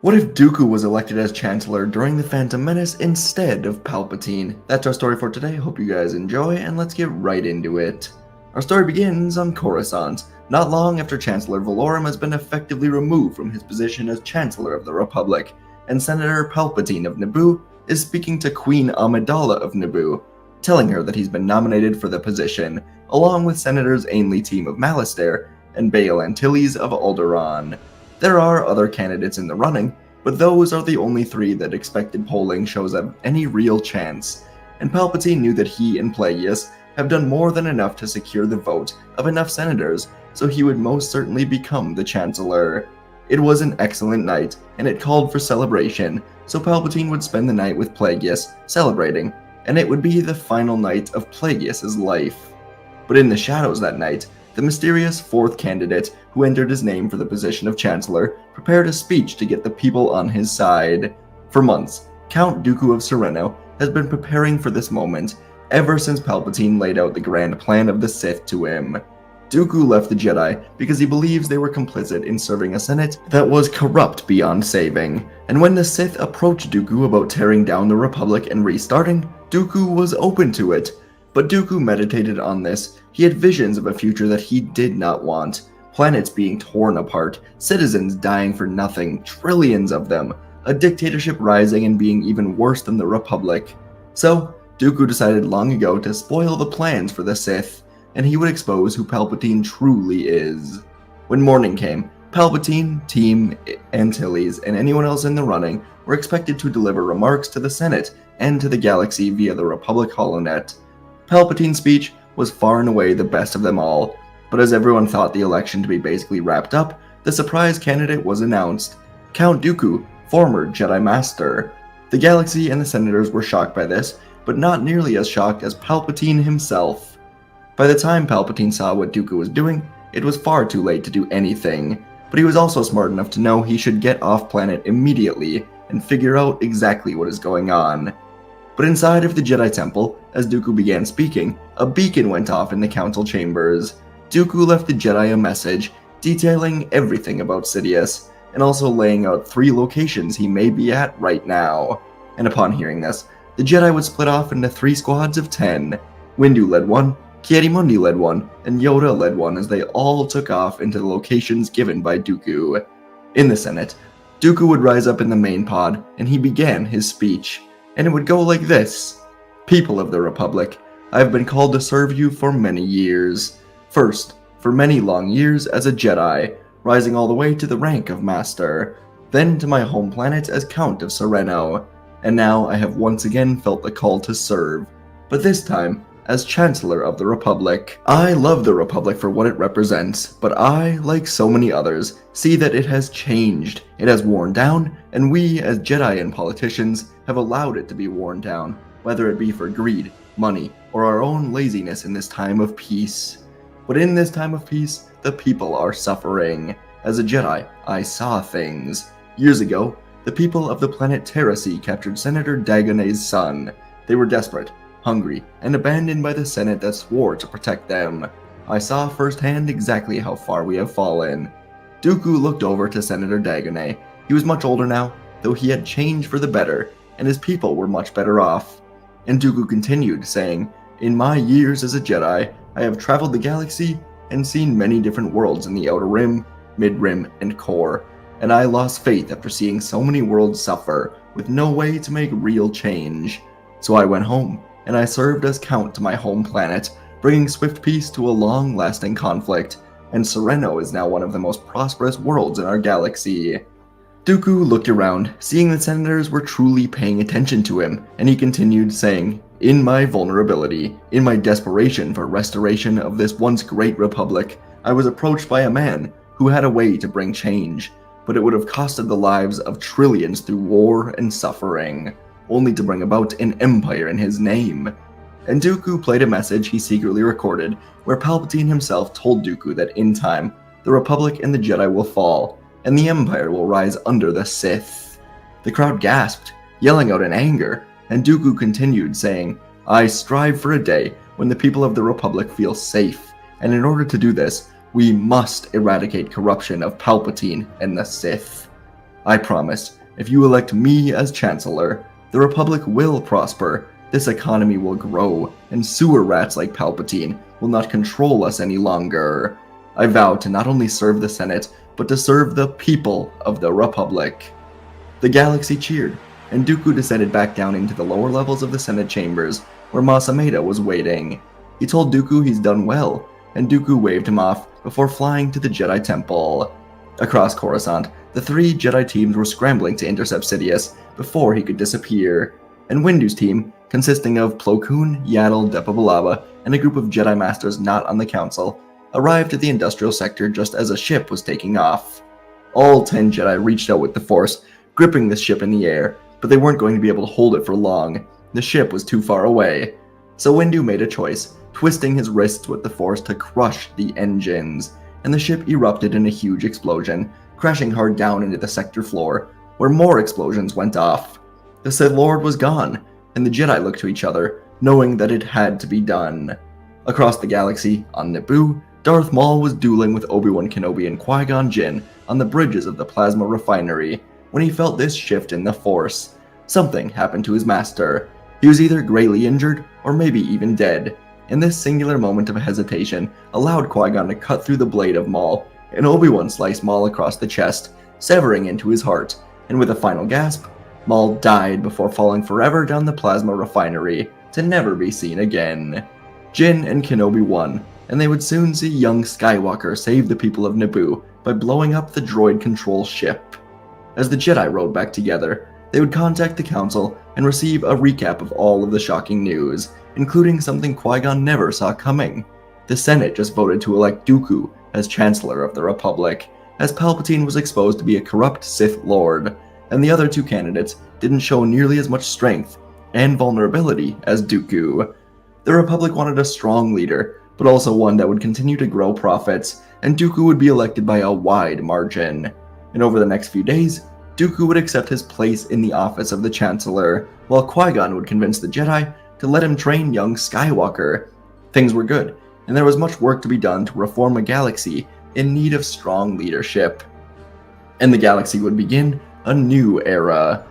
What if Dooku was elected as Chancellor during the Phantom Menace instead of Palpatine? That's our story for today. Hope you guys enjoy, and let's get right into it. Our story begins on Coruscant, not long after Chancellor Valorum has been effectively removed from his position as Chancellor of the Republic, and Senator Palpatine of Naboo is speaking to Queen Amidala of Naboo, telling her that he's been nominated for the position, along with Senators Ainley Team of Malastare and Bail Antilles of Alderaan. There are other candidates in the running, but those are the only three that expected polling shows have any real chance, and Palpatine knew that he and Plagueis have done more than enough to secure the vote of enough senators, so he would most certainly become the Chancellor. It was an excellent night, and it called for celebration, so Palpatine would spend the night with Plagueis, celebrating, and it would be the final night of Plagueis' life. But in the shadows that night, the mysterious fourth candidate who entered his name for the position of Chancellor prepared a speech to get the people on his side. For months, Count Dooku of Serenno has been preparing for this moment ever since Palpatine laid out the grand plan of the Sith to him. Dooku left the Jedi because he believes they were complicit in serving a Senate that was corrupt beyond saving, and when the Sith approached Dooku about tearing down the Republic and restarting, Dooku was open to it. But Dooku meditated on this. He had visions of a future that he did not want. Planets being torn apart, citizens dying for nothing, trillions of them, a dictatorship rising and being even worse than the Republic. So, Dooku decided long ago to spoil the plans for the Sith, and he would expose who Palpatine truly is. When morning came, Palpatine, Team Antilles, and anyone else in the running were expected to deliver remarks to the Senate and to the galaxy via the Republic HoloNet. Palpatine's speech was far and away the best of them all, but as everyone thought the election to be basically wrapped up, the surprise candidate was announced: Count Dooku, former Jedi Master. The galaxy and the senators were shocked by this, but not nearly as shocked as Palpatine himself. By the time Palpatine saw what Dooku was doing, it was far too late to do anything, but he was also smart enough to know he should get off planet immediately and figure out exactly what is going on. But inside of the Jedi Temple, as Dooku began speaking, a beacon went off in the council chambers. Dooku left the Jedi a message detailing everything about Sidious, and also laying out 3 locations he may be at right now. And upon hearing this, the Jedi would split off into 3 squads of 10. Windu led one, Ki-Adi-Mundi led one, and Yoda led one as they all took off into the locations given by Dooku. In the Senate, Dooku would rise up in the main pod, and he began his speech. And it would go like this: People of the Republic, I have been called to serve you for many years. First, for many long years as a Jedi, rising all the way to the rank of Master, then to my home planet as Count of Serenno, and now I have once again felt the call to serve, but this time as Chancellor of the Republic. I love the Republic for what it represents, but I, like so many others, see that it has changed. It has worn down, and we as Jedi and politicians have allowed it to be worn down, whether it be for greed, money, or our own laziness in this time of peace. But in this time of peace, the people are suffering. As a Jedi, I saw things. Years ago, the people of the planet Terrasi captured Senator Dagonet's son. They were desperate, hungry, and abandoned by the Senate that swore to protect them. I saw firsthand exactly how far we have fallen. Dooku looked over to Senator Dagonet. He was much older now, though he had changed for the better, and his people were much better off. And Dooku continued, saying, In my years as a Jedi, I have traveled the galaxy and seen many different worlds in the Outer Rim, Mid-Rim, and Core, and I lost faith after seeing so many worlds suffer, with no way to make real change. So I went home, and I served as Count to my home planet, bringing swift peace to a long-lasting conflict, and Serenno is now one of the most prosperous worlds in our galaxy. Dooku looked around, seeing the senators were truly paying attention to him, and he continued saying, In my vulnerability, in my desperation for restoration of this once great republic, I was approached by a man who had a way to bring change, but it would have costed the lives of trillions through war and suffering, only to bring about an empire in his name. And Dooku played a message he secretly recorded, where Palpatine himself told Dooku that in time, the Republic and the Jedi will fall, and the Empire will rise under the Sith. The crowd gasped, yelling out in anger, and Dooku continued, saying, I strive for a day when the people of the Republic feel safe, and in order to do this, we must eradicate corruption of Palpatine and the Sith. I promise, if you elect me as Chancellor, the Republic will prosper, this economy will grow, and sewer rats like Palpatine will not control us any longer. I vow to not only serve the Senate, but to serve the people of the Republic." The galaxy cheered, and Dooku descended back down into the lower levels of the Senate chambers, where Masameda was waiting. He told Dooku he's done well, and Dooku waved him off before flying to the Jedi Temple. Across Coruscant, the 3 Jedi teams were scrambling to intercept Sidious before he could disappear, and Windu's team, consisting of Plo Koon, Yaddle, Depa Billaba, and a group of Jedi Masters not on the Council, arrived at the industrial sector just as a ship was taking off. All 10 Jedi reached out with the Force, gripping the ship in the air, but they weren't going to be able to hold it for long. The ship was too far away. So Windu made a choice, twisting his wrists with the Force to crush the engines, and the ship erupted in a huge explosion, crashing hard down into the sector floor, where more explosions went off. The Sith Lord was gone, and the Jedi looked to each other, knowing that it had to be done. Across the galaxy, on Naboo, Darth Maul was dueling with Obi-Wan Kenobi and Qui-Gon Jinn on the bridges of the plasma refinery when he felt this shift in the Force. Something happened to his master. He was either greatly injured or maybe even dead, and this singular moment of hesitation allowed Qui-Gon to cut through the blade of Maul, and Obi-Wan sliced Maul across the chest, severing into his heart, and with a final gasp, Maul died before falling forever down the plasma refinery to never be seen again. Jinn and Kenobi won, and they would soon see young Skywalker save the people of Naboo by blowing up the droid control ship. As the Jedi rode back together, they would contact the Council and receive a recap of all of the shocking news, including something Qui-Gon never saw coming. The Senate just voted to elect Dooku as Chancellor of the Republic, as Palpatine was exposed to be a corrupt Sith Lord, and the other 2 candidates didn't show nearly as much strength and vulnerability as Dooku. The Republic wanted a strong leader, but also one that would continue to grow profits, and Dooku would be elected by a wide margin. And over the next few days, Dooku would accept his place in the office of the Chancellor, while Qui-Gon would convince the Jedi to let him train young Skywalker. Things were good, and there was much work to be done to reform a galaxy in need of strong leadership. And the galaxy would begin a new era.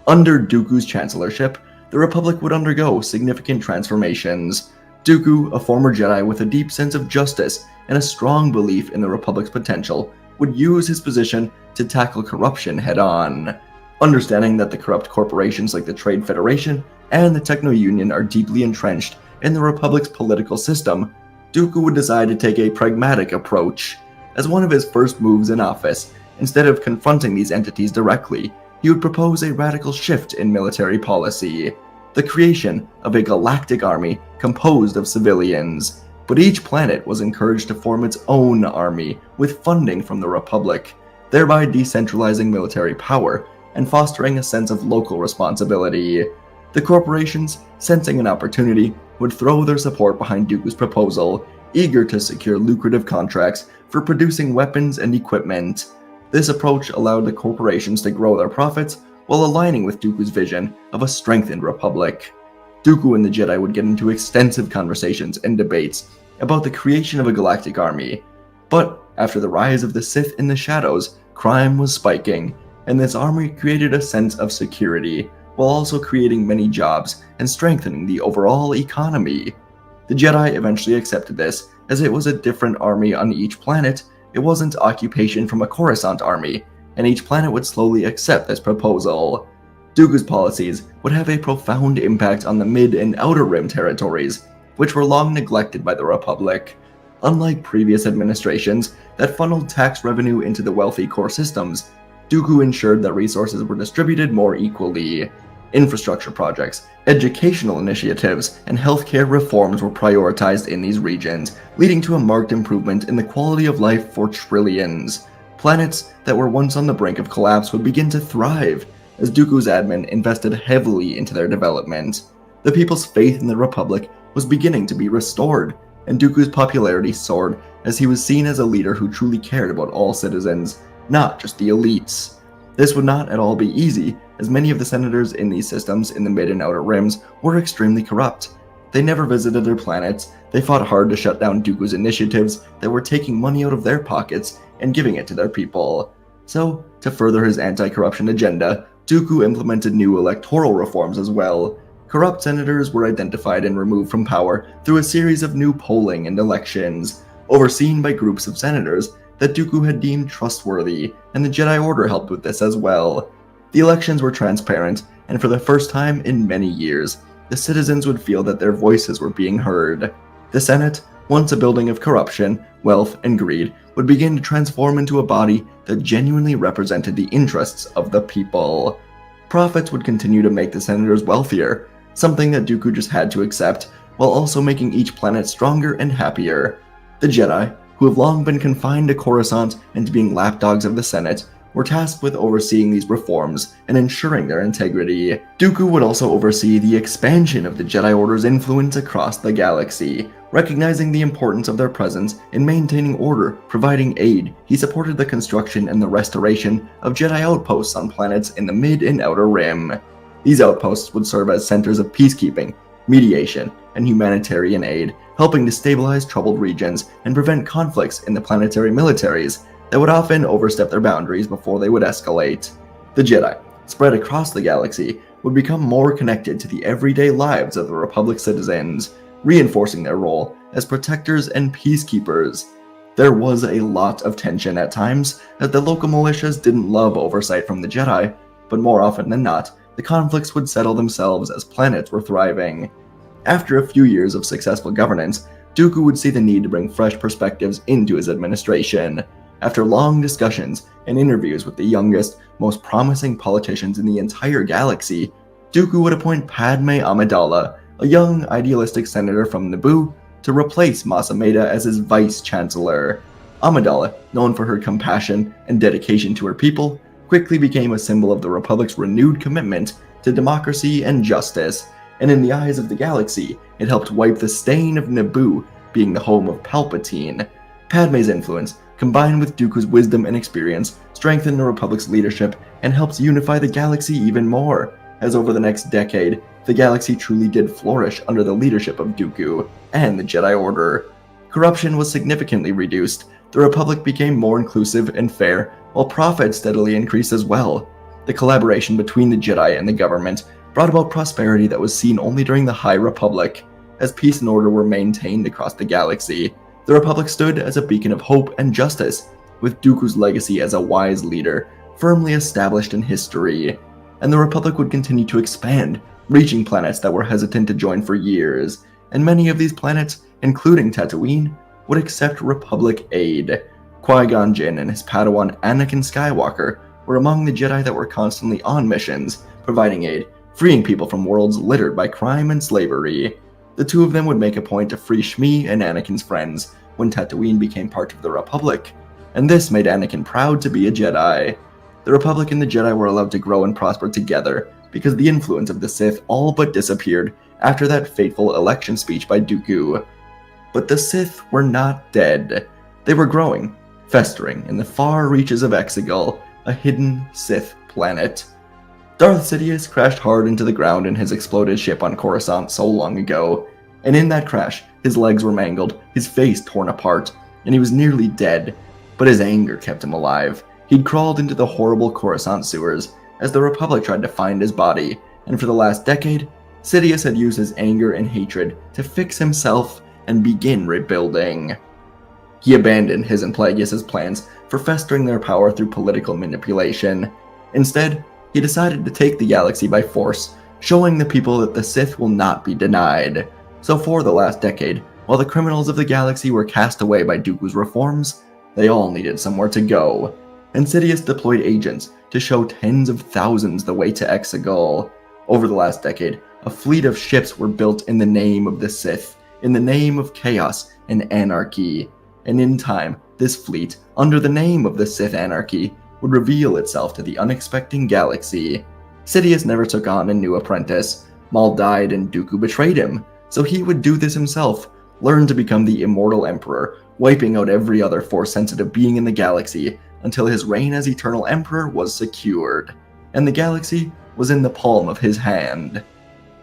Under Dooku's chancellorship, the Republic would undergo significant transformations. Dooku, a former Jedi with a deep sense of justice and a strong belief in the Republic's potential, would use his position to tackle corruption head-on. Understanding that the corrupt corporations like the Trade Federation and the Techno-Union are deeply entrenched in the Republic's political system, Dooku would decide to take a pragmatic approach. As one of his first moves in office, instead of confronting these entities directly, he would propose a radical shift in military policy, the creation of a galactic army composed of civilians. But each planet was encouraged to form its own army with funding from the Republic, thereby decentralizing military power and fostering a sense of local responsibility. The corporations, sensing an opportunity, would throw their support behind Dooku's proposal, eager to secure lucrative contracts for producing weapons and equipment. This approach allowed the corporations to grow their profits while aligning with Dooku's vision of a strengthened Republic. Dooku and the Jedi would get into extensive conversations and debates about the creation of a galactic army. But after the rise of the Sith in the shadows, crime was spiking, and this army created a sense of security, while also creating many jobs and strengthening the overall economy. The Jedi eventually accepted this, as it was a different army on each planet. It wasn't occupation from a Coruscant army, and each planet would slowly accept this proposal. Dooku's policies would have a profound impact on the Mid and Outer Rim territories, which were long neglected by the Republic. Unlike previous administrations that funneled tax revenue into the wealthy core systems, Dooku ensured that resources were distributed more equally. Infrastructure projects, educational initiatives, and healthcare reforms were prioritized in these regions, leading to a marked improvement in the quality of life for trillions. Planets that were once on the brink of collapse would begin to thrive, as Dooku's admin invested heavily into their development. The people's faith in the Republic was beginning to be restored, and Dooku's popularity soared as he was seen as a leader who truly cared about all citizens, not just the elites. This would not at all be easy, as many of the senators in these systems in the Mid and Outer Rims were extremely corrupt. They never visited their planets, they fought hard to shut down Dooku's initiatives that were taking money out of their pockets and giving it to their people. So, to further his anti-corruption agenda, Dooku implemented new electoral reforms as well. Corrupt senators were identified and removed from power through a series of new polling and elections, overseen by groups of senators that Dooku had deemed trustworthy, and the Jedi Order helped with this as well. The elections were transparent, and for the first time in many years, the citizens would feel that their voices were being heard. The Senate, once a building of corruption, wealth, and greed, would begin to transform into a body that genuinely represented the interests of the people. Profits would continue to make the senators wealthier, something that Dooku just had to accept, while also making each planet stronger and happier. The Jedi, who have long been confined to Coruscant and to being lapdogs of the Senate, were tasked with overseeing these reforms and ensuring their integrity. Dooku would also oversee the expansion of the Jedi Order's influence across the galaxy. Recognizing the importance of their presence in maintaining order, providing aid, he supported the construction and the restoration of Jedi outposts on planets in the Mid and Outer Rim. These outposts would serve as centers of peacekeeping, mediation, and humanitarian aid, helping to stabilize troubled regions and prevent conflicts in the planetary militaries that would often overstep their boundaries before they would escalate. The Jedi, spread across the galaxy, would become more connected to the everyday lives of the Republic citizens, reinforcing their role as protectors and peacekeepers. There was a lot of tension at times, as the local militias didn't love oversight from the Jedi, but more often than not, the conflicts would settle themselves as planets were thriving. After a few years of successful governance, Dooku would see the need to bring fresh perspectives into his administration. After long discussions and interviews with the youngest, most promising politicians in the entire galaxy, Dooku would appoint Padme Amidala, a young, idealistic senator from Naboo, to replace Mas Amedda as his vice-chancellor. Amidala, known for her compassion and dedication to her people, quickly became a symbol of the Republic's renewed commitment to democracy and justice, and in the eyes of the galaxy, it helped wipe the stain of Naboo being the home of Palpatine. Padme's influence, combined with Dooku's wisdom and experience, strengthened the Republic's leadership and helps unify the galaxy even more, as over the next decade, the galaxy truly did flourish under the leadership of Dooku and the Jedi Order. Corruption was significantly reduced, the Republic became more inclusive and fair, while profit steadily increased as well. The collaboration between the Jedi and the government brought about prosperity that was seen only during the High Republic. As peace and order were maintained across the galaxy, the Republic stood as a beacon of hope and justice, with Dooku's legacy as a wise leader firmly established in history. And the Republic would continue to expand, reaching planets that were hesitant to join for years, and many of these planets, including Tatooine, would accept Republic aid. Qui-Gon Jinn and his Padawan Anakin Skywalker were among the Jedi that were constantly on missions, providing aid, freeing people from worlds littered by crime and slavery. The two of them would make a point to free Shmi and Anakin's friends when Tatooine became part of the Republic, and this made Anakin proud to be a Jedi. The Republic and the Jedi were allowed to grow and prosper together because the influence of the Sith all but disappeared after that fateful election speech by Dooku. But the Sith were not dead. They were growing, festering in the far reaches of Exegol, a hidden Sith planet. Darth Sidious crashed hard into the ground in his exploded ship on Coruscant so long ago, and in that crash, his legs were mangled, his face torn apart, and he was nearly dead, but his anger kept him alive. He'd crawled into the horrible Coruscant sewers as the Republic tried to find his body, and for the last decade, Sidious had used his anger and hatred to fix himself and begin rebuilding. He abandoned his and Plagueis' plans for festering their power through political manipulation. Instead, he decided to take the galaxy by force, showing the people that the Sith will not be denied. So for the last decade, while the criminals of the galaxy were cast away by Dooku's reforms, they all needed somewhere to go. And Sidious deployed agents to show tens of thousands the way to Exegol. Over the last decade, a fleet of ships were built in the name of the Sith, in the name of chaos and anarchy. And in time, this fleet, under the name of the Sith Anarchy, would reveal itself to the unexpected galaxy. Sidious never took on a new apprentice. Maul died and Dooku betrayed him, so he would do this himself, learn to become the immortal Emperor, wiping out every other Force-sensitive being in the galaxy until his reign as Eternal Emperor was secured, and the galaxy was in the palm of his hand.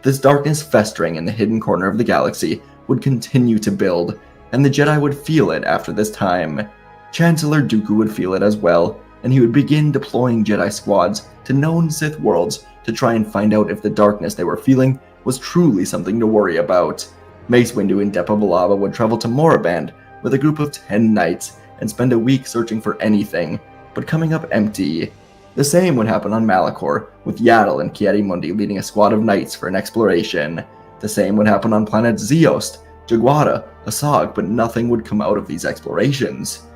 This darkness festering in the hidden corner of the galaxy would continue to build, and the Jedi would feel it after this time. Chancellor Dooku would feel it as well, and he would begin deploying Jedi squads to known Sith worlds to try and find out if the darkness they were feeling was truly something to worry about. Mace Windu and Depa Billaba would travel to Moraband with a group of 10 knights and spend a week searching for anything, but coming up empty. The same would happen on Malachor, with Yaddle and Ki-Adi-Mundi leading a squad of knights for an exploration. The same would happen on planets Zeost, Jaguada, Asag, but nothing would come out of these explorations.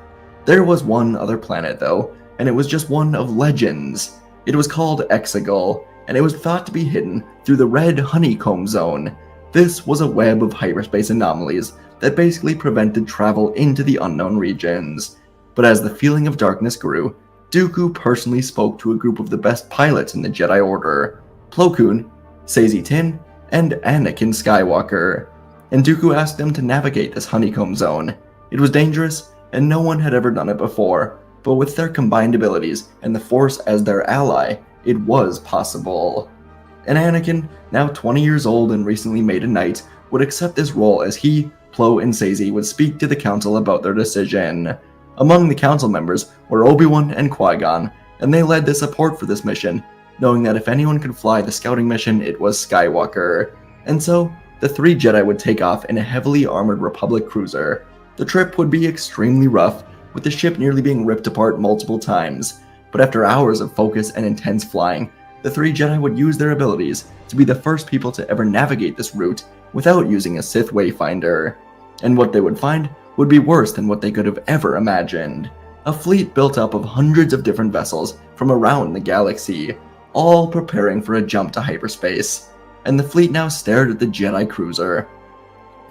There was one other planet though, and it was just one of legends. It was called Exegol, and it was thought to be hidden through the Red Honeycomb Zone. This was a web of hyperspace anomalies that basically prevented travel into the unknown regions. But as the feeling of darkness grew, Dooku personally spoke to a group of the best pilots in the Jedi Order, Plo Koon, Saesee Tiin, and Anakin Skywalker. And Dooku asked them to navigate this honeycomb zone. It was dangerous, and no one had ever done it before, but with their combined abilities and the Force as their ally, it was possible. And Anakin, now 20 years old and recently made a knight, would accept this role as he, Plo, and Saesee would speak to the Council about their decision. Among the Council members were Obi-Wan and Qui-Gon, and they led the support for this mission, knowing that if anyone could fly the scouting mission, it was Skywalker. And so, the 3 Jedi would take off in a heavily armored Republic cruiser. The trip would be extremely rough, with the ship nearly being ripped apart multiple times, but after hours of focus and intense flying, the 3 Jedi would use their abilities to be the first people to ever navigate this route without using a Sith wayfinder. And what they would find would be worse than what they could have ever imagined. A fleet built up of hundreds of different vessels from around the galaxy, all preparing for a jump to hyperspace. And the fleet now stared at the Jedi cruiser.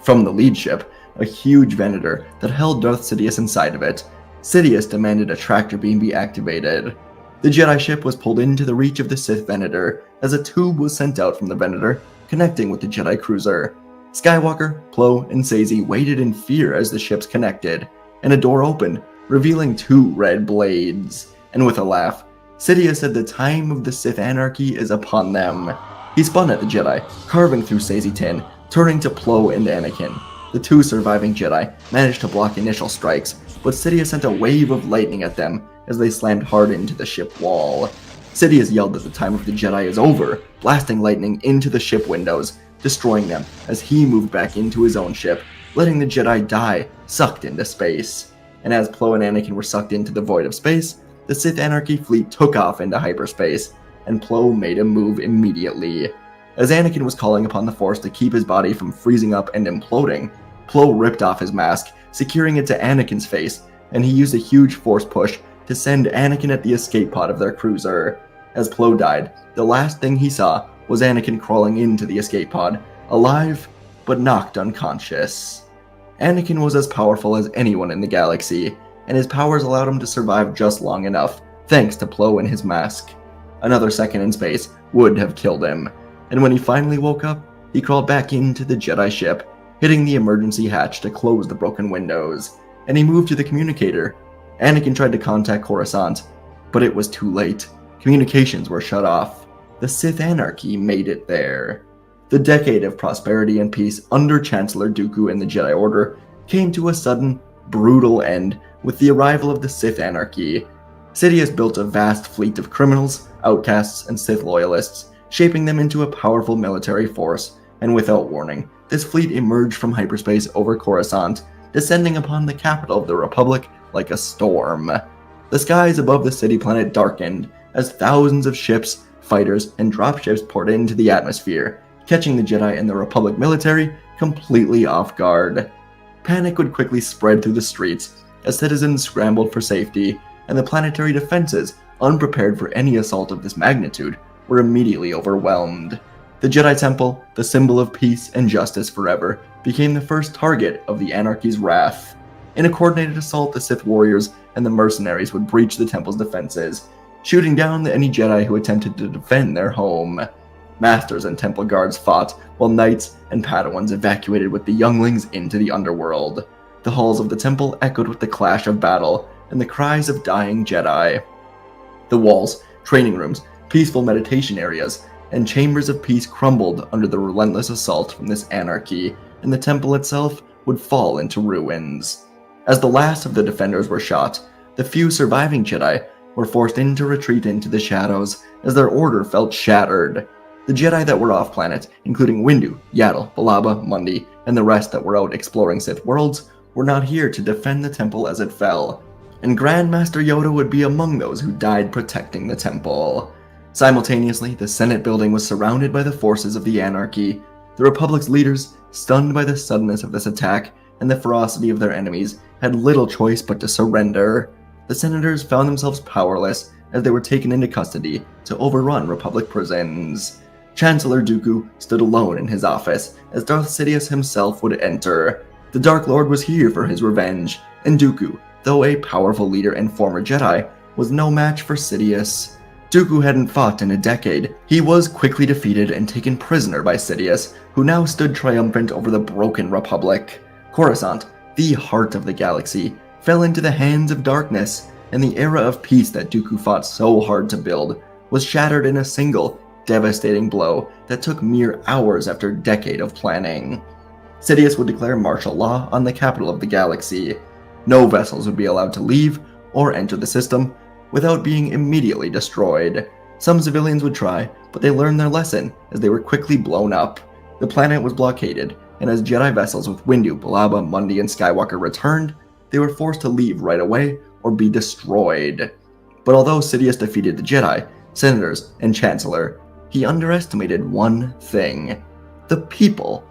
From the lead ship, a huge Venator that held Darth Sidious inside of it, Sidious demanded a tractor beam be activated. The Jedi ship was pulled into the reach of the Sith Venator as a tube was sent out from the Venator, connecting with the Jedi cruiser. Skywalker, Plo, and Saesee waited in fear as the ships connected, and a door opened, revealing 2 red blades. And with a laugh, Sidious said the time of the Sith anarchy is upon them. He spun at the Jedi, carving through Saesee Tiin, turning to Plo and Anakin. The 2 surviving Jedi managed to block initial strikes, but Sidious sent a wave of lightning at them as they slammed hard into the ship wall. Sidious yelled that the time of the Jedi is over, blasting lightning into the ship windows, destroying them as he moved back into his own ship, letting the Jedi die, sucked into space. And as Plo and Anakin were sucked into the void of space, the Sith Anarchy fleet took off into hyperspace, and Plo made a move immediately. As Anakin was calling upon the Force to keep his body from freezing up and imploding, Plo ripped off his mask, securing it to Anakin's face, and he used a huge Force push to send Anakin at the escape pod of their cruiser. As Plo died, the last thing he saw was Anakin crawling into the escape pod, alive, but knocked unconscious. Anakin was as powerful as anyone in the galaxy, and his powers allowed him to survive just long enough, thanks to Plo and his mask. Another second in space would have killed him, and when he finally woke up, he crawled back into the Jedi ship, hitting the emergency hatch to close the broken windows, and he moved to the communicator. Anakin tried to contact Coruscant, but it was too late. Communications were shut off. The Sith Anarchy made it there. The decade of prosperity and peace under Chancellor Dooku and the Jedi Order came to a sudden, brutal end with the arrival of the Sith Anarchy. Sidious built a vast fleet of criminals, outcasts, and Sith loyalists, shaping them into a powerful military force, and without warning, this fleet emerged from hyperspace over Coruscant, descending upon the capital of the Republic like a storm. The skies above the city planet darkened as thousands of ships, fighters, and dropships poured into the atmosphere, catching the Jedi and the Republic military completely off guard. Panic would quickly spread through the streets as citizens scrambled for safety, and the planetary defenses, unprepared for any assault of this magnitude, were immediately overwhelmed. The Jedi Temple, the symbol of peace and justice forever, became the first target of the Anarchy's wrath. In a coordinated assault, the Sith warriors and the mercenaries would breach the temple's defenses, shooting down any Jedi who attempted to defend their home. Masters and temple guards fought, while knights and Padawans evacuated with the younglings into the underworld. The halls of the temple echoed with the clash of battle and the cries of dying Jedi. The walls, training rooms, peaceful meditation areas, and chambers of peace crumbled under the relentless assault from this anarchy, and the temple itself would fall into ruins. As the last of the defenders were shot, the few surviving Jedi were forced into retreat into the shadows as their order felt shattered. The Jedi that were off-planet, including Windu, Yaddle, Balaba, Mundi, and the rest that were out exploring Sith worlds, were not here to defend the temple as it fell, and Grand Master Yoda would be among those who died protecting the temple. Simultaneously, the Senate building was surrounded by the forces of the Anarchy. The Republic's leaders, stunned by the suddenness of this attack and the ferocity of their enemies, had little choice but to surrender. The senators found themselves powerless as they were taken into custody to overrun Republic prisons. Chancellor Dooku stood alone in his office as Darth Sidious himself would enter. The Dark Lord was here for his revenge, and Dooku, though a powerful leader and former Jedi, was no match for Sidious. Dooku hadn't fought in a decade. He was quickly defeated and taken prisoner by Sidious, who now stood triumphant over the broken Republic. Coruscant, the heart of the galaxy, fell into the hands of darkness, and the era of peace that Dooku fought so hard to build was shattered in a single, devastating blow that took mere hours after a decade of planning. Sidious would declare martial law on the capital of the galaxy. No vessels would be allowed to leave or enter the system without being immediately destroyed. Some civilians would try, but they learned their lesson as they were quickly blown up. The planet was blockaded, and as Jedi vessels with Windu, Balaba, Mundi, and Skywalker returned, they were forced to leave right away or be destroyed. But although Sidious defeated the Jedi, senators, and Chancellor, he underestimated one thing: the people.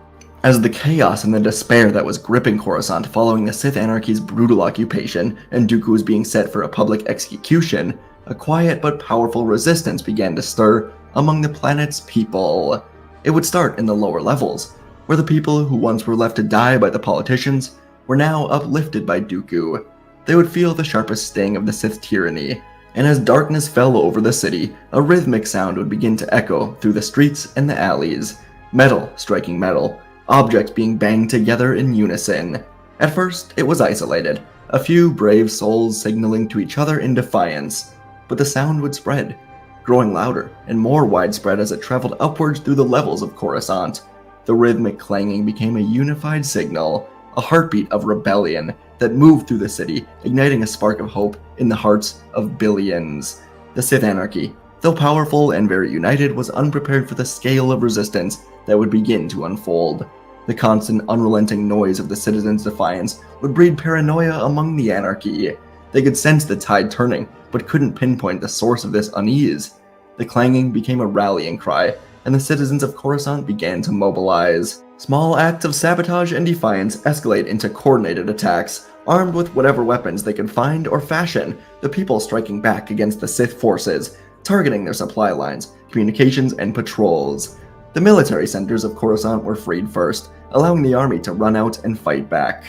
As the chaos and the despair that was gripping Coruscant following the Sith Anarchy's brutal occupation and Dooku was being set for a public execution, a quiet but powerful resistance began to stir among the planet's people. It would start in the lower levels, where the people who once were left to die by the politicians were now uplifted by Dooku. They would feel the sharpest sting of the Sith tyranny, and as darkness fell over the city, a rhythmic sound would begin to echo through the streets and the alleys, metal striking metal, objects being banged together in unison. At first, it was isolated, a few brave souls signaling to each other in defiance, but the sound would spread, growing louder and more widespread as it traveled upwards through the levels of Coruscant. The rhythmic clanging became a unified signal, a heartbeat of rebellion that moved through the city, igniting a spark of hope in the hearts of billions. The Sith Anarchy, though powerful and very united, was unprepared for the scale of resistance that would begin to unfold. The constant, unrelenting noise of the citizens' defiance would breed paranoia among the Anarchy. They could sense the tide turning, but couldn't pinpoint the source of this unease. The clanging became a rallying cry, and the citizens of Coruscant began to mobilize. Small acts of sabotage and defiance escalate into coordinated attacks. Armed with whatever weapons they could find or fashion, the people striking back against the Sith forces, targeting their supply lines, communications, and patrols. The military centers of Coruscant were freed first, allowing the army to run out and fight back.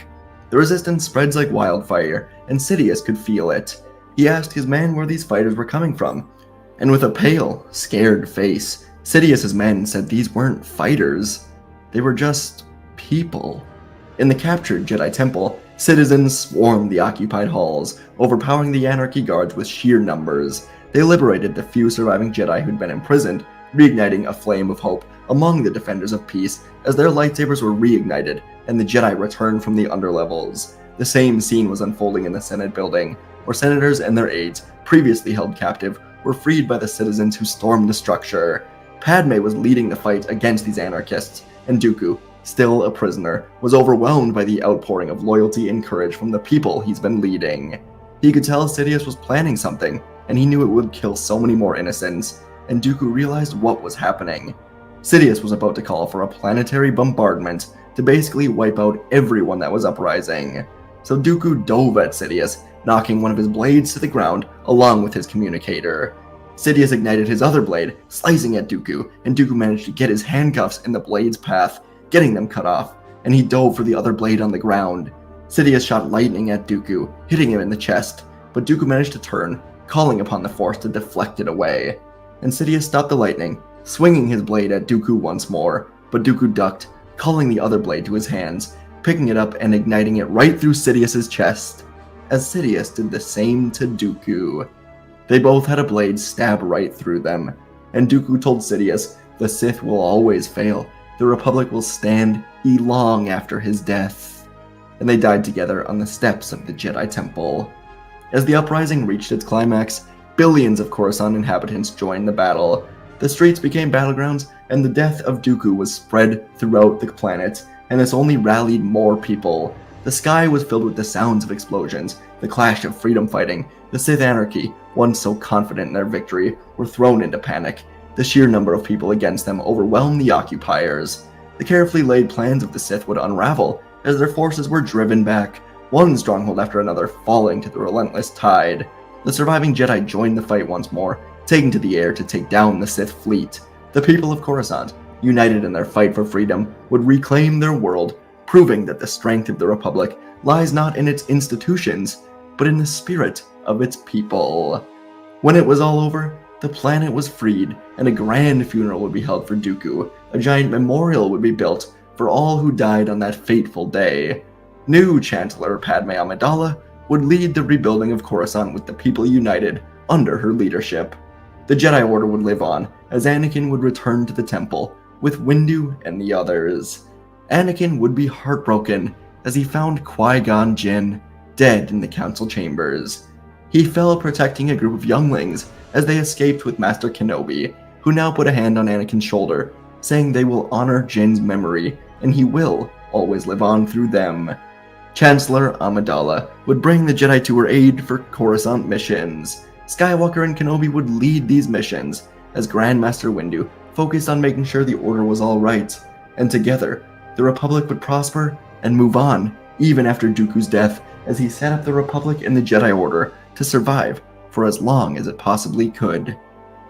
The resistance spreads like wildfire, and Sidious could feel it. He asked his men where these fighters were coming from, and with a pale, scared face, Sidious's men said these weren't fighters. They were just people. In the captured Jedi Temple, citizens swarmed the occupied halls, overpowering the Anarchy guards with sheer numbers. They liberated the few surviving Jedi who'd been imprisoned, reigniting a flame of hope among the defenders of peace as their lightsabers were reignited and the Jedi returned from the underlevels. The same scene was unfolding in the Senate building, where senators and their aides, previously held captive, were freed by the citizens who stormed the structure. Padme was leading the fight against these anarchists, and Dooku, still a prisoner, was overwhelmed by the outpouring of loyalty and courage from the people he's been leading. He could tell Sidious was planning something, and he knew it would kill so many more innocents, and Dooku realized what was happening. Sidious was about to call for a planetary bombardment to basically wipe out everyone that was uprising. So Dooku dove at Sidious, knocking one of his blades to the ground along with his communicator. Sidious ignited his other blade, slicing at Dooku, and Dooku managed to get his handcuffs in the blade's path, getting them cut off, and he dove for the other blade on the ground. Sidious shot lightning at Dooku, hitting him in the chest, but Dooku managed to turn, calling upon the Force to deflect it away. And Sidious stopped the lightning, swinging his blade at Dooku once more, but Dooku ducked, calling the other blade to his hands, picking it up and igniting it right through Sidious's chest, as Sidious did the same to Dooku. They both had a blade stab right through them, and Dooku told Sidious, the Sith will always fail, the Republic will stand long after his death. And they died together on the steps of the Jedi Temple. As the uprising reached its climax, Billions of Coruscant inhabitants joined the battle. The streets became battlegrounds, and the death of Dooku was spread throughout the planet, and this only rallied more people. The sky was filled with the sounds of explosions, the clash of freedom fighting. The Sith anarchy, once so confident in their victory, were thrown into panic. The sheer number of people against them overwhelmed the occupiers. The carefully laid plans of the Sith would unravel as their forces were driven back, one stronghold after another falling to the relentless tide. The surviving Jedi joined the fight once more, taking to the air to take down the Sith fleet. The people of Coruscant, united in their fight for freedom, would reclaim their world, proving that the strength of the Republic lies not in its institutions, but in the spirit of its people. When it was all over, the planet was freed, and a grand funeral would be held for Dooku. A giant memorial would be built for all who died on that fateful day. New Chancellor Padme Amidala would lead the rebuilding of Coruscant with the people united under her leadership. The Jedi Order would live on, as Anakin would return to the temple with Windu and the others. Anakin would be heartbroken as he found Qui-Gon Jinn dead in the council chambers. He fell protecting a group of younglings as they escaped with Master Kenobi, who now put a hand on Anakin's shoulder, saying they will honor Jinn's memory and he will always live on through them. Chancellor Amidala would bring the Jedi to her aid for Coruscant missions. Skywalker and Kenobi would lead these missions, as Grandmaster Windu focused on making sure the Order was alright, and together, the Republic would prosper and move on, even after Dooku's death, as he set up the Republic and the Jedi Order to survive for as long as it possibly could.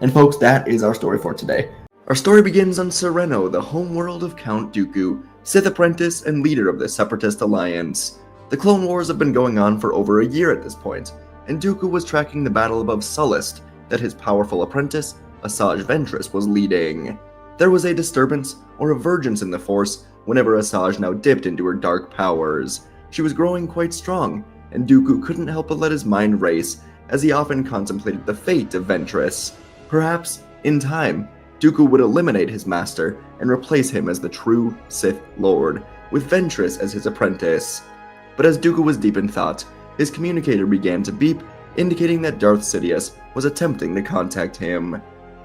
And folks, that is our story for today. Our story begins on Sereno, the homeworld of Count Dooku, Sith apprentice and leader of the Separatist Alliance. The Clone Wars have been going on for over a year at this point, and Dooku was tracking the battle above Sullust that his powerful apprentice, Asajj Ventress, was leading. There was a disturbance or a vergence in the Force whenever Asajj now dipped into her dark powers. She was growing quite strong, and Dooku couldn't help but let his mind race as he often contemplated the fate of Ventress. Perhaps, in time, Dooku would eliminate his master and replace him as the true Sith Lord, with Ventress as his apprentice. But as Dooku was deep in thought, his communicator began to beep, indicating that Darth Sidious was attempting to contact him.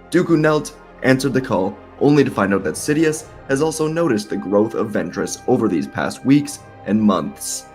Dooku knelt, answered the call, only to find out that Sidious has also noticed the growth of Ventress over these past weeks and months.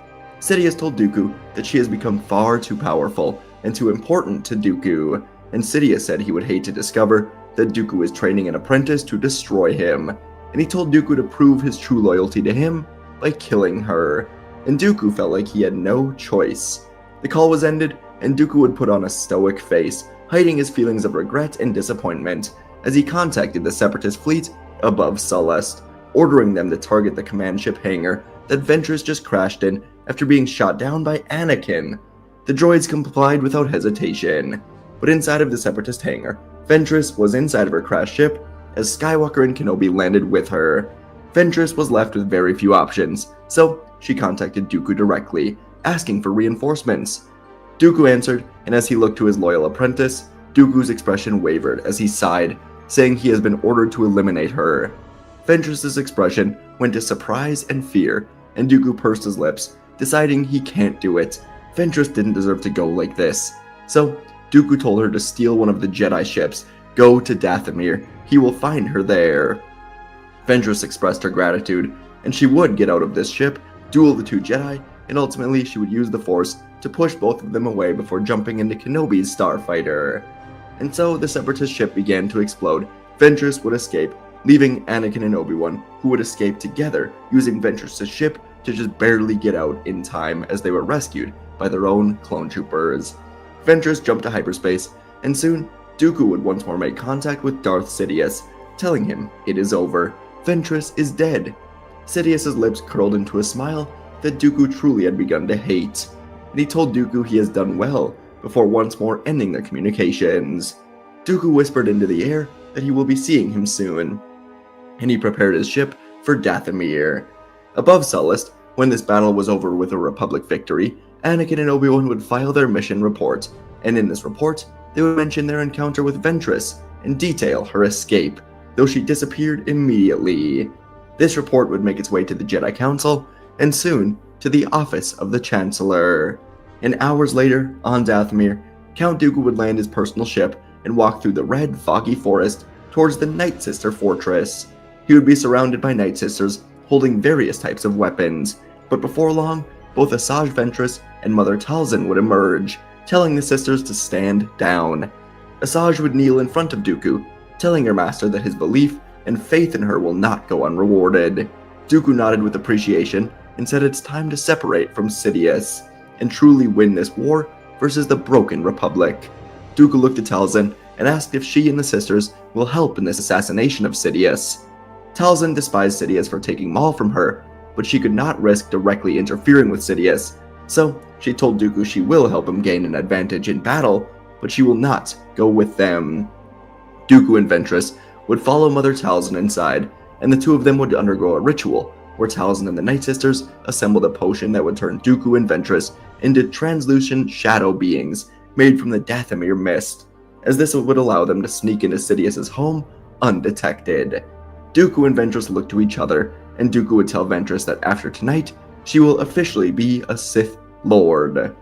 Sidious told Dooku that she has become far too powerful and too important to Dooku, and Sidious said he would hate to discover that Dooku is training an apprentice to destroy him, and he told Dooku to prove his true loyalty to him by killing her, and Dooku felt like he had no choice. The call was ended, and Dooku would put on a stoic face, hiding his feelings of regret and disappointment, as he contacted the Separatist fleet above Sullust, ordering them to target the command ship hangar that Ventress just crashed in after being shot down by Anakin. The droids complied without hesitation, but inside of the Separatist hangar, Ventress was inside of her crashed ship as Skywalker and Kenobi landed with her. Ventress was left with very few options, so she contacted Dooku directly, asking for reinforcements. Dooku answered, and as he looked to his loyal apprentice, Dooku's expression wavered as he sighed, saying he has been ordered to eliminate her. Ventress's expression went to surprise and fear, and Dooku pursed his lips, deciding he can't do it. Ventress didn't deserve to go like this. So, Dooku told her to steal one of the Jedi ships, go to Dathomir, he will find her there. Ventress expressed her gratitude, and she would get out of this ship, duel the two Jedi, and ultimately she would use the Force to push both of them away before jumping into Kenobi's starfighter. And so the Separatist ship began to explode. Ventress would escape, leaving Anakin and Obi-Wan, who would escape together, using Ventress's ship to just barely get out in time as they were rescued by their own clone troopers. Ventress jumped to hyperspace, and soon Dooku would once more make contact with Darth Sidious, telling him it is over. Ventress is dead. Sidious's lips curled into a smile that Dooku truly had begun to hate, and he told Dooku he has done well before once more ending their communications. Dooku whispered into the air that he will be seeing him soon, and he prepared his ship for Dathomir. Above Sullust, when this battle was over with a Republic victory, Anakin and Obi-Wan would file their mission report, and in this report, they would mention their encounter with Ventress and detail her escape, though she disappeared immediately. This report would make its way to the Jedi Council, and soon to the office of the Chancellor. And hours later, on Dathomir, Count Dooku would land his personal ship and walk through the red, foggy forest towards the Night Sister fortress. He would be surrounded by Night Sisters holding various types of weapons, but before long, both Asajj Ventress and Mother Talzin would emerge, telling the sisters to stand down. Asajj would kneel in front of Dooku, telling her master that his belief and faith in her will not go unrewarded. Dooku nodded with appreciation and said it's time to separate from Sidious and truly win this war versus the broken Republic. Dooku looked at Talzin and asked if she and the sisters will help in this assassination of Sidious. Talzin despised Sidious for taking Maul from her, but she could not risk directly interfering with Sidious, so she told Dooku she will help him gain an advantage in battle, but she will not go with them. Dooku and Ventress would follow Mother Talzin inside, and the two of them would undergo a ritual where Talzin and the Night Sisters assembled a potion that would turn Dooku and Ventress into translucent shadow beings made from the Dathomir mist, as this would allow them to sneak into Sidious's home undetected. Dooku and Ventress looked to each other, and Dooku would tell Ventress that after tonight, she will officially be a Sith Lord.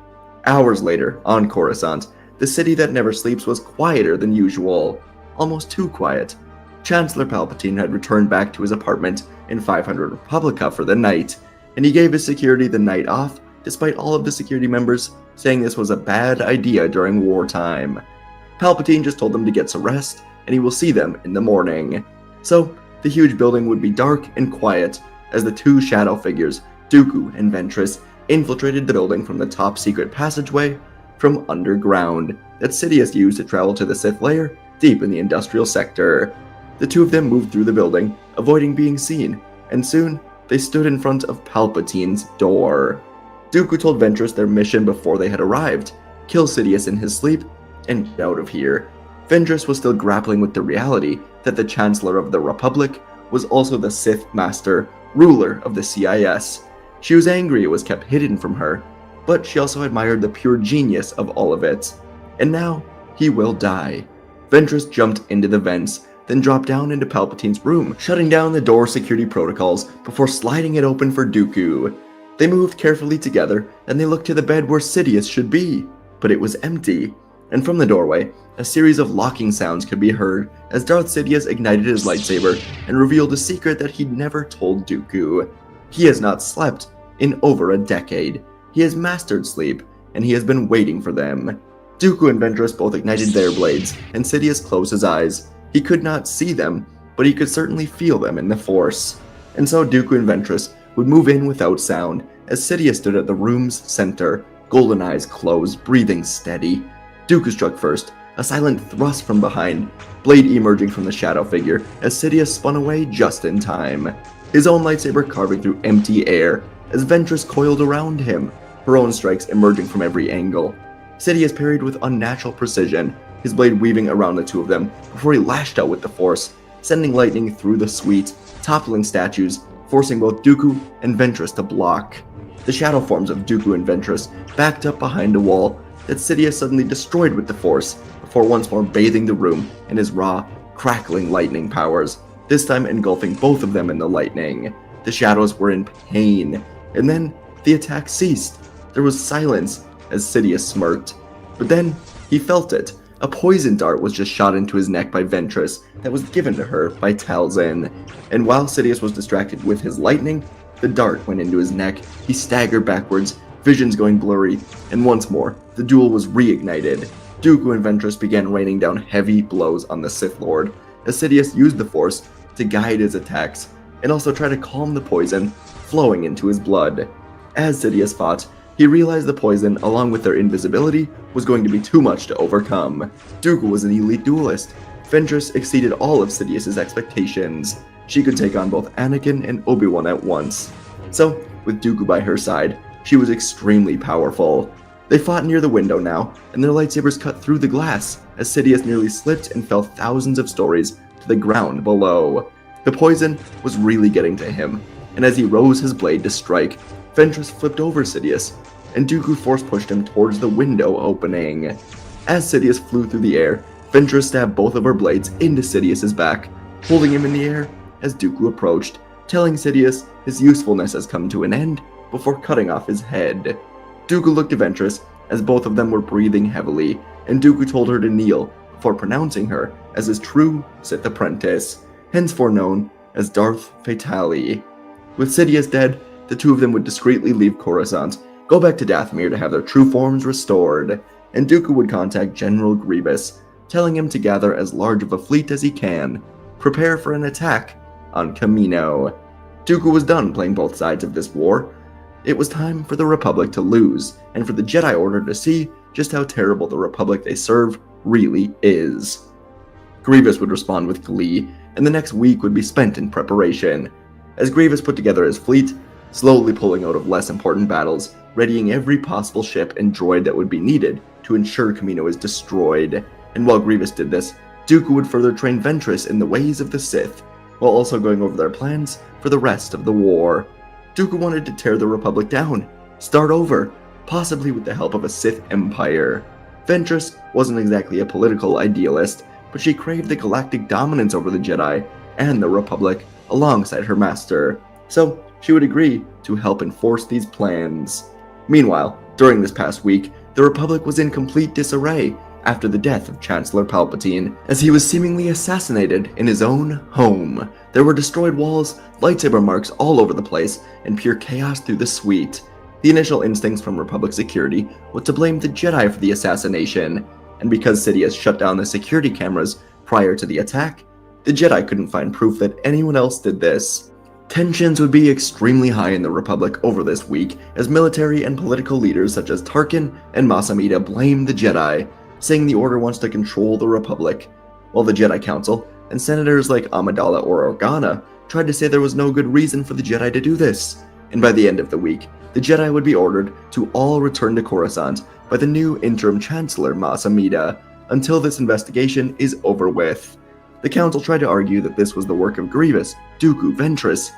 Hours later, on Coruscant, the city that never sleeps was quieter than usual, almost too quiet. Chancellor Palpatine had returned back to his apartment in 500 Republica for the night, and he gave his security the night off, despite all of the security members saying this was a bad idea during wartime. Palpatine just told them to get some rest, and he will see them in the morning. So, the huge building would be dark and quiet as the two shadow figures, Dooku and Ventress, infiltrated the building from the top secret passageway from underground that Sidious used to travel to the Sith lair deep in the industrial sector. The two of them moved through the building, avoiding being seen, and soon they stood in front of Palpatine's door. Dooku told Ventress their mission before they had arrived: kill Sidious in his sleep and get out of here. Ventress was still grappling with the reality that the Chancellor of the Republic was also the Sith Master, ruler of the CIS. She was angry it was kept hidden from her, but she also admired the pure genius of all of it. And now, he will die. Ventress jumped into the vents, then dropped down into Palpatine's room, shutting down the door security protocols before sliding it open for Dooku. They moved carefully together, and they looked to the bed where Sidious should be, but it was empty. And from the doorway, a series of locking sounds could be heard as Darth Sidious ignited his lightsaber and revealed a secret that he'd never told Dooku. He has not slept in over a decade. He has mastered sleep, and he has been waiting for them. Dooku and Ventress both ignited their blades, and Sidious closed his eyes. He could not see them, but he could certainly feel them in the Force. And so Dooku and Ventress would move in without sound, as Sidious stood at the room's center, golden eyes closed, breathing steady. Dooku struck first, a silent thrust from behind, blade emerging from the shadow figure as Sidious spun away just in time. His own lightsaber carving through empty air as Ventress coiled around him, her own strikes emerging from every angle. Sidious parried with unnatural precision, his blade weaving around the two of them before he lashed out with the Force, sending lightning through the suite, toppling statues, forcing both Dooku and Ventress to block. The shadow forms of Dooku and Ventress backed up behind a wall that Sidious suddenly destroyed with the Force, before once more bathing the room in his raw, crackling lightning powers, this time engulfing both of them in the lightning. The shadows were in pain, and then the attack ceased. There was silence as Sidious smirked. But then he felt it. A poison dart was just shot into his neck by Ventress that was given to her by Talzin. And while Sidious was distracted with his lightning, the dart went into his neck. He staggered backwards, visions going blurry, and once more, the duel was reignited. Dooku and Ventress began raining down heavy blows on the Sith Lord, as Sidious used the Force to guide his attacks, and also try to calm the poison flowing into his blood. As Sidious fought, he realized the poison, along with their invisibility, was going to be too much to overcome. Dooku was an elite duelist. Ventress exceeded all of Sidious's expectations. She could take on both Anakin and Obi-Wan at once. So, with Dooku by her side, she was extremely powerful. They fought near the window now, and their lightsabers cut through the glass, as Sidious nearly slipped and fell thousands of stories to the ground below. The poison was really getting to him, and as he rose his blade to strike, Ventress flipped over Sidious, and Dooku force pushed him towards the window opening. As Sidious flew through the air, Ventress stabbed both of her blades into Sidious's back, holding him in the air as Dooku approached, telling Sidious his usefulness has come to an end before cutting off his head. Dooku looked to Ventress as both of them were breathing heavily, and Dooku told her to kneel before pronouncing her as his true Sith apprentice, henceforth known as Darth Fatale. With Sidious dead, the two of them would discreetly leave Coruscant, go back to Dathomir to have their true forms restored, and Dooku would contact General Grievous, telling him to gather as large of a fleet as he can, prepare for an attack on Kamino. Dooku was done playing both sides of this war. It was time for the Republic to lose, and for the Jedi Order to see just how terrible the Republic they serve really is. Grievous would respond with glee, and the next week would be spent in preparation. As Grievous put together his fleet, slowly pulling out of less important battles, readying every possible ship and droid that would be needed to ensure Kamino is destroyed. And while Grievous did this, Dooku would further train Ventress in the ways of the Sith, while also going over their plans for the rest of the war. Dooku wanted to tear the Republic down, start over, possibly with the help of a Sith Empire. Ventress wasn't exactly a political idealist, but she craved the galactic dominance over the Jedi and the Republic alongside her master, so she would agree to help enforce these plans. Meanwhile, during this past week, the Republic was in complete disarray after the death of Chancellor Palpatine, as he was seemingly assassinated in his own home. There were destroyed walls, lightsaber marks all over the place, and pure chaos through the suite. The initial instincts from Republic security was to blame the Jedi for the assassination, and because Sidious shut down the security cameras prior to the attack, the Jedi couldn't find proof that anyone else did this. Tensions would be extremely high in the Republic over this week, as military and political leaders such as Tarkin and Mas Amedda blamed the Jedi, saying the Order wants to control the Republic, while the Jedi Council and senators like Amidala or Organa tried to say there was no good reason for the Jedi to do this. And by the end of the week, the Jedi would be ordered to all return to Coruscant by the new interim Chancellor Mas Amedda until this investigation is over with. The Council tried to argue that this was the work of Grievous, Dooku, Ventress,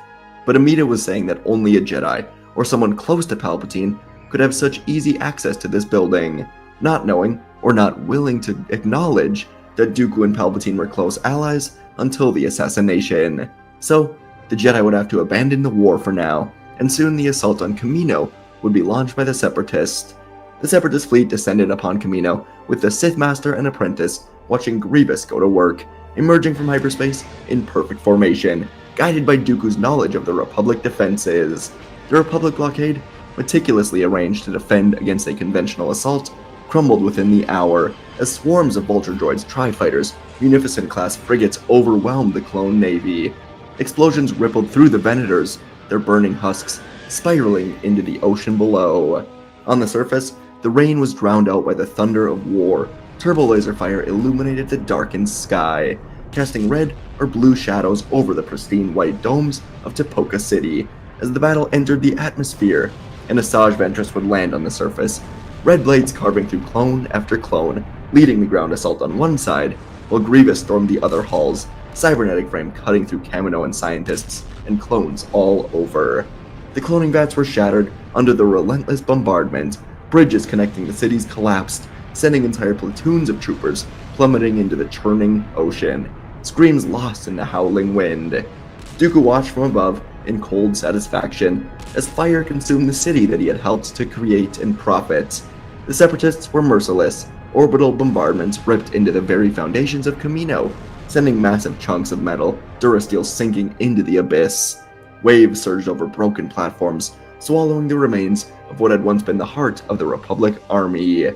but Amedda was saying that only a Jedi, or someone close to Palpatine, could have such easy access to this building, not knowing or not willing to acknowledge that Dooku and Palpatine were close allies until the assassination. So, the Jedi would have to abandon the war for now, and soon the assault on Kamino would be launched by the Separatists. The Separatist fleet descended upon Kamino, with the Sith Master and Apprentice watching Grievous go to work, emerging from hyperspace in perfect formation, guided by Dooku's knowledge of the Republic defenses. The Republic blockade, meticulously arranged to defend against a conventional assault, crumbled within the hour, as swarms of Vulture droids, Tri-Fighters, Munificent-class frigates overwhelmed the clone navy. Explosions rippled through the Venators, their burning husks spiraling into the ocean below. On the surface, the rain was drowned out by the thunder of war. Turbo laser fire illuminated the darkened sky, casting red or blue shadows over the pristine white domes of Tipoca City. As the battle entered the atmosphere, an Asajj Ventress would land on the surface, red blades carving through clone after clone, leading the ground assault on one side, while Grievous stormed the other halls, cybernetic frame cutting through Kaminoan scientists and clones all over. The cloning vats were shattered under the relentless bombardment, bridges connecting the cities collapsed, sending entire platoons of troopers plummeting into the churning ocean, screams lost in the howling wind. Dooku watched from above in cold satisfaction as fire consumed the city that he had helped to create and profit. The Separatists were merciless. Orbital bombardments ripped into the very foundations of Kamino, sending massive chunks of metal, Durasteel sinking into the abyss. Waves surged over broken platforms, swallowing the remains of what had once been the heart of the Republic army.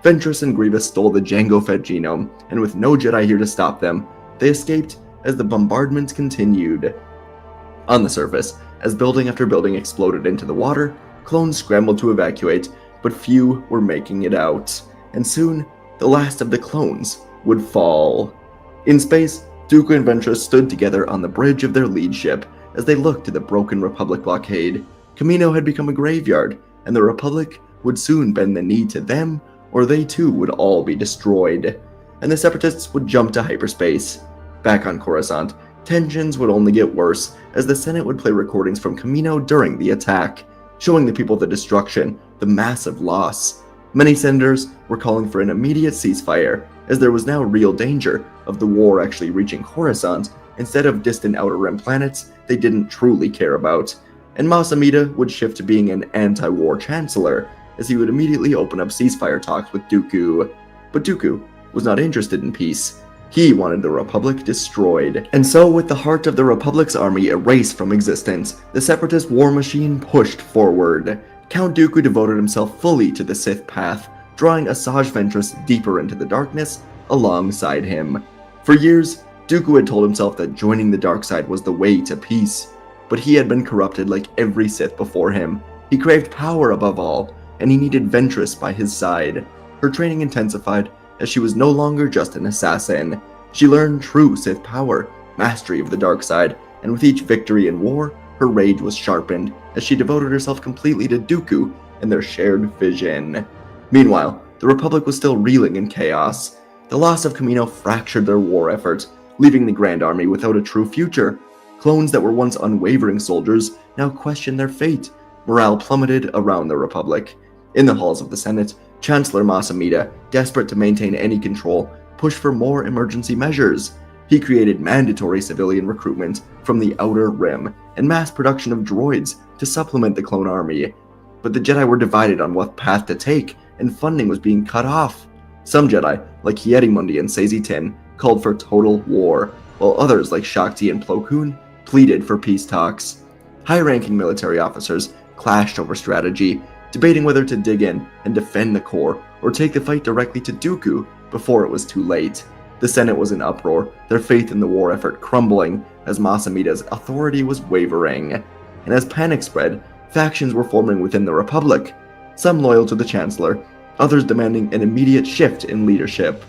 Ventress and Grievous stole the Jango Fett genome, and with no Jedi here to stop them, they escaped as the bombardment continued. On the surface, as building after building exploded into the water, clones scrambled to evacuate, but few were making it out, and soon the last of the clones would fall. In space, Dooku and Ventress stood together on the bridge of their lead ship as they looked to the broken Republic blockade. Kamino had become a graveyard, and the Republic would soon bend the knee to them, or they too would all be destroyed, and the Separatists would jump to hyperspace. Back on Coruscant, tensions would only get worse as the Senate would play recordings from Kamino during the attack, showing the people the destruction, the massive loss. Many senators were calling for an immediate ceasefire, as there was now real danger of the war actually reaching Coruscant instead of distant Outer Rim planets they didn't truly care about. And Mas Amedda would shift to being an anti-war chancellor, as he would immediately open up ceasefire talks with Dooku. But Dooku was not interested in peace. He wanted the Republic destroyed. And so, with the heart of the Republic's army erased from existence, the Separatist war machine pushed forward. Count Dooku devoted himself fully to the Sith path, drawing Asajj Ventress deeper into the darkness alongside him. For years, Dooku had told himself that joining the dark side was the way to peace. But he had been corrupted like every Sith before him. He craved power above all, and he needed Ventress by his side. Her training intensified, as she was no longer just an assassin. She learned true Sith power, mastery of the dark side, and with each victory in war, her rage was sharpened as she devoted herself completely to Dooku and their shared vision. Meanwhile, the Republic was still reeling in chaos. The loss of Kamino fractured their war effort, leaving the Grand Army without a true future. Clones that were once unwavering soldiers now questioned their fate. Morale plummeted around the Republic. In the halls of the Senate, Chancellor Mas Amedda, desperate to maintain any control, pushed for more emergency measures. He created mandatory civilian recruitment from the Outer Rim and mass production of droids to supplement the clone army. But the Jedi were divided on what path to take, and funding was being cut off. Some Jedi, like Ki-Adi-Mundi and Saesee Tiin, called for total war, while others like Shakti and Plo Koon pleaded for peace talks. High-ranking military officers clashed over strategy, debating whether to dig in and defend the core or take the fight directly to Dooku before it was too late. The Senate was in uproar, their faith in the war effort crumbling as Mas Amedda's authority was wavering. And as panic spread, factions were forming within the Republic, some loyal to the Chancellor, others demanding an immediate shift in leadership.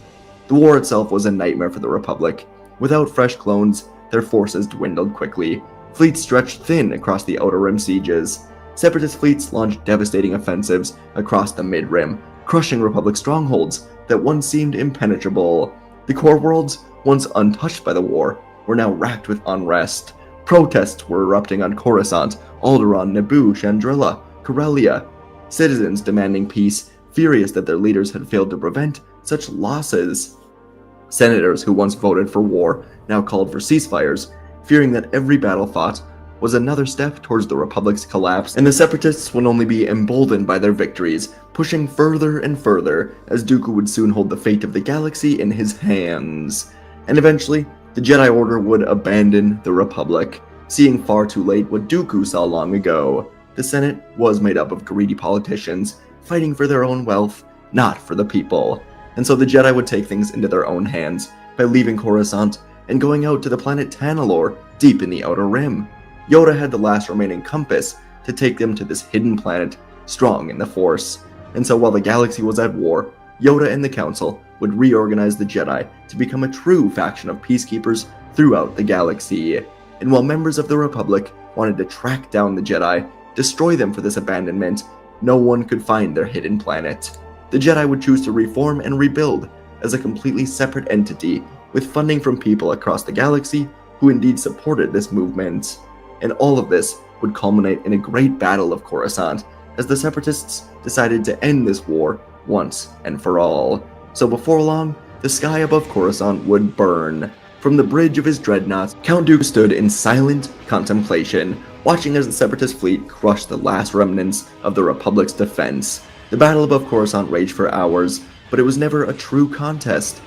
The war itself was a nightmare for the Republic. Without fresh clones, their forces dwindled quickly. Fleets stretched thin across the Outer Rim sieges. Separatist fleets launched devastating offensives across the Mid-Rim, crushing Republic strongholds that once seemed impenetrable. The core worlds, once untouched by the war, were now racked with unrest. Protests were erupting on Coruscant, Alderaan, Naboo, Chandrila, Corellia. Citizens demanding peace, furious that their leaders had failed to prevent such losses. Senators who once voted for war now called for ceasefires, fearing that every battle fought was another step towards the Republic's collapse, and the Separatists would only be emboldened by their victories, pushing further and further, as Dooku would soon hold the fate of the galaxy in his hands. And eventually, the Jedi Order would abandon the Republic, seeing far too late what Dooku saw long ago. The Senate was made up of greedy politicians, fighting for their own wealth, not for the people. And so the Jedi would take things into their own hands by leaving Coruscant and going out to the planet Tanalorr, deep in the Outer Rim. Yoda had the last remaining compass to take them to this hidden planet, strong in the Force. And so while the galaxy was at war, Yoda and the Council would reorganize the Jedi to become a true faction of peacekeepers throughout the galaxy. And while members of the Republic wanted to track down the Jedi, destroy them for this abandonment, no one could find their hidden planet. The Jedi would choose to reform and rebuild as a completely separate entity, with funding from people across the galaxy who indeed supported this movement. And all of this would culminate in a great battle of Coruscant, as the Separatists decided to end this war once and for all. So before long, the sky above Coruscant would burn. From the bridge of his dreadnought, Count Dooku stood in silent contemplation, watching as the Separatist fleet crushed the last remnants of the Republic's defense. The battle above Coruscant raged for hours, but it was never a true contest.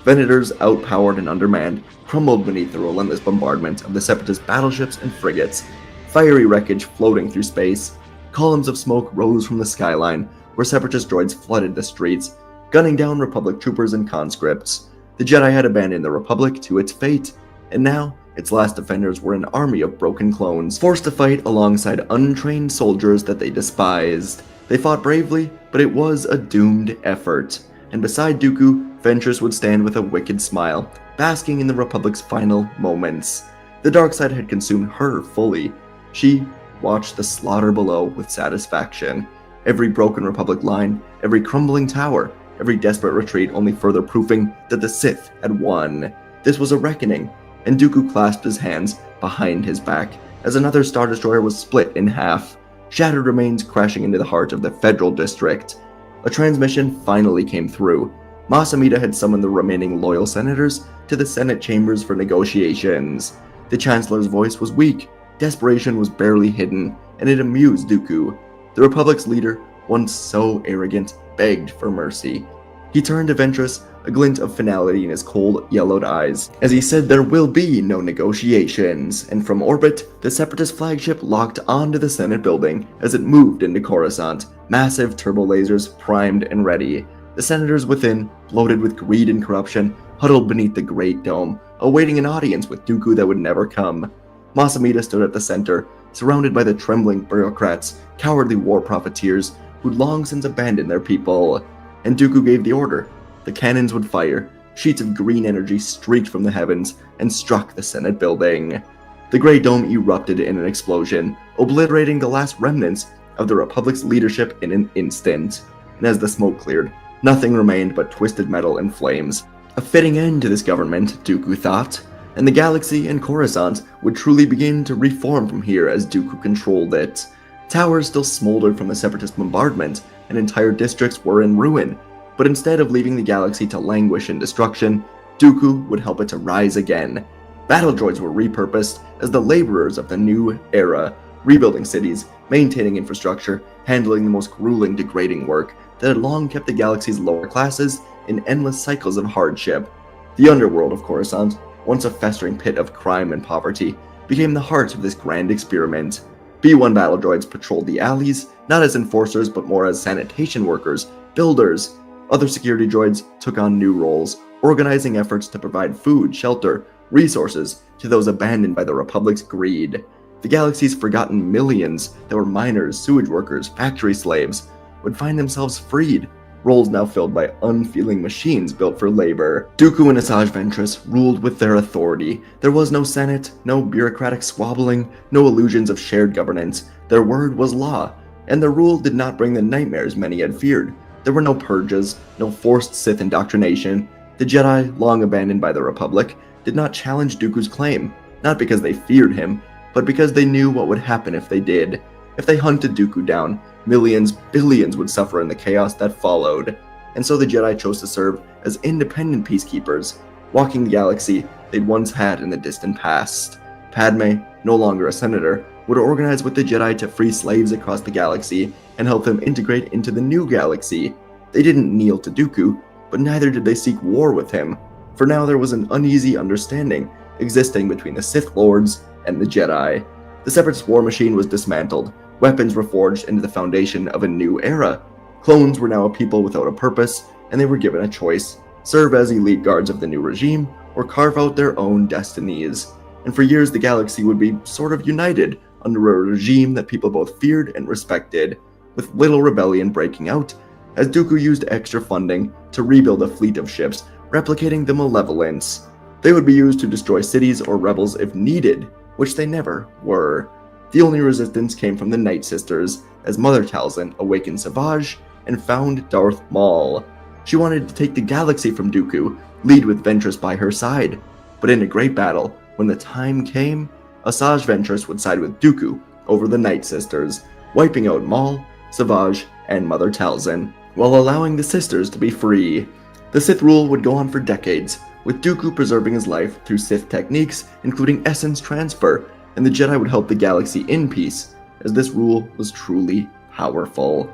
Venators, outpowered and undermanned, crumbled beneath the relentless bombardment of the Separatist battleships and frigates. Fiery wreckage floating through space. Columns of smoke rose from the skyline, where Separatist droids flooded the streets, gunning down Republic troopers and conscripts. The Jedi had abandoned the Republic to its fate, and now its last defenders were an army of broken clones, forced to fight alongside untrained soldiers that they despised. They fought bravely, but it was a doomed effort. And beside Dooku, Ventress would stand with a wicked smile, basking in the Republic's final moments. The dark side had consumed her fully. She watched the slaughter below with satisfaction. Every broken Republic line, every crumbling tower, every desperate retreat only further proving that the Sith had won. This was a reckoning, and Dooku clasped his hands behind his back as another Star Destroyer was split in half, shattered remains crashing into the heart of the Federal District. A transmission finally came through. Mas Amedda had summoned the remaining loyal senators to the Senate chambers for negotiations. The Chancellor's voice was weak, desperation was barely hidden, and it amused Dooku. The Republic's leader, once so arrogant, begged for mercy. He turned to Ventress, a glint of finality in his cold, yellowed eyes, as he said there will be no negotiations, and from orbit, the Separatist flagship locked onto the Senate building as it moved into Coruscant, massive turbo lasers primed and ready. The senators within, bloated with greed and corruption, huddled beneath the Great Dome, awaiting an audience with Dooku that would never come. Mas Amedda stood at the center, surrounded by the trembling bureaucrats, cowardly war profiteers, who'd long since abandoned their people. And Dooku gave the order. The cannons would fire. Sheets of green energy streaked from the heavens and struck the Senate building. The Great Dome erupted in an explosion, obliterating the last remnants of the Republic's leadership in an instant. And as the smoke cleared, nothing remained but twisted metal and flames. A fitting end to this government, Dooku thought, and the galaxy and Coruscant would truly begin to reform from here as Dooku controlled it. Towers still smoldered from the Separatist bombardment, and entire districts were in ruin, but instead of leaving the galaxy to languish in destruction, Dooku would help it to rise again. Battle droids were repurposed as the laborers of the new era, rebuilding cities, maintaining infrastructure, handling the most grueling, degrading work that had long kept the galaxy's lower classes in endless cycles of hardship. The underworld of Coruscant, once a festering pit of crime and poverty, became the heart of this grand experiment. B-1 battle droids patrolled the alleys, not as enforcers but more as sanitation workers, builders. Other security droids took on new roles, organizing efforts to provide food, shelter, resources to those abandoned by the Republic's greed. The galaxy's forgotten millions that were miners, sewage workers, factory slaves would find themselves freed, roles now filled by unfeeling machines built for labor. Dooku and Asajj Ventress ruled with their authority. There was no senate, no bureaucratic squabbling, no illusions of shared governance. Their word was law, and their rule did not bring the nightmares many had feared. There were no purges, no forced Sith indoctrination. The Jedi, long abandoned by the Republic, did not challenge Dooku's claim, not because they feared him, but because they knew what would happen if they did. If they hunted Dooku down, millions, billions would suffer in the chaos that followed. And so the Jedi chose to serve as independent peacekeepers, walking the galaxy they'd once had in the distant past. Padme, no longer a senator, would organize with the Jedi to free slaves across the galaxy and help them integrate into the new galaxy. They didn't kneel to Dooku, but neither did they seek war with him. For now there was an uneasy understanding existing between the Sith Lords and the Jedi. The Separatist war machine was dismantled. Weapons were forged into the foundation of a new era. Clones were now a people without a purpose, and they were given a choice: serve as elite guards of the new regime, or carve out their own destinies. And for years the galaxy would be sort of united under a regime that people both feared and respected, with little rebellion breaking out, as Dooku used extra funding to rebuild a fleet of ships, replicating the malevolence. They would be used to destroy cities or rebels if needed, which they never were. The only resistance came from the Night Sisters, as Mother Talzin awakened Savage and found Darth Maul. She wanted to take the galaxy from Dooku, lead with Ventress by her side. But in a great battle, when the time came, Asajj Ventress would side with Dooku over the Night Sisters, wiping out Maul, Savage, and Mother Talzin, while allowing the sisters to be free. The Sith rule would go on for decades, with Dooku preserving his life through Sith techniques, including essence transfer, and the Jedi would help the galaxy in peace, as this rule was truly powerful.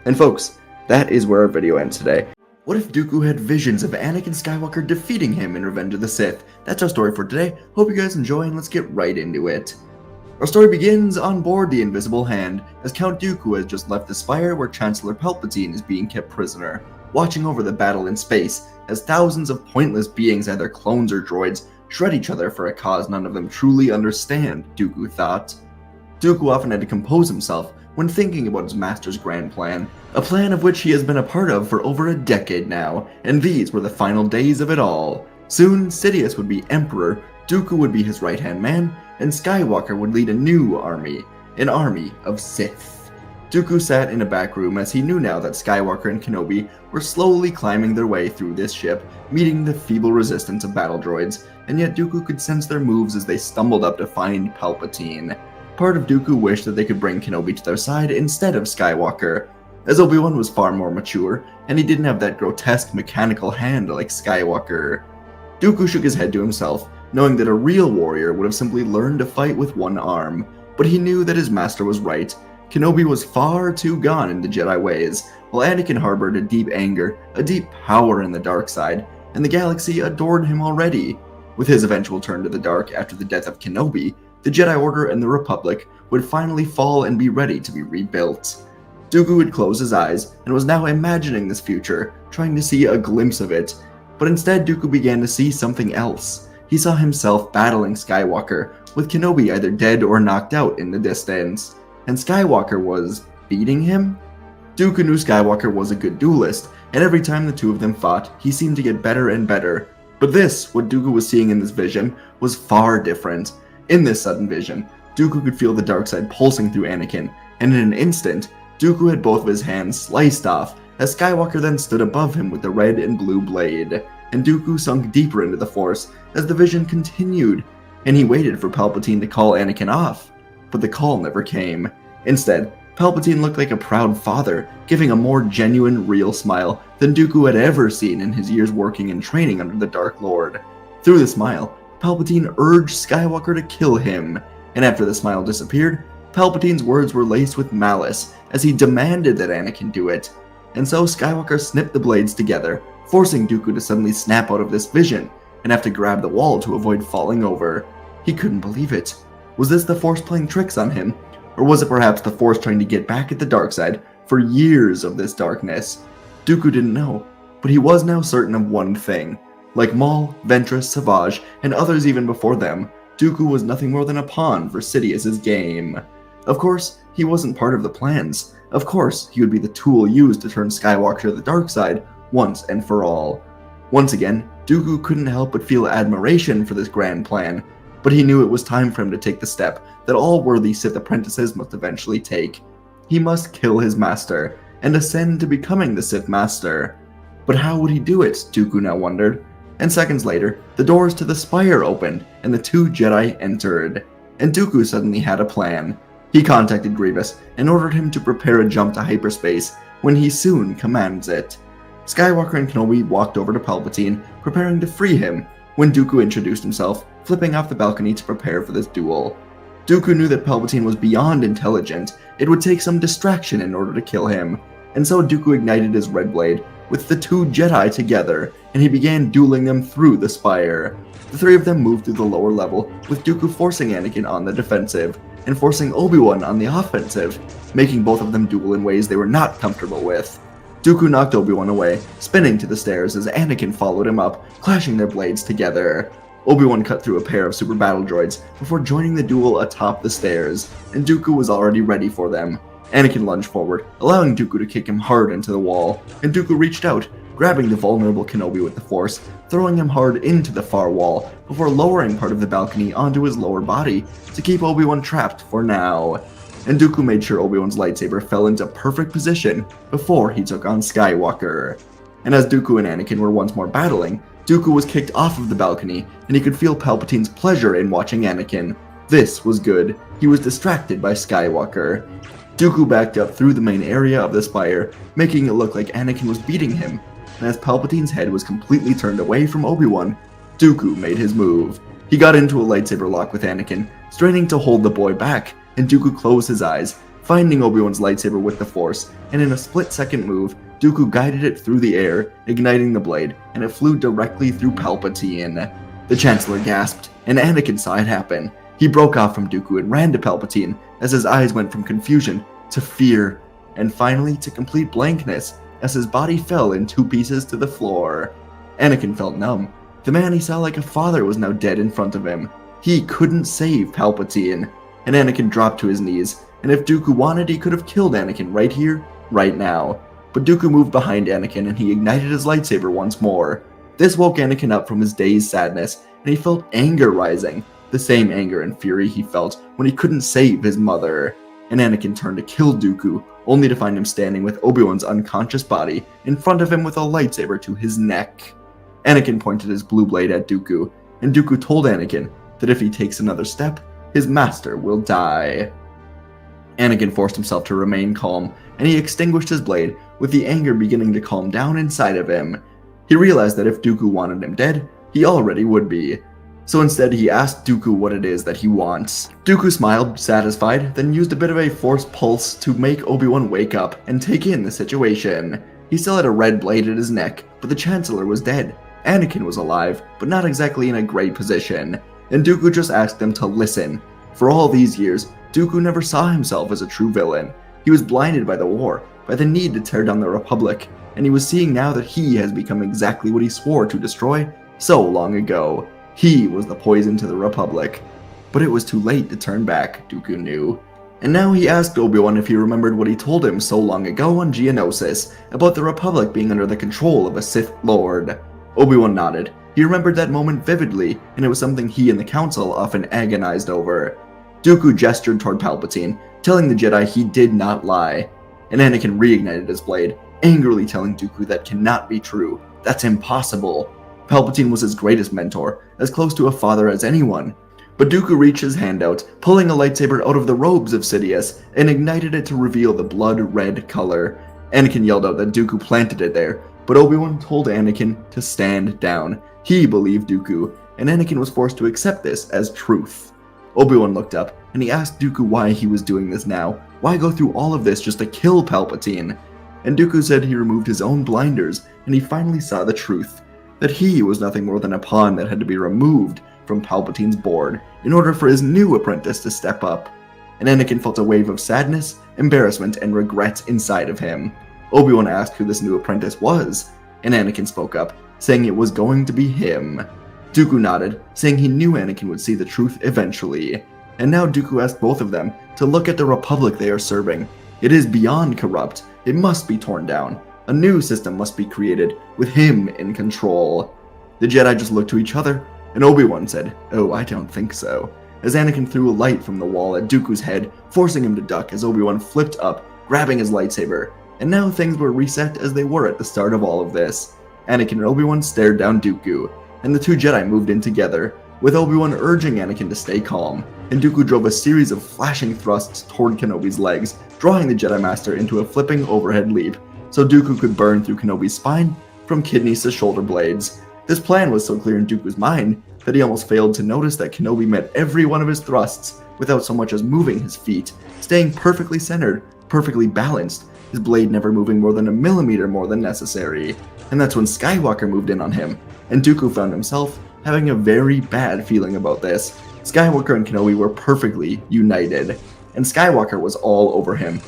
And folks, that is where our video ends today. What if Dooku had visions of Anakin Skywalker defeating him in Revenge of the Sith? That's our story for today. Hope you guys enjoy, and let's get right into it. Our story begins on board the Invisible Hand, as Count Dooku has just left the spire where Chancellor Palpatine is being kept prisoner, watching over the battle in space, as thousands of pointless beings, either clones or droids, shred each other for a cause none of them truly understand, Dooku thought. Dooku often had to compose himself when thinking about his master's grand plan, a plan of which he has been a part of for over a decade now, and these were the final days of it all. Soon, Sidious would be Emperor, Dooku would be his right-hand man, and Skywalker would lead a new army, an army of Sith. Dooku sat in a back room as he knew now that Skywalker and Kenobi were slowly climbing their way through this ship, meeting the feeble resistance of battle droids, and yet Dooku could sense their moves as they stumbled up to find Palpatine. Part of Dooku wished that they could bring Kenobi to their side instead of Skywalker, as Obi-Wan was far more mature, and he didn't have that grotesque mechanical hand like Skywalker. Dooku shook his head to himself, knowing that a real warrior would have simply learned to fight with one arm, but he knew that his master was right. Kenobi was far too gone in the Jedi ways, while Anakin harbored a deep anger, a deep power in the dark side, and the galaxy adored him already. With his eventual turn to the dark after the death of Kenobi, the Jedi Order and the Republic would finally fall and be ready to be rebuilt. Dooku had closed his eyes and was now imagining this future, trying to see a glimpse of it. But instead, Dooku began to see something else. He saw himself battling Skywalker, with Kenobi either dead or knocked out in the distance. And Skywalker was beating him? Dooku knew Skywalker was a good duelist, and every time the two of them fought, he seemed to get better and better. But this, what Dooku was seeing in this vision, was far different. In this sudden vision, Dooku could feel the dark side pulsing through Anakin, and in an instant, Dooku had both of his hands sliced off, as Skywalker then stood above him with the red and blue blade, and Dooku sunk deeper into the Force as the vision continued, and he waited for Palpatine to call Anakin off, but the call never came. Instead, Palpatine looked like a proud father, giving a more genuine, real smile than Dooku had ever seen in his years working and training under the Dark Lord. Through the smile, Palpatine urged Skywalker to kill him, and after the smile disappeared, Palpatine's words were laced with malice as he demanded that Anakin do it. And so Skywalker snipped the blades together, forcing Dooku to suddenly snap out of this vision and have to grab the wall to avoid falling over. He couldn't believe it. Was this the Force playing tricks on him? Or was it perhaps the Force trying to get back at the dark side for years of this darkness? Dooku didn't know, but he was now certain of one thing. Like Maul, Ventress, Savage, and others even before them, Dooku was nothing more than a pawn for Sidious's game. Of course, he wasn't part of the plans. Of course, he would be the tool used to turn Skywalker to the dark side once and for all. Once again, Dooku couldn't help but feel admiration for this grand plan, but he knew it was time for him to take the step that all worthy Sith apprentices must eventually take. He must kill his master, and ascend to becoming the Sith Master. But how would he do it, Dooku now wondered. And seconds later, the doors to the spire opened, and the two Jedi entered. And Dooku suddenly had a plan. He contacted Grievous and ordered him to prepare a jump to hyperspace when he soon commands it. Skywalker and Kenobi walked over to Palpatine, preparing to free him, when Dooku introduced himself, flipping off the balcony to prepare for this duel. Dooku knew that Palpatine was beyond intelligent. It would take some distraction in order to kill him, and so Dooku ignited his red blade with the two Jedi together, and he began dueling them through the spire. The three of them moved through the lower level, with Dooku forcing Anakin on the defensive, and forcing Obi-Wan on the offensive, making both of them duel in ways they were not comfortable with. Dooku knocked Obi-Wan away, spinning to the stairs as Anakin followed him up, clashing their blades together. Obi-Wan cut through a pair of super battle droids before joining the duel atop the stairs, and Dooku was already ready for them. Anakin lunged forward, allowing Dooku to kick him hard into the wall, and Dooku reached out, grabbing the vulnerable Kenobi with the Force, throwing him hard into the far wall, before lowering part of the balcony onto his lower body to keep Obi-Wan trapped for now. And Dooku made sure Obi-Wan's lightsaber fell into perfect position before he took on Skywalker. And as Dooku and Anakin were once more battling, Dooku was kicked off of the balcony, and he could feel Palpatine's pleasure in watching Anakin. This was good. He was distracted by Skywalker. Dooku backed up through the main area of the spire, making it look like Anakin was beating him, and as Palpatine's head was completely turned away from Obi-Wan, Dooku made his move. He got into a lightsaber lock with Anakin, straining to hold the boy back, and Dooku closed his eyes, finding Obi-Wan's lightsaber with the Force, and in a split-second move, Dooku guided it through the air, igniting the blade, and it flew directly through Palpatine. The Chancellor gasped, and Anakin saw it happen. He broke off from Dooku and ran to Palpatine, as his eyes went from confusion to fear, and finally to complete blankness, as his body fell in two pieces to the floor. Anakin felt numb. The man he saw like a father was now dead in front of him. He couldn't save Palpatine, and Anakin dropped to his knees, and if Dooku wanted, he could have killed Anakin right here, right now. But Dooku moved behind Anakin and he ignited his lightsaber once more. This woke Anakin up from his dazed sadness, and he felt anger rising, the same anger and fury he felt when he couldn't save his mother. And Anakin turned to kill Dooku, only to find him standing with Obi-Wan's unconscious body in front of him with a lightsaber to his neck. Anakin pointed his blue blade at Dooku, and Dooku told Anakin that if he takes another step, his master will die. Anakin forced himself to remain calm, and he extinguished his blade, with the anger beginning to calm down inside of him. He realized that if Dooku wanted him dead, he already would be. So instead he asked Dooku what it is that he wants. Dooku smiled, satisfied, then used a bit of a force pulse to make Obi-Wan wake up and take in the situation. He still had a red blade at his neck, but the Chancellor was dead. Anakin was alive, but not exactly in a great position, and Dooku just asked them to listen. For all these years, Dooku never saw himself as a true villain. He was blinded by the war, by the need to tear down the Republic, and he was seeing now that he has become exactly what he swore to destroy so long ago. He was the poison to the Republic. But it was too late to turn back, Dooku knew. And now he asked Obi-Wan if he remembered what he told him so long ago on Geonosis, about the Republic being under the control of a Sith Lord. Obi-Wan nodded. He remembered that moment vividly, and it was something he and the Council often agonized over. Dooku gestured toward Palpatine, telling the Jedi he did not lie. And Anakin reignited his blade, angrily telling Dooku that cannot be true. That's impossible. Palpatine was his greatest mentor, as close to a father as anyone. But Dooku reached his hand out, pulling a lightsaber out of the robes of Sidious, and ignited it to reveal the blood-red color. Anakin yelled out that Dooku planted it there, but Obi-Wan told Anakin to stand down. He believed Dooku, and Anakin was forced to accept this as truth. Obi-Wan looked up, and he asked Dooku why he was doing this now. Why go through all of this just to kill Palpatine? And Dooku said he removed his own blinders, and he finally saw the truth. That he was nothing more than a pawn that had to be removed from Palpatine's board in order for his new apprentice to step up. And Anakin felt a wave of sadness, embarrassment, and regret inside of him. Obi-Wan asked who this new apprentice was, and Anakin spoke up, saying it was going to be him. Dooku nodded, saying he knew Anakin would see the truth eventually. And now Dooku asked both of them to look at the Republic they are serving. It is beyond corrupt. It must be torn down. A new system must be created, with him in control. The Jedi just looked to each other, and Obi-Wan said, "Oh, I don't think so," as Anakin threw a light from the wall at Dooku's head, forcing him to duck as Obi-Wan flipped up, grabbing his lightsaber. And now things were reset as they were at the start of all of this. Anakin and Obi-Wan stared down Dooku, and the two Jedi moved in together, with Obi-Wan urging Anakin to stay calm, and Dooku drove a series of flashing thrusts toward Kenobi's legs, drawing the Jedi Master into a flipping overhead leap, so Dooku could burn through Kenobi's spine from kidneys to shoulder blades. This plan was so clear in Dooku's mind that he almost failed to notice that Kenobi met every one of his thrusts without so much as moving his feet, staying perfectly centered, perfectly balanced, his blade never moving more than a millimeter more than necessary. And that's when Skywalker moved in on him, and Dooku found himself having a very bad feeling about this. Skywalker and Kenobi were perfectly united, and Skywalker was all over him.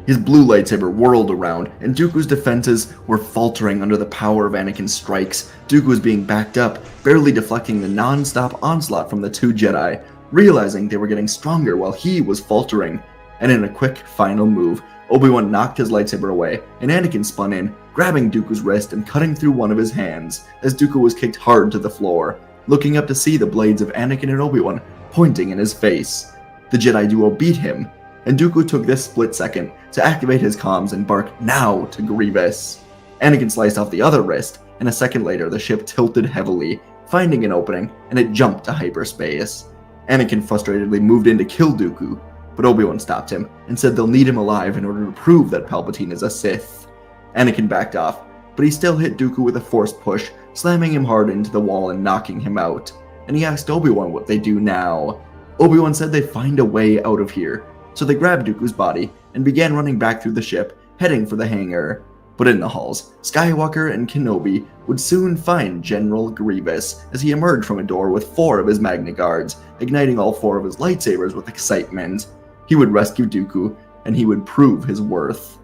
His blue lightsaber whirled around, and Dooku's defenses were faltering under the power of Anakin's strikes. Dooku was being backed up, barely deflecting the non-stop onslaught from the two Jedi, realizing they were getting stronger while he was faltering. And in a quick final move, Obi-Wan knocked his lightsaber away, and Anakin spun in, grabbing Dooku's wrist and cutting through one of his hands, as Dooku was kicked hard to the floor, looking up to see the blades of Anakin and Obi-Wan pointing in his face. The Jedi duo beat him, and Dooku took this split second to activate his comms and bark "Now" to Grievous. Anakin sliced off the other wrist, and a second later the ship tilted heavily, finding an opening, and it jumped to hyperspace. Anakin frustratedly moved in to kill Dooku, but Obi-Wan stopped him and said they'll need him alive in order to prove that Palpatine is a Sith. Anakin backed off, but he still hit Dooku with a forced push, slamming him hard into the wall and knocking him out. And he asked Obi-Wan what they do now. Obi-Wan said they'd find a way out of here, so they grabbed Dooku's body and began running back through the ship, heading for the hangar. But in the halls, Skywalker and Kenobi would soon find General Grievous as he emerged from a door with 4 of his Magna Guards, igniting all 4 of his lightsabers with excitement. He would rescue Dooku, and he would prove his worth.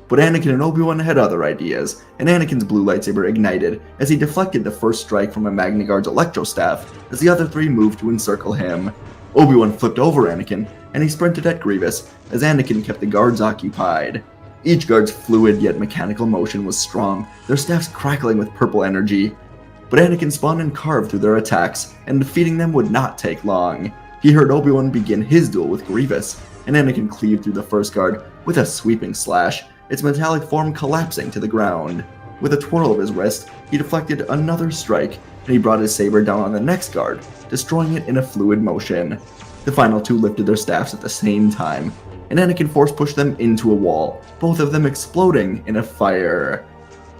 But Anakin and Obi-Wan had other ideas, and Anakin's blue lightsaber ignited as he deflected the first strike from a Magna Guard's electro staff as the other 3 moved to encircle him. Obi-Wan flipped over Anakin, and he sprinted at Grievous as Anakin kept the guards occupied. Each guard's fluid yet mechanical motion was strong, their staffs crackling with purple energy. But Anakin spun and carved through their attacks, and defeating them would not take long. He heard Obi-Wan begin his duel with Grievous, and Anakin cleaved through the first guard with a sweeping slash, its metallic form collapsing to the ground. With a twirl of his wrist, he deflected another strike, and he brought his saber down on the next guard, destroying it in a fluid motion. The final 2 lifted their staffs at the same time, and Anakin force pushed them into a wall, both of them exploding in a fire.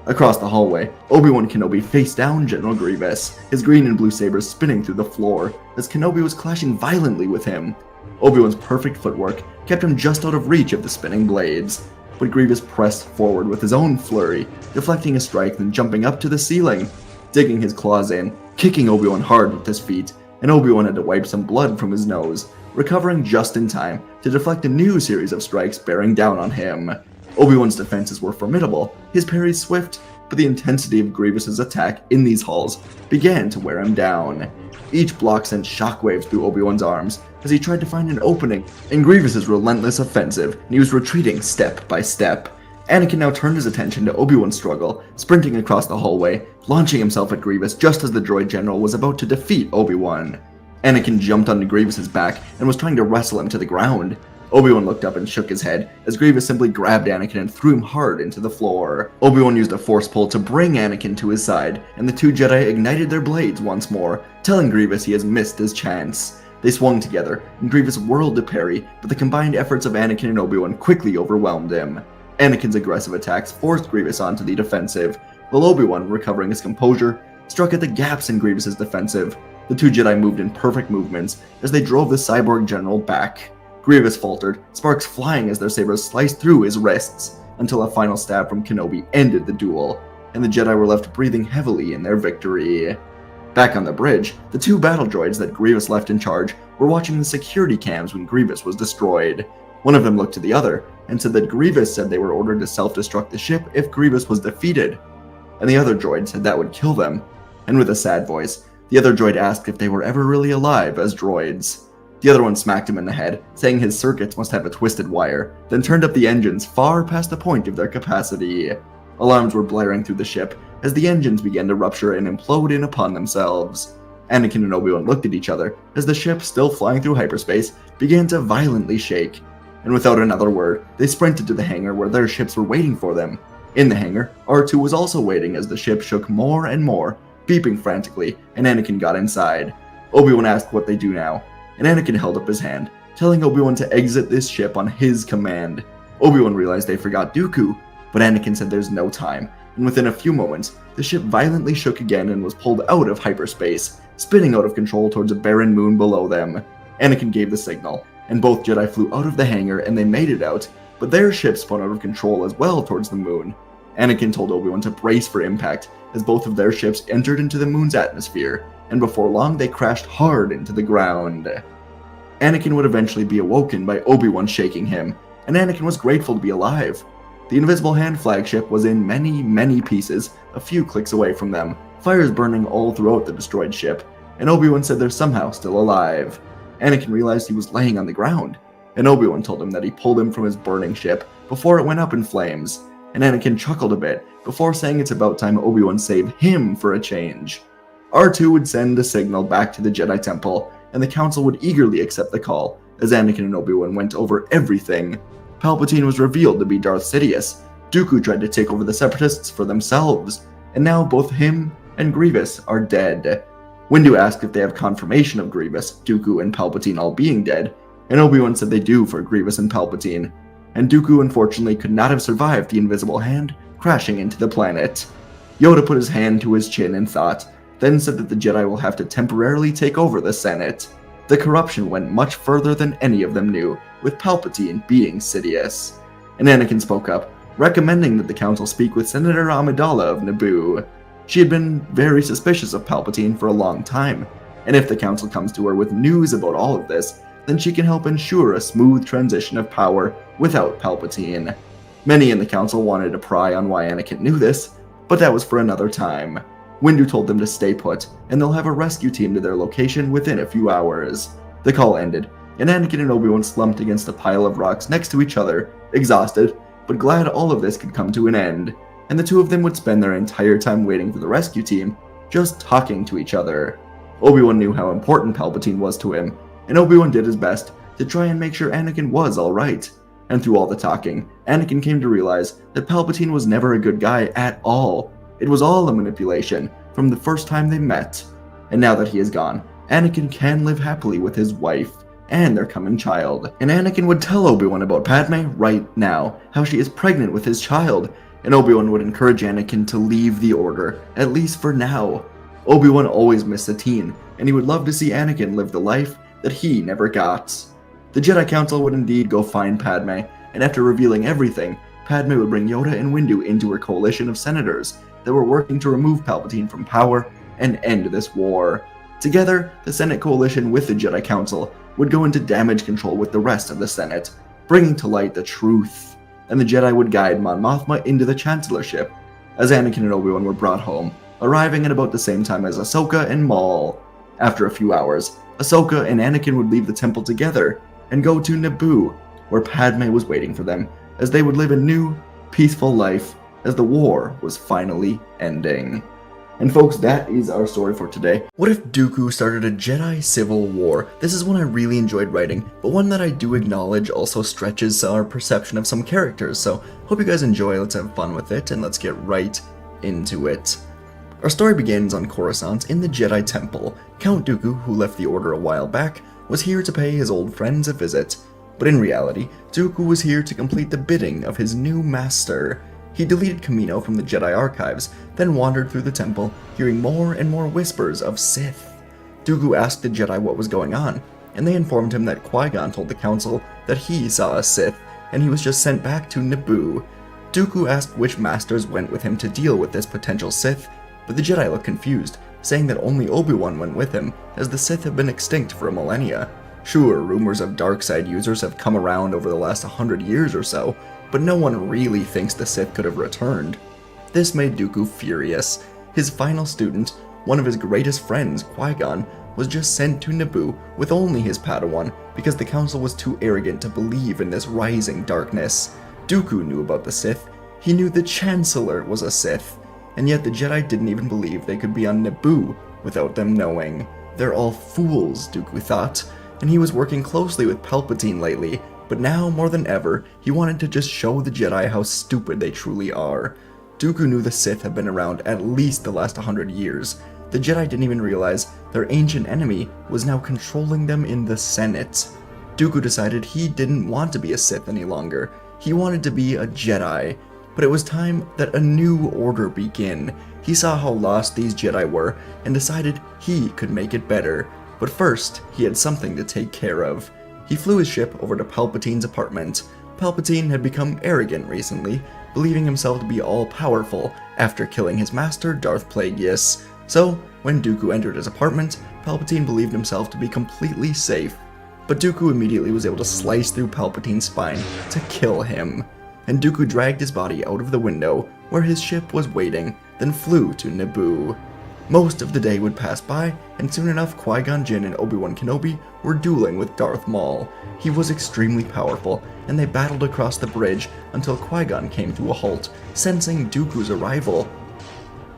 Across the hallway, Obi-Wan Kenobi faced down General Grievous, his green and blue sabers spinning through the floor as Kenobi was clashing violently with him. Obi-Wan's perfect footwork kept him just out of reach of the spinning blades, but Grievous pressed forward with his own flurry, deflecting a strike then jumping up to the ceiling, digging his claws in, kicking Obi-Wan hard with his feet, and Obi-Wan had to wipe some blood from his nose, recovering just in time to deflect a new series of strikes bearing down on him. Obi-Wan's defenses were formidable, his parries swift, but the intensity of Grievous's attack in these halls began to wear him down. Each block sent shockwaves through Obi-Wan's arms as he tried to find an opening in Grievous's relentless offensive, and he was retreating step by step. Anakin now turned his attention to Obi-Wan's struggle, sprinting across the hallway, launching himself at Grievous just as the droid general was about to defeat Obi-Wan. Anakin jumped onto Grievous's back and was trying to wrestle him to the ground. Obi-Wan looked up and shook his head as Grievous simply grabbed Anakin and threw him hard into the floor. Obi-Wan used a force pull to bring Anakin to his side, and the two Jedi ignited their blades once more, telling Grievous he has missed his chance. They swung together, and Grievous whirled to parry, but the combined efforts of Anakin and Obi-Wan quickly overwhelmed him. Anakin's aggressive attacks forced Grievous onto the defensive, while Obi-Wan, recovering his composure, struck at the gaps in Grievous's defensive. The two Jedi moved in perfect movements as they drove the cyborg general back. Grievous faltered, sparks flying as their sabers sliced through his wrists, until a final stab from Kenobi ended the duel, and the Jedi were left breathing heavily in their victory. Back on the bridge, the two battle droids that Grievous left in charge were watching the security cams when Grievous was destroyed. One of them looked to the other, and said that Grievous said they were ordered to self-destruct the ship if Grievous was defeated, and the other droid said that would kill them. And with a sad voice, the other droid asked if they were ever really alive as droids. The other one smacked him in the head, saying his circuits must have a twisted wire, then turned up the engines far past the point of their capacity. Alarms were blaring through the ship as the engines began to rupture and implode in upon themselves. Anakin and Obi-Wan looked at each other as the ship, still flying through hyperspace, began to violently shake. And without another word, they sprinted to the hangar where their ships were waiting for them. In the hangar, R2 was also waiting as the ship shook more and more, beeping frantically, and Anakin got inside. Obi-Wan asked what they do now, and Anakin held up his hand, telling Obi-Wan to exit this ship on his command. Obi-Wan realized they forgot Dooku, but Anakin said there's no time, and within a few moments, the ship violently shook again and was pulled out of hyperspace, spinning out of control towards a barren moon below them. Anakin gave the signal, and both Jedi flew out of the hangar and they made it out, but their ship spun out of control as well towards the moon. Anakin told Obi-Wan to brace for impact as both of their ships entered into the moon's atmosphere, and before long they crashed hard into the ground. Anakin would eventually be awoken by Obi-Wan shaking him, and Anakin was grateful to be alive. The Invisible Hand flagship was in many, many pieces, a few clicks away from them, fires burning all throughout the destroyed ship, and Obi-Wan said they're somehow still alive. Anakin realized he was laying on the ground, and Obi-Wan told him that he pulled him from his burning ship before it went up in flames, and Anakin chuckled a bit before saying it's about time Obi-Wan saved him for a change. R2 would send a signal back to the Jedi Temple, and the Council would eagerly accept the call as Anakin and Obi-Wan went over everything. Palpatine was revealed to be Darth Sidious, Dooku tried to take over the Separatists for themselves, and now both him and Grievous are dead. Windu asked if they have confirmation of Grievous, Dooku, and Palpatine all being dead, and Obi-Wan said they do for Grievous and Palpatine, and Dooku unfortunately could not have survived the Invisible Hand crashing into the planet. Yoda put his hand to his chin and thought, then said that the Jedi will have to temporarily take over the Senate. The corruption went much further than any of them knew, with Palpatine being Sidious. And Anakin spoke up, recommending that the Council speak with Senator Amidala of Naboo. She had been very suspicious of Palpatine for a long time, and if the Council comes to her with news about all of this, then she can help ensure a smooth transition of power without Palpatine. Many in the Council wanted to pry on why Anakin knew this, but that was for another time. Windu told them to stay put, and they'll have a rescue team to their location within a few hours. The call ended, and Anakin and Obi-Wan slumped against a pile of rocks next to each other, exhausted, but glad all of this could come to an end, and the two of them would spend their entire time waiting for the rescue team, just talking to each other. Obi-Wan knew how important Palpatine was to him, and Obi-Wan did his best to try and make sure Anakin was alright. And through all the talking, Anakin came to realize that Palpatine was never a good guy at all. It was all a manipulation from the first time they met. And now that he is gone, Anakin can live happily with his wife and their coming child. And Anakin would tell Obi-Wan about Padme right now, how she is pregnant with his child, and Obi-Wan would encourage Anakin to leave the Order, at least for now. Obi-Wan always missed the teen, and he would love to see Anakin live the life that he never got. The Jedi Council would indeed go find Padme, and after revealing everything, Padme would bring Yoda and Windu into her coalition of senators that were working to remove Palpatine from power and end this war. Together, the Senate coalition with the Jedi Council would go into damage control with the rest of the Senate, bringing to light the truth, and the Jedi would guide Mon Mothma into the Chancellorship, as Anakin and Obi-Wan were brought home, arriving at about the same time as Ahsoka and Maul. After a few hours, Ahsoka and Anakin would leave the temple together and go to Naboo, where Padme was waiting for them, as they would live a new, peaceful life as the war was finally ending. And folks, that is our story for today. What if Dooku started a Jedi civil war? This is one I really enjoyed writing, but one that I do acknowledge also stretches our perception of some characters, so hope you guys enjoy, let's have fun with it, and let's get right into it. Our story begins on Coruscant in the Jedi Temple. Count Dooku, who left the Order a while back, was here to pay his old friends a visit. But in reality, Dooku was here to complete the bidding of his new master. He deleted Kamino from the Jedi archives, then wandered through the temple, hearing more and more whispers of Sith. Dooku asked the Jedi what was going on, and they informed him that Qui-Gon told the Council that he saw a Sith, and he was just sent back to Naboo. Dooku asked which masters went with him to deal with this potential Sith, but the Jedi looked confused, saying that only Obi-Wan went with him, as the Sith have been extinct for a millennia. Sure, rumors of dark side users have come around over the last 100 years or so, but no one really thinks the Sith could have returned. This made Dooku furious. His final student, one of his greatest friends, Qui-Gon, was just sent to Naboo with only his Padawan because the Council was too arrogant to believe in this rising darkness. Dooku knew about the Sith. He knew the Chancellor was a Sith, and yet the Jedi didn't even believe they could be on Naboo without them knowing. They're all fools, Dooku thought, and he was working closely with Palpatine lately, but now, more than ever, he wanted to just show the Jedi how stupid they truly are. Dooku knew the Sith have been around at least the last 100 years. The Jedi didn't even realize their ancient enemy was now controlling them in the Senate. Dooku decided he didn't want to be a Sith any longer. He wanted to be a Jedi. But it was time that a new order begin. He saw how lost these Jedi were and decided he could make it better. But first, he had something to take care of. He flew his ship over to Palpatine's apartment. Palpatine had become arrogant recently, believing himself to be all-powerful after killing his master, Darth Plagueis. So, when Dooku entered his apartment, Palpatine believed himself to be completely safe. But Dooku immediately was able to slice through Palpatine's spine to kill him. And Dooku dragged his body out of the window, where his ship was waiting, then flew to Naboo. Most of the day would pass by, and soon enough Qui-Gon Jinn and Obi-Wan Kenobi were dueling with Darth Maul. He was extremely powerful, and they battled across the bridge until Qui-Gon came to a halt, sensing Dooku's arrival.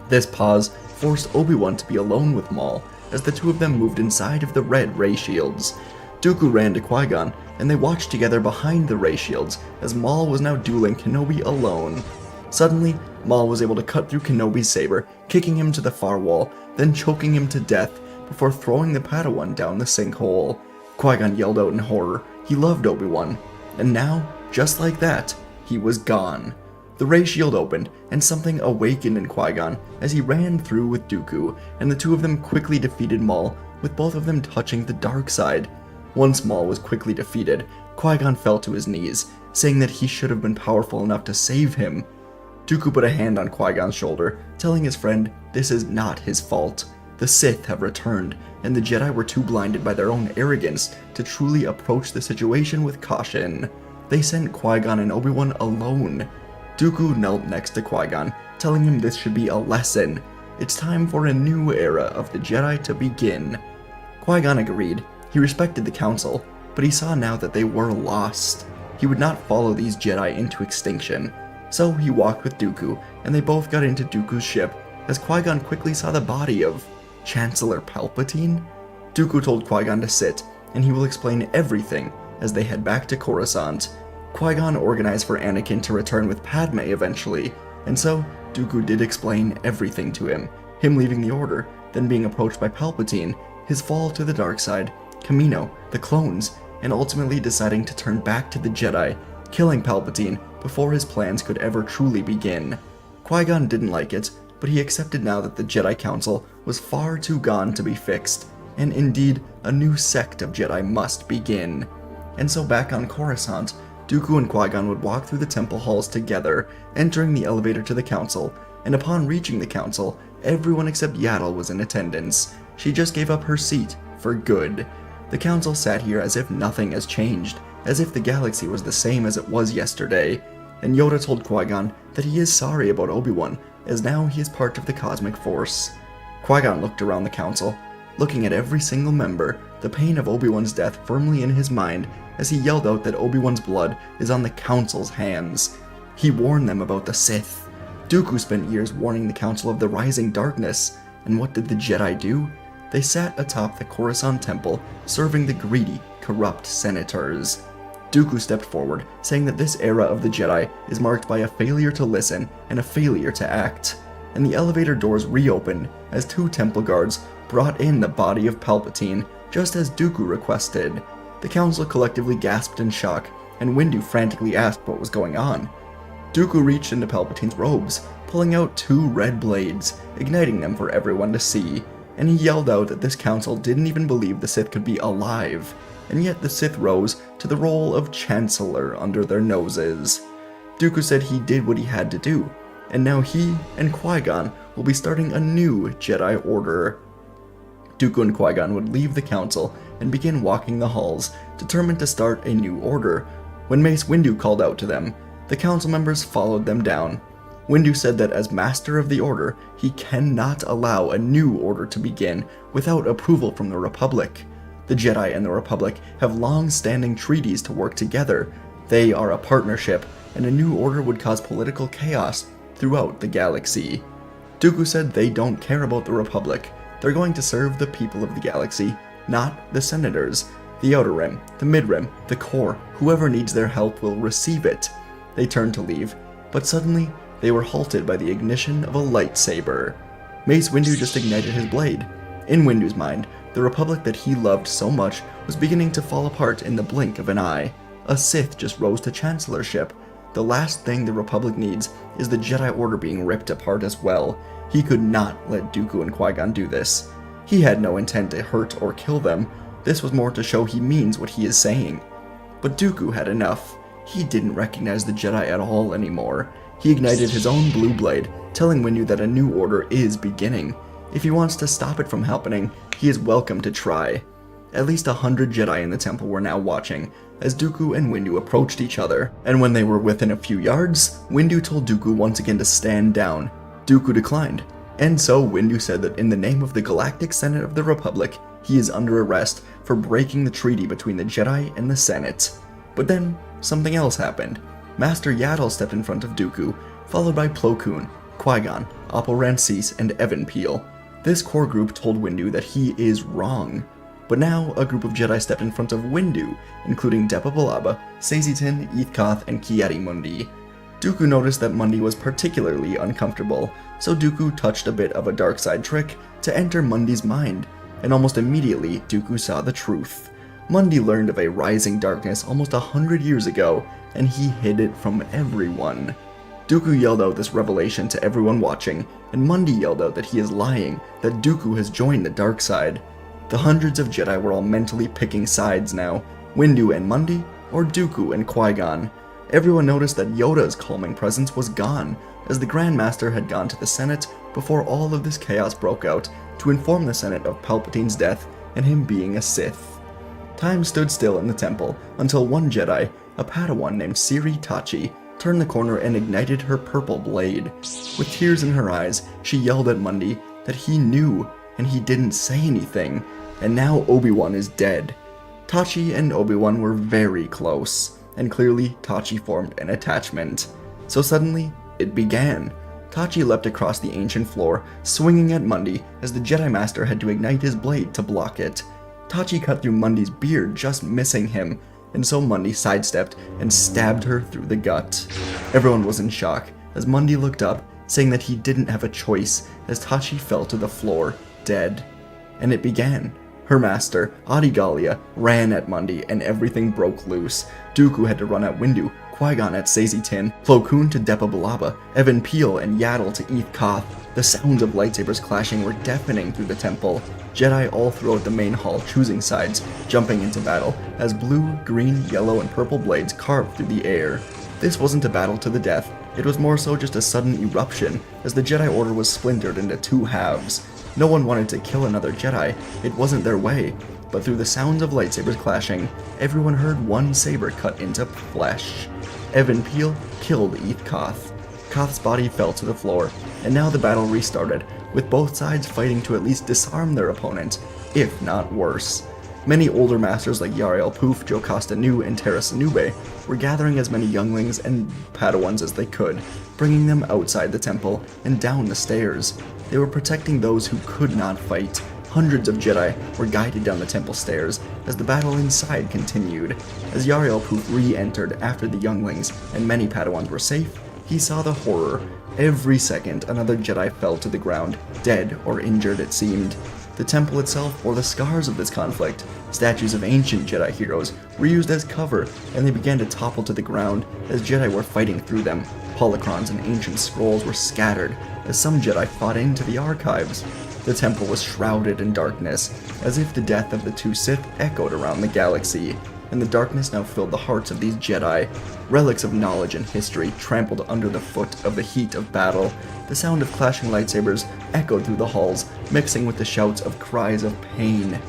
This pause forced Obi-Wan to be alone with Maul, as the two of them moved inside of the red ray shields. Dooku ran to Qui-Gon, and they watched together behind the ray shields, as Maul was now dueling Kenobi alone. Suddenly, Maul was able to cut through Kenobi's saber, kicking him to the far wall, then choking him to death before throwing the Padawan down the sinkhole. Qui-Gon yelled out in horror. He loved Obi-Wan. And now, just like that, he was gone. The ray shield opened, and something awakened in Qui-Gon as he ran through with Dooku, and the two of them quickly defeated Maul, with both of them touching the dark side. Once Maul was quickly defeated, Qui-Gon fell to his knees, saying that he should have been powerful enough to save him. Dooku put a hand on Qui-Gon's shoulder, telling his friend this is not his fault. The Sith have returned, and the Jedi were too blinded by their own arrogance to truly approach the situation with caution. They sent Qui-Gon and Obi-Wan alone. Dooku knelt next to Qui-Gon, telling him this should be a lesson. It's time for a new era of the Jedi to begin. Qui-Gon agreed. He respected the Council, but he saw now that they were lost. He would not follow these Jedi into extinction. So he walked with Dooku, and they both got into Dooku's ship, as Qui-Gon quickly saw the body of Chancellor Palpatine. Dooku told Qui-Gon to sit, and he will explain everything as they head back to Coruscant. Qui-Gon organized for Anakin to return with Padme eventually, and so Dooku did explain everything to him leaving the Order, then being approached by Palpatine, his fall to the dark side, Kamino, the clones, and ultimately deciding to turn back to the Jedi, killing Palpatine before his plans could ever truly begin. Qui-Gon didn't like it, but he accepted now that the Jedi Council was far too gone to be fixed, and indeed, a new sect of Jedi must begin. And so back on Coruscant, Dooku and Qui-Gon would walk through the temple halls together, entering the elevator to the council, and upon reaching the council, everyone except Yaddle was in attendance. She just gave up her seat, for good. The council sat here as if nothing has changed, as if the galaxy was the same as it was yesterday, and Yoda told Qui-Gon that he is sorry about Obi-Wan, as now he is part of the cosmic force. Qui-Gon looked around the council, looking at every single member, the pain of Obi-Wan's death firmly in his mind, as he yelled out that Obi-Wan's blood is on the council's hands. He warned them about the Sith. Dooku spent years warning the council of the rising darkness, and what did the Jedi do? They sat atop the Coruscant temple, serving the greedy, corrupt senators. Dooku stepped forward, saying that this era of the Jedi is marked by a failure to listen and a failure to act. And the elevator doors reopened as 2 temple guards brought in the body of Palpatine, just as Dooku requested. The council collectively gasped in shock, and Windu frantically asked what was going on. Dooku reached into Palpatine's robes, pulling out 2 red blades, igniting them for everyone to see, and he yelled out that this council didn't even believe the Sith could be alive, and yet the Sith rose to the role of Chancellor under their noses. Dooku said he did what he had to do, and now he and Qui-Gon will be starting a new Jedi Order. Dooku and Qui-Gon would leave the council and begin walking the halls, determined to start a new order. When Mace Windu called out to them, the council members followed them down. Windu said that as Master of the Order, he cannot allow a new order to begin without approval from the Republic. The Jedi and the Republic have long-standing treaties to work together. They are a partnership, and a new order would cause political chaos throughout the galaxy. Dooku said they don't care about the Republic. They're going to serve the people of the galaxy, not the senators. The Outer Rim, the Mid-Rim, the Core, whoever needs their help will receive it. They turned to leave, but suddenly they were halted by the ignition of a lightsaber. Mace Windu just ignited his blade. In Windu's mind, the Republic that he loved so much was beginning to fall apart in the blink of an eye. A Sith just rose to Chancellorship. The last thing the Republic needs is the Jedi Order being ripped apart as well. He could not let Dooku and Qui-Gon do this. He had no intent to hurt or kill them. This was more to show he means what he is saying. But Dooku had enough. He didn't recognize the Jedi at all anymore. He ignited his own blue blade, telling Windu that a new order is beginning. If he wants to stop it from happening, he is welcome to try. At least 100 Jedi in the temple were now watching, as Dooku and Windu approached each other, and when they were within a few yards, Windu told Dooku once again to stand down. Dooku declined, and so Windu said that in the name of the Galactic Senate of the Republic, he is under arrest for breaking the treaty between the Jedi and the Senate. But then, something else happened. Master Yaddle stepped in front of Dooku, followed by Plo Koon, Qui-Gon, Oppo Rancice, and Evan Peel. This core group told Windu that he is wrong. But now, a group of Jedi stepped in front of Windu, including Depa Billaba, Sazitin, Eathkoth, and Ki-Adi-Mundi. Dooku noticed that Mundi was particularly uncomfortable, so Dooku touched a bit of a dark side trick to enter Mundi's mind, and almost immediately Dooku saw the truth. Mundi learned of a rising darkness almost 100 years ago, and he hid it from everyone. Dooku yelled out this revelation to everyone watching, and Mundi yelled out that he is lying, that Dooku has joined the dark side. The hundreds of Jedi were all mentally picking sides now, Windu and Mundi, or Dooku and Qui-Gon. Everyone noticed that Yoda's calming presence was gone, as the Grand Master had gone to the Senate before all of this chaos broke out to inform the Senate of Palpatine's death and him being a Sith. Time stood still in the temple until one Jedi, a Padawan named Siri Tachi, turned the corner and ignited her purple blade. With tears in her eyes, she yelled at Mundi that he knew and he didn't say anything, and now Obi-Wan is dead. Tachi and Obi-Wan were very close, and clearly Tachi formed an attachment. So suddenly, it began. Tachi leapt across the ancient floor, swinging at Mundi as the Jedi Master had to ignite his blade to block it. Tachi cut through Mundi's beard, just missing him, and so Mundi sidestepped and stabbed her through the gut. Everyone was in shock as Mundi looked up, saying that he didn't have a choice as Tachi fell to the floor, dead. And it began. Her master, Adi Gallia, ran at Mundi and everything broke loose. Dooku had to run at Windu, Qui-Gon at Saesee Tiin, Plo Koon to Depa Billaba, Evan Peel and Yaddle to Eeth Koth. The sounds of lightsabers clashing were deafening through the temple. Jedi all throughout the main hall choosing sides, jumping into battle, as blue, green, yellow, and purple blades carved through the air. This wasn't a battle to the death, it was more so just a sudden eruption, as the Jedi Order was splintered into two halves. No one wanted to kill another Jedi, it wasn't their way, but through the sounds of lightsabers clashing, everyone heard one saber cut into flesh. Evan Peel killed Eeth Koth. Koth's body fell to the floor, and now the battle restarted, with both sides fighting to at least disarm their opponent, if not worse. Many older masters like Yarael Poof, Jocasta Nu, and Terra Nube were gathering as many younglings and Padawans as they could, bringing them outside the temple and down the stairs. They were protecting those who could not fight. Hundreds of Jedi were guided down the temple stairs as the battle inside continued. As Yarael Poof re-entered after the younglings and many Padawans were safe, he saw the horror. Every second, another Jedi fell to the ground, dead or injured it seemed. The temple itself bore the scars of this conflict. Statues of ancient Jedi heroes were used as cover, and they began to topple to the ground as Jedi were fighting through them. Holocrons and ancient scrolls were scattered as some Jedi fought into the archives. The temple was shrouded in darkness, as if the death of the two Sith echoed around the galaxy, and the darkness now filled the hearts of these Jedi. Relics of knowledge and history trampled under the foot of the heat of battle. The sound of clashing lightsabers echoed through the halls, mixing with the shouts of cries of pain.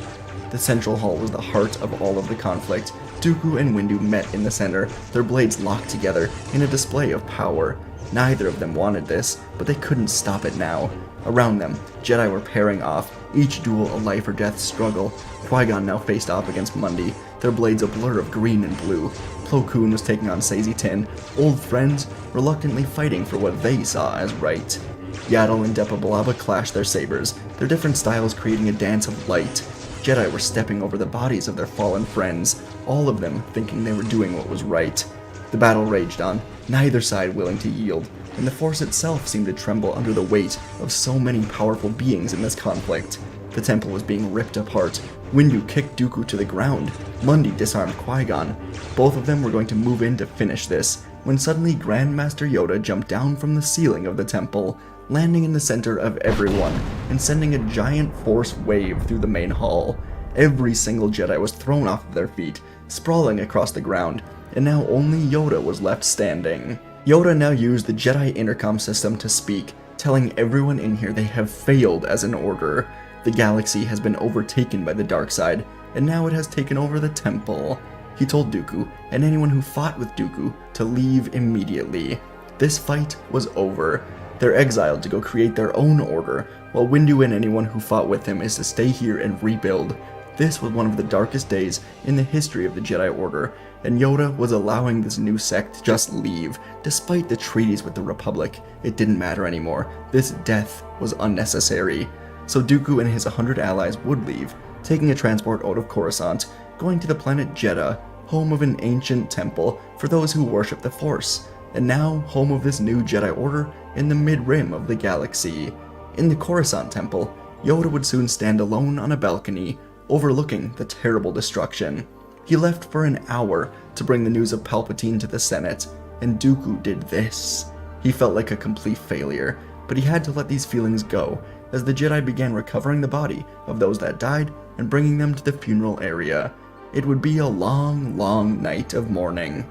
The central hall was the heart of all of the conflict. Dooku and Windu met in the center, their blades locked together in a display of power. Neither of them wanted this, but they couldn't stop it now. Around them, Jedi were pairing off, each duel a life or death struggle. Qui-Gon now faced off against Mundi, their blades a blur of green and blue. Plo Koon was taking on Saesee Tiin, old friends reluctantly fighting for what they saw as right. Yaddle and Depa Billaba clashed their sabers, their different styles creating a dance of light. Jedi were stepping over the bodies of their fallen friends, all of them thinking they were doing what was right. The battle raged on, neither side willing to yield, and the Force itself seemed to tremble under the weight of so many powerful beings in this conflict. The temple was being ripped apart. Windu kicked Dooku to the ground. Mundi disarmed Qui-Gon. Both of them were going to move in to finish this, when suddenly Grandmaster Yoda jumped down from the ceiling of the temple, landing in the center of everyone, and sending a giant Force wave through the main hall. Every single Jedi was thrown off of their feet, sprawling across the ground, and now only Yoda was left standing. Yoda now used the Jedi intercom system to speak, telling everyone in here they have failed as an order. The galaxy has been overtaken by the dark side, and now it has taken over the temple. He told Dooku, and anyone who fought with Dooku, to leave immediately. This fight was over. They're exiled to go create their own order, while Windu and anyone who fought with him is to stay here and rebuild. This was one of the darkest days in the history of the Jedi Order, and Yoda was allowing this new sect to just leave. Despite the treaties with the Republic, it didn't matter anymore. This death was unnecessary. So Dooku and his 100 allies would leave, taking a transport out of Coruscant, going to the planet Jedha, home of an ancient temple for those who worship the Force, and now home of this new Jedi Order in the mid-rim of the galaxy. In the Coruscant temple, Yoda would soon stand alone on a balcony, overlooking the terrible destruction. He left for an hour to bring the news of Palpatine to the Senate, and Dooku did this. He felt like a complete failure, but he had to let these feelings go, as the Jedi began recovering the body of those that died and bringing them to the funeral area. It would be a long, long night of mourning.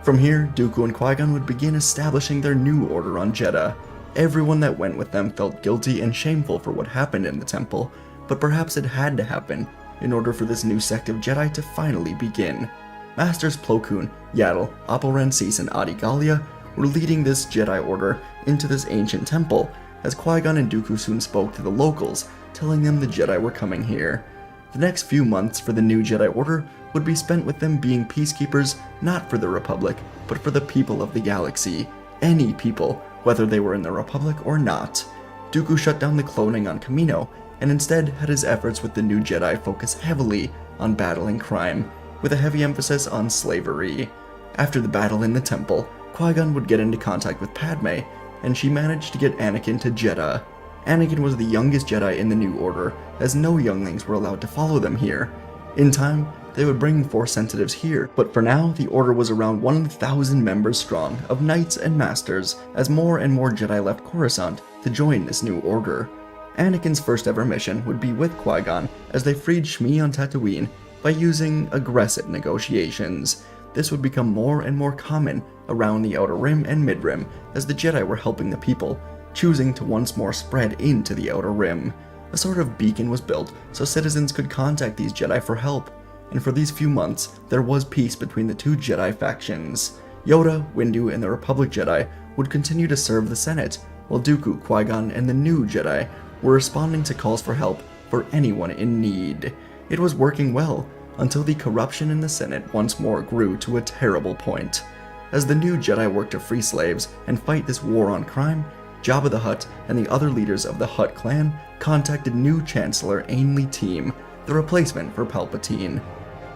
From here, Dooku and Qui-Gon would begin establishing their new order on Jedha. Everyone that went with them felt guilty and shameful for what happened in the temple, but perhaps it had to happen in order for this new sect of Jedi to finally begin. Masters Plo Koon, Yaddle, Appa Rensis, and Adi Gallia were leading this Jedi Order into this ancient temple, as Qui-Gon and Dooku soon spoke to the locals, telling them the Jedi were coming here. The next few months for the new Jedi Order would be spent with them being peacekeepers, not for the Republic, but for the people of the galaxy. Any people, whether they were in the Republic or not. Dooku shut down the cloning on Kamino, and instead had his efforts with the new Jedi focus heavily on battling crime, with a heavy emphasis on slavery. After the battle in the temple, Qui-Gon would get into contact with Padme, and she managed to get Anakin to Jedha. Anakin was the youngest Jedi in the New Order, as no younglings were allowed to follow them here. In time, the they would bring Force sensitives here, but for now, the Order was around 1,000 members strong of Knights and Masters as more and more Jedi left Coruscant to join this new Order. Anakin's first ever mission would be with Qui-Gon as they freed Shmi on Tatooine by using aggressive negotiations. This would become more and more common around the Outer Rim and Mid-Rim as the Jedi were helping the people, choosing to once more spread into the Outer Rim. A sort of beacon was built so citizens could contact these Jedi for help, and for these few months, there was peace between the two Jedi factions. Yoda, Windu, and the Republic Jedi would continue to serve the Senate, while Dooku, Qui-Gon, and the new Jedi were responding to calls for help for anyone in need. It was working well, until the corruption in the Senate once more grew to a terrible point. As the new Jedi worked to free slaves and fight this war on crime, Jabba the Hutt and the other leaders of the Hutt clan contacted new Chancellor Ainley Team, the replacement for Palpatine.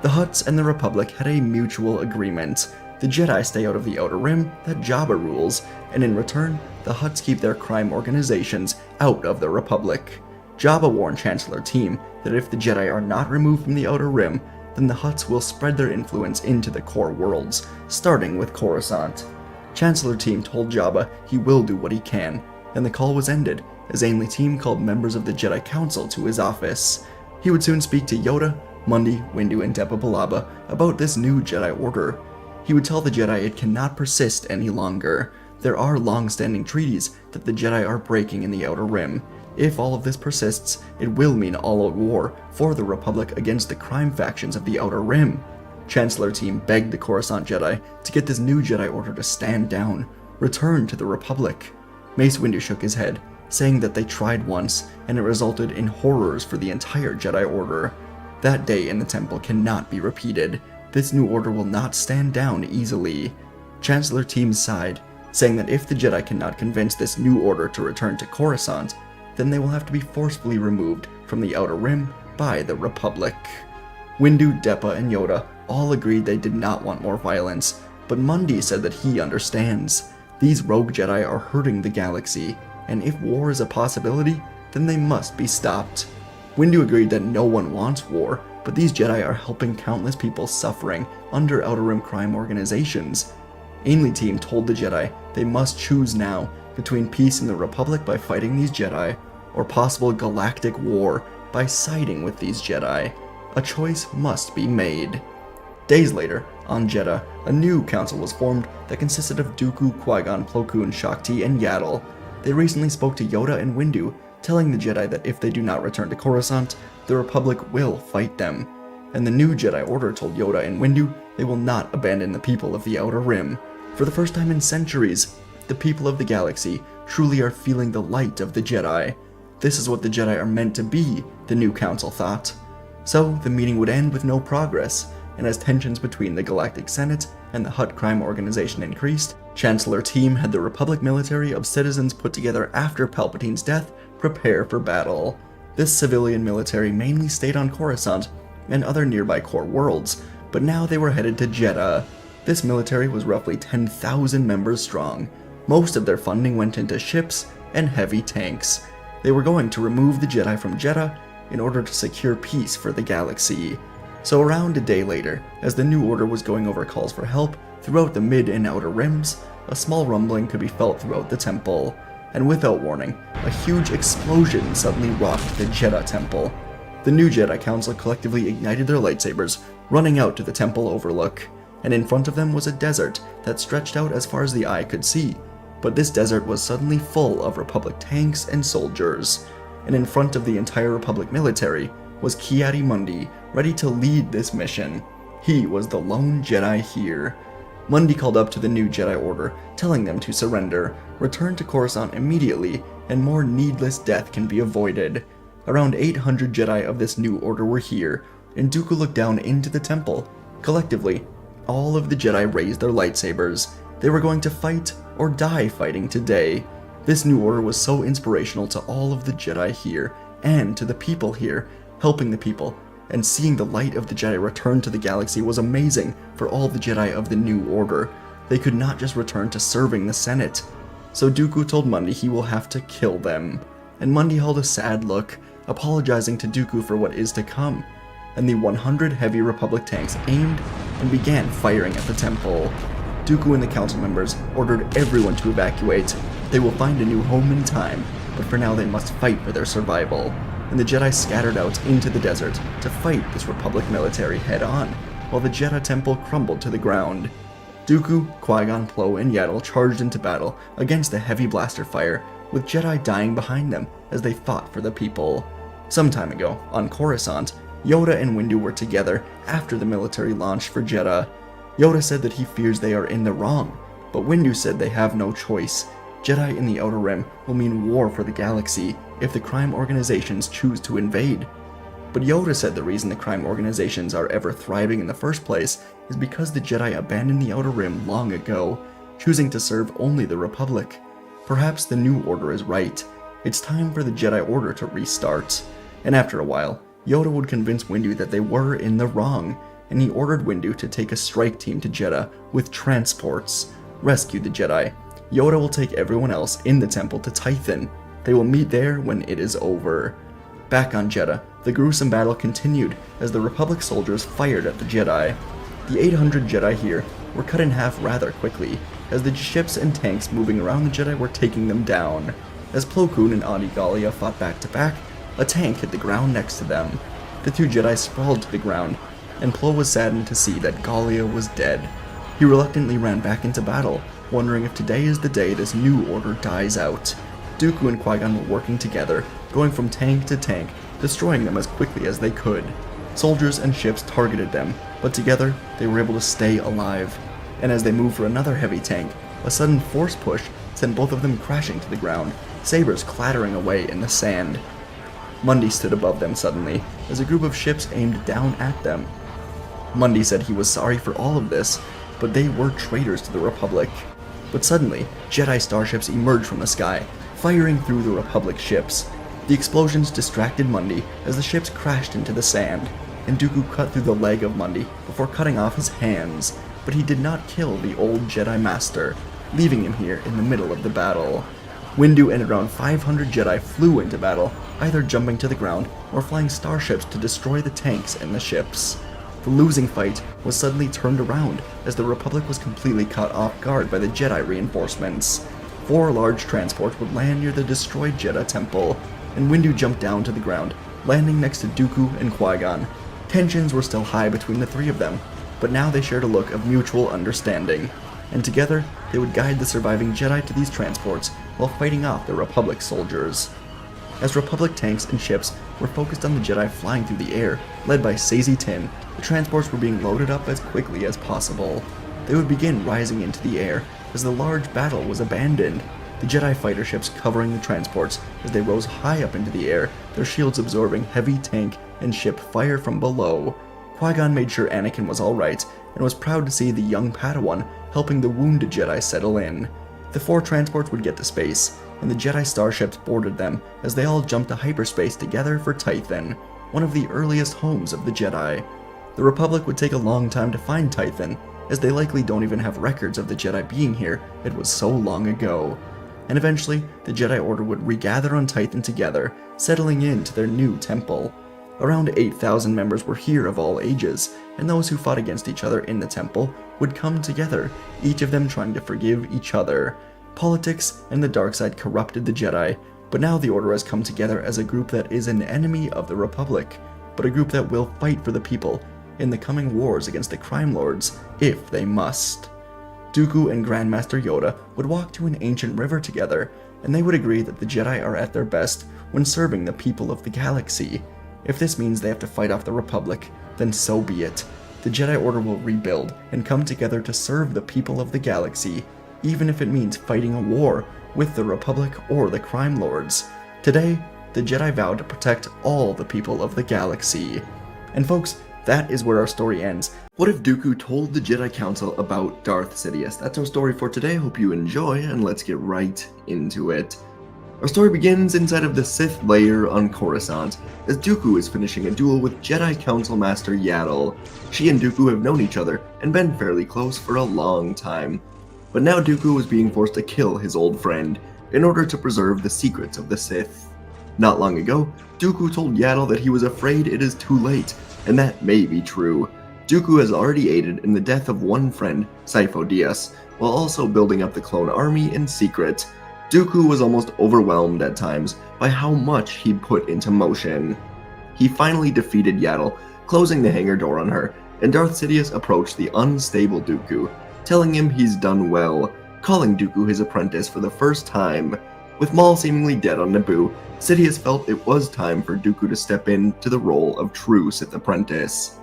The Hutts and the Republic had a mutual agreement. The Jedi stay out of the Outer Rim that Jabba rules, and in return, the Hutts keep their crime organizations out of the Republic. Jabba warned Chancellor Team that if the Jedi are not removed from the Outer Rim, then the Hutts will spread their influence into the core worlds, starting with Coruscant. Chancellor Team told Jabba he will do what he can, and the call was ended as Ainley Team called members of the Jedi Council to his office. He would soon speak to Yoda, Mundi, Windu, and Depa Billaba about this new Jedi Order. He would tell the Jedi it cannot persist any longer. There are long-standing treaties that the Jedi are breaking in the Outer Rim. If all of this persists, it will mean all-out war for the Republic against the crime factions of the Outer Rim. Chancellor Team begged the Coruscant Jedi to get this new Jedi Order to stand down, return to the Republic. Mace Windu shook his head, saying that they tried once, and it resulted in horrors for the entire Jedi Order. That day in the temple cannot be repeated. This new order will not stand down easily. Chancellor Team sighed, saying that if the Jedi cannot convince this new order to return to Coruscant, then they will have to be forcefully removed from the Outer Rim by the Republic. Windu, Depa, and Yoda all agreed they did not want more violence, but Mundi said that he understands. These rogue Jedi are hurting the galaxy, and if war is a possibility, then they must be stopped. Windu agreed that no one wants war, but these Jedi are helping countless people suffering under Outer Rim crime organizations. Ainley Team told the Jedi they must choose now between peace in the Republic by fighting these Jedi, or possible galactic war by siding with these Jedi. A choice must be made. Days later, on Jedha, a new council was formed that consisted of Dooku, Qui-Gon, Plo Koon, Shakti, and Yaddle. They recently spoke to Yoda and Windu, telling the Jedi that if they do not return to Coruscant, the Republic will fight them. And the new Jedi Order told Yoda and Windu they will not abandon the people of the Outer Rim. For the first time in centuries, the people of the galaxy truly are feeling the light of the Jedi. This is what the Jedi are meant to be, the new council thought. So, the meeting would end with no progress, and as tensions between the Galactic Senate and the Hutt crime organization increased, Chancellor Team had the Republic military of citizens put together after Palpatine's death prepare for battle. This civilian military mainly stayed on Coruscant and other nearby core worlds, but now they were headed to Jedha. This military was roughly 10,000 members strong. Most of their funding went into ships and heavy tanks. They were going to remove the Jedi from Jedha in order to secure peace for the galaxy. So around a day later, as the new order was going over calls for help throughout the mid and outer rims, a small rumbling could be felt throughout the temple, and without warning, a huge explosion suddenly rocked the Jedha temple. The new Jedi Council collectively ignited their lightsabers, running out to the temple overlook, and in front of them was a desert that stretched out as far as the eye could see. But this desert was suddenly full of Republic tanks and soldiers, and in front of the entire Republic military was Ki-Adi-Mundi, ready to lead this mission. He was the lone Jedi here. Mundi called up to the new Jedi Order, telling them to surrender, return to Coruscant immediately, and more needless death can be avoided. Around 800 Jedi of this new order were here, and Dooku looked down into the temple. Collectively, all of the Jedi raised their lightsabers. They were going to fight or die fighting today. This new order was so inspirational to all of the Jedi here, and to the people here, helping the people, and seeing the light of the Jedi return to the galaxy was amazing for all the Jedi of the new order. They could not just return to serving the Senate. So Dooku told Mundi he will have to kill them, and Mundi held a sad look, apologizing to Dooku for what is to come. and the 100 heavy Republic tanks aimed and began firing at the temple. Dooku and the council members ordered everyone to evacuate. They will find a new home in time, but for now they must fight for their survival. And the Jedi scattered out into the desert to fight this Republic military head-on, while the Jedi temple crumbled to the ground. Dooku, Qui-Gon, Plo, and Yaddle charged into battle against the heavy blaster fire, with Jedi dying behind them as they fought for the people. Some time ago, on Coruscant, Yoda and Windu were together after the military launched for Jedha. Yoda said that he fears they are in the wrong, but Windu said they have no choice. Jedi in the Outer Rim will mean war for the galaxy if the crime organizations choose to invade. But Yoda said the reason the crime organizations are ever thriving in the first place is because the Jedi abandoned the Outer Rim long ago, choosing to serve only the Republic. Perhaps the New Order is right. It's time for the Jedi Order to restart. And after a while, Yoda would convince Windu that they were in the wrong, and he ordered Windu to take a strike team to Jedha with transports, rescue the Jedi. Yoda will take everyone else in the temple to Tython. They will meet there when it is over. Back on Jedha, the gruesome battle continued as the Republic soldiers fired at the Jedi. The 800 Jedi here were cut in half rather quickly, as the ships and tanks moving around the Jedi were taking them down. As Plo Koon and Adi Gallia fought back to back, a tank hit the ground next to them. The two Jedi sprawled to the ground, and Plo was saddened to see that Gallia was dead. He reluctantly ran back into battle, wondering if today is the day this new order dies out. Dooku and Qui-Gon were working together, going from tank to tank, destroying them as quickly as they could. Soldiers and ships targeted them, but together they were able to stay alive. And as they moved for another heavy tank, a sudden force push sent both of them crashing to the ground, sabers clattering away in the sand. Mundi stood above them suddenly, as a group of ships aimed down at them. Mundi said he was sorry for all of this, but they were traitors to the Republic. But suddenly, Jedi starships emerged from the sky, firing through the Republic ships. The explosions distracted Mundi as the ships crashed into the sand, and Dooku cut through the leg of Mundi before cutting off his hands, but he did not kill the old Jedi Master, leaving him here in the middle of the battle. Windu and around 500 Jedi flew into battle, either jumping to the ground or flying starships to destroy the tanks and the ships. The losing fight was suddenly turned around as the Republic was completely caught off guard by the Jedi reinforcements. 4 large transports would land near the destroyed Jedha temple, and Windu jumped down to the ground, landing next to Dooku and Qui-Gon. Tensions were still high between the three of them, but now they shared a look of mutual understanding, and together they would guide the surviving Jedi to these transports while fighting off the Republic soldiers. As Republic tanks and ships were focused on the Jedi flying through the air, led by Saesee Tiin, the transports were being loaded up as quickly as possible. They would begin rising into the air as the large battle was abandoned, the Jedi fighter ships covering the transports as they rose high up into the air, their shields absorbing heavy tank and ship fire from below. Qui-Gon made sure Anakin was alright, and was proud to see the young Padawan helping the wounded Jedi settle in. The 4 transports would get to space, and the Jedi starships boarded them as they all jumped to hyperspace together for Tython, one of the earliest homes of the Jedi. The Republic would take a long time to find Tython, as they likely don't even have records of the Jedi being here, it was so long ago. And eventually, the Jedi Order would regather on Tython together, settling into their new temple. Around 8,000 members were here of all ages, and those who fought against each other in the temple would come together, each of them trying to forgive each other. Politics and the dark side corrupted the Jedi, but now the Order has come together as a group that is an enemy of the Republic, but a group that will fight for the people in the coming wars against the crime lords, if they must. Dooku and Grandmaster Yoda would walk to an ancient river together, and they would agree that the Jedi are at their best when serving the people of the galaxy. If this means they have to fight off the Republic, then so be it. The Jedi Order will rebuild and come together to serve the people of the galaxy, even if it means fighting a war with the Republic or the crime lords. Today, the Jedi vowed to protect all the people of the galaxy. And folks, that is where our story ends. What if Dooku told the Jedi Council about Darth Sidious? That's our story for today. Hope you enjoy, and let's get right into it. Our story begins inside of the Sith lair on Coruscant, as Dooku is finishing a duel with Jedi Council Master Yaddle. She and Dooku have known each other and been fairly close for a long time. But now Dooku was being forced to kill his old friend in order to preserve the secrets of the Sith. Not long ago, Dooku told Yaddle that he was afraid it is too late, and that may be true. Dooku has already aided in the death of one friend, Sidious, while also building up the clone army in secret. Dooku was almost overwhelmed at times by how much he'd put into motion. He finally defeated Yaddle, closing the hangar door on her, and Darth Sidious approached the unstable Dooku, telling him he's done well, calling Dooku his apprentice for the first time. With Maul seemingly dead on Naboo, Sidious felt it was time for Dooku to step into the role of true Sith apprentice.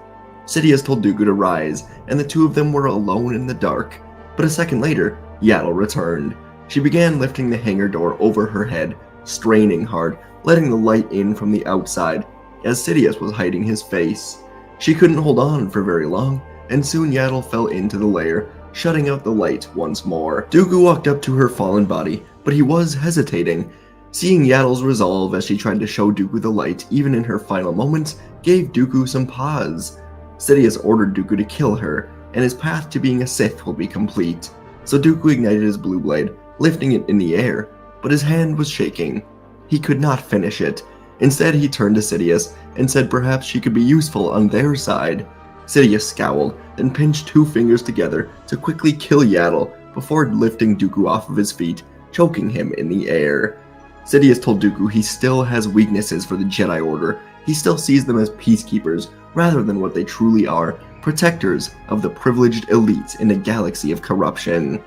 Sidious told Dooku to rise, and the two of them were alone in the dark. But a second later, Yaddle returned. She began lifting the hangar door over her head, straining hard, letting the light in from the outside, as Sidious was hiding his face. She couldn't hold on for very long, and soon Yaddle fell into the lair, shutting out the light once more. Dooku walked up to her fallen body, but he was hesitating. Seeing Yaddle's resolve as she tried to show Dooku the light even in her final moments gave Dooku some pause. Sidious ordered Dooku to kill her, and his path to being a Sith will be complete. So Dooku ignited his blue blade, lifting it in the air, but his hand was shaking. He could not finish it. Instead, he turned to Sidious and said perhaps she could be useful on their side. Sidious scowled, then pinched two fingers together to quickly kill Yaddle before lifting Dooku off of his feet, choking him in the air. Sidious told Dooku he still has weaknesses for the Jedi Order. He still sees them as peacekeepers rather than what they truly are, protectors of the privileged elites in a galaxy of corruption.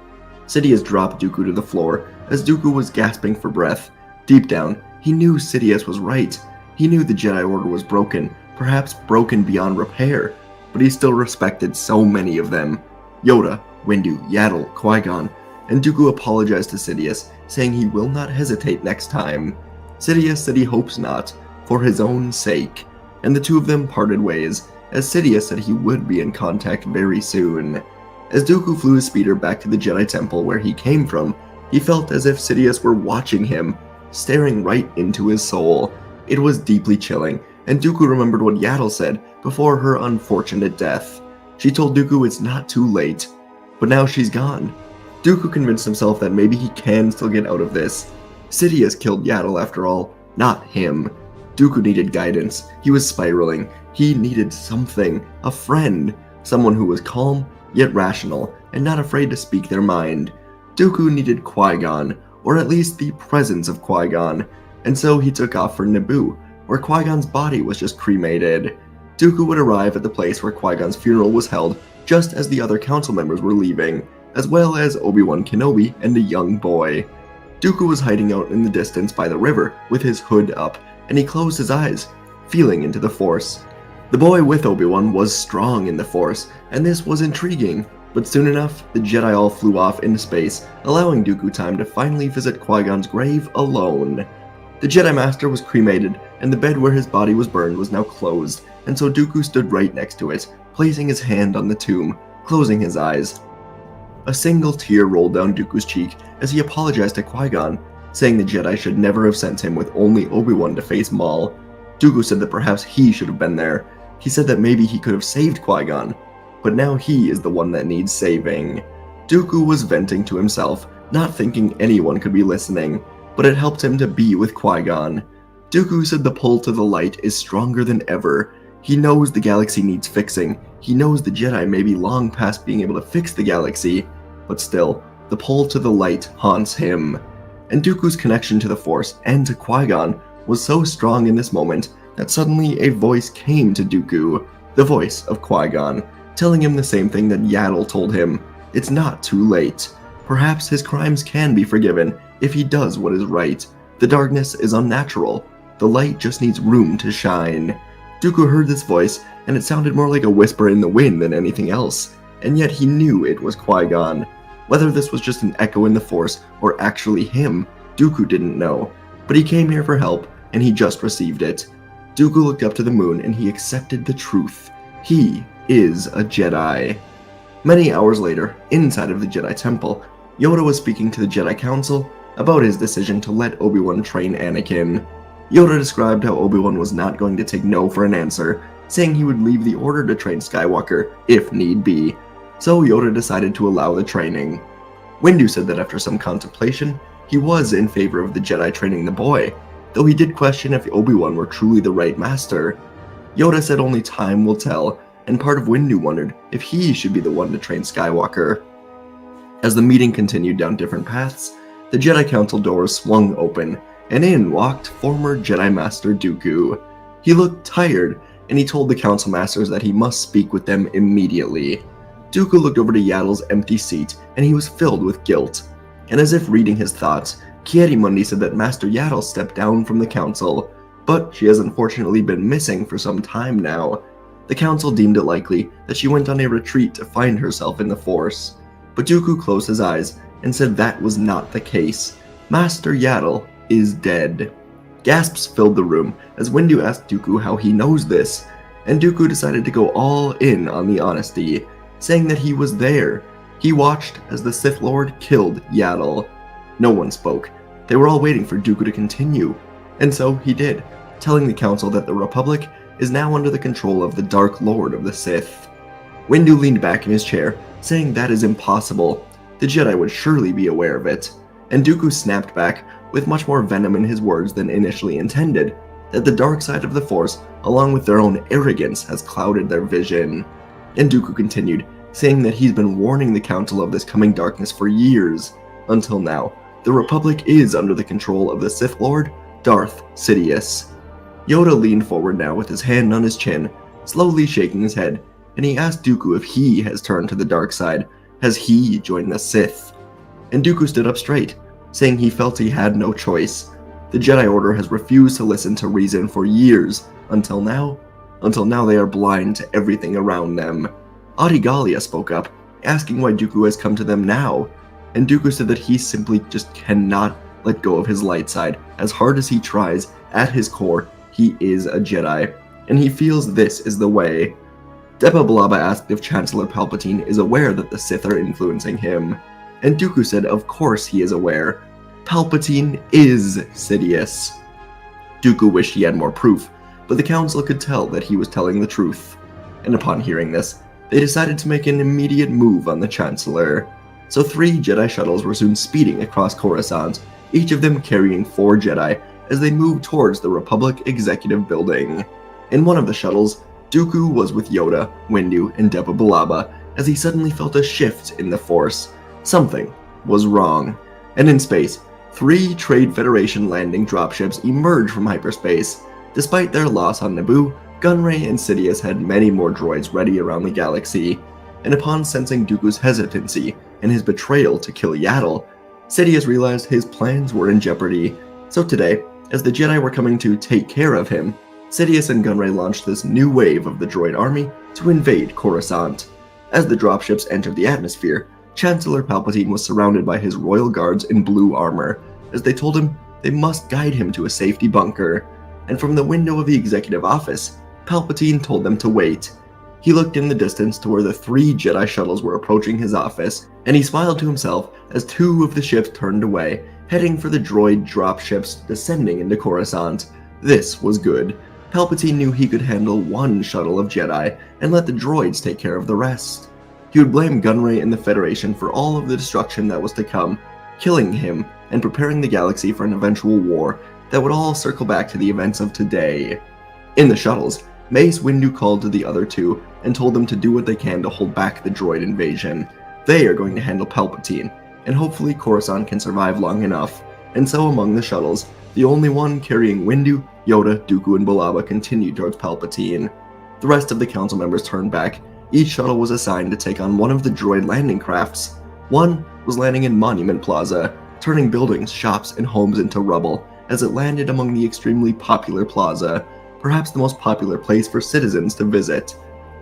Sidious dropped Dooku to the floor as Dooku was gasping for breath. Deep down, he knew Sidious was right. He knew the Jedi Order was broken, perhaps broken beyond repair, but he still respected so many of them. Yoda, Windu, Yaddle, Qui-Gon, and Dooku apologized to Sidious, saying he will not hesitate next time. Sidious said he hopes not, for his own sake, and the two of them parted ways, as Sidious said he would be in contact very soon. As Dooku flew his speeder back to the Jedi Temple where he came from, he felt as if Sidious were watching him, staring right into his soul. It was deeply chilling, and Dooku remembered what Yaddle said before her unfortunate death. She told Dooku it's not too late, but now she's gone. Dooku convinced himself that maybe he can still get out of this. Sidious killed Yaddle after all, not him. Dooku needed guidance. He was spiraling. He needed something, a friend, someone who was calm, yet rational, and not afraid to speak their mind. Dooku needed Qui-Gon, or at least the presence of Qui-Gon, and so he took off for Naboo, where Qui-Gon's body was just cremated. Dooku would arrive at the place where Qui-Gon's funeral was held just as the other council members were leaving, as well as Obi-Wan Kenobi and a young boy. Dooku was hiding out in the distance by the river with his hood up, and he closed his eyes, feeling into the Force. The boy with Obi-Wan was strong in the Force, and this was intriguing, but soon enough, the Jedi all flew off into space, allowing Dooku time to finally visit Qui-Gon's grave alone. The Jedi Master was cremated, and the bed where his body was burned was now closed, and so Dooku stood right next to it, placing his hand on the tomb, closing his eyes. A single tear rolled down Dooku's cheek as he apologized to Qui-Gon, saying the Jedi should never have sent him with only Obi-Wan to face Maul. Dooku said that perhaps he should have been there. He said that maybe he could have saved Qui-Gon, but now he is the one that needs saving. Dooku was venting to himself, not thinking anyone could be listening, but it helped him to be with Qui-Gon. Dooku said the pull to the light is stronger than ever. He knows the galaxy needs fixing. He knows the Jedi may be long past being able to fix the galaxy, but still, the pull to the light haunts him. And Dooku's connection to the Force and to Qui-Gon was so strong in this moment that suddenly a voice came to Dooku, the voice of Qui-Gon, telling him the same thing that Yaddle told him. It's not too late. Perhaps his crimes can be forgiven if he does what is right. The darkness is unnatural. The light just needs room to shine. Dooku heard this voice, and it sounded more like a whisper in the wind than anything else, and yet he knew it was Qui-Gon. Whether this was just an echo in the Force or actually him, Dooku didn't know, but he came here for help, and he just received it. Dooku looked up to the moon, and he accepted the truth. He is a Jedi. Many hours later, inside of the Jedi Temple, Yoda was speaking to the Jedi Council about his decision to let Obi-Wan train Anakin. Yoda described how Obi-Wan was not going to take no for an answer, saying he would leave the order to train Skywalker if need be. So Yoda decided to allow the training. Windu said that after some contemplation, he was in favor of the Jedi training the boy, though he did question if Obi-Wan were truly the right master. Yoda said only time will tell, and part of Windu wondered if he should be the one to train Skywalker. As the meeting continued down different paths, the Jedi Council doors swung open, and in walked former Jedi Master Dooku. He looked tired, and he told the Council Masters that he must speak with them immediately. Dooku looked over to Yaddle's empty seat, and he was filled with guilt. And as if reading his thoughts, Ki-Adi-Mundi said that Master Yaddle stepped down from the Council, but she has unfortunately been missing for some time now. The Council deemed it likely that she went on a retreat to find herself in the Force. But Dooku closed his eyes and said that was not the case. Master Yaddle is dead. Gasps filled the room as Windu asked Dooku how he knows this, and Dooku decided to go all in on the honesty, saying that he was there. He watched as the Sith Lord killed Yaddle. No one spoke. They were all waiting for Dooku to continue, and so he did, telling the Council that the Republic is now under the control of the Dark Lord of the Sith. Windu leaned back in his chair, saying that is impossible. The Jedi would surely be aware of it, and Dooku snapped back with much more venom in his words than initially intended, that the dark side of the Force, along with their own arrogance, has clouded their vision. And Dooku continued, saying that he's been warning the Council of this coming darkness for years. Until now, the Republic is under the control of the Sith Lord, Darth Sidious. Yoda leaned forward now with his hand on his chin, slowly shaking his head, and he asked Dooku if he has turned to the dark side. Has he joined the Sith? And Dooku stood up straight, saying he felt he had no choice. The Jedi Order has refused to listen to reason for years, until now they are blind to everything around them. Adigalia spoke up, asking why Dooku has come to them now, and Dooku said that he simply just cannot let go of his light side. As hard as he tries, at his core, he is a Jedi, and he feels this is the way. Depa Billaba asked if Chancellor Palpatine is aware that the Sith are influencing him, and Dooku said of course he is aware. Palpatine is Sidious. Dooku wished he had more proof, but the Council could tell that he was telling the truth, and upon hearing this, they decided to make an immediate move on the Chancellor. So 3 Jedi shuttles were soon speeding across Coruscant, each of them carrying 4 Jedi as they moved towards the Republic Executive Building. In one of the shuttles, Dooku was with Yoda, Windu, and Depa Billaba as he suddenly felt a shift in the Force. Something was wrong. And in space, 3 Trade Federation landing dropships emerged from hyperspace. Despite their loss on Naboo, Gunray and Sidious had many more droids ready around the galaxy, and upon sensing Dooku's hesitancy and his betrayal to kill Yaddle, Sidious realized his plans were in jeopardy. So today, as the Jedi were coming to take care of him, Sidious and Gunray launched this new wave of the droid army to invade Coruscant. As the dropships entered the atmosphere, Chancellor Palpatine was surrounded by his royal guards in blue armor, as they told him they must guide him to a safety bunker. And from the window of the executive office, Palpatine told them to wait. He looked in the distance to where the 3 Jedi shuttles were approaching his office, and he smiled to himself as 2 of the ships turned away, heading for the droid dropships descending into Coruscant. This was good. Palpatine knew he could handle 1 shuttle of Jedi and let the droids take care of the rest. He would blame Gunray and the Federation for all of the destruction that was to come, killing him and preparing the galaxy for an eventual war that would all circle back to the events of today. In the shuttles, Mace Windu called to the other 2 and told them to do what they can to hold back the droid invasion. They are going to handle Palpatine, and hopefully Coruscant can survive long enough. And so among the shuttles, the only one carrying Windu, Yoda, Dooku, and Billaba continued towards Palpatine. The rest of the council members turned back. Each shuttle was assigned to take on one of the droid landing crafts. One was landing in Monument Plaza, turning buildings, shops, and homes into rubble as it landed among the extremely popular plaza, perhaps the most popular place for citizens to visit.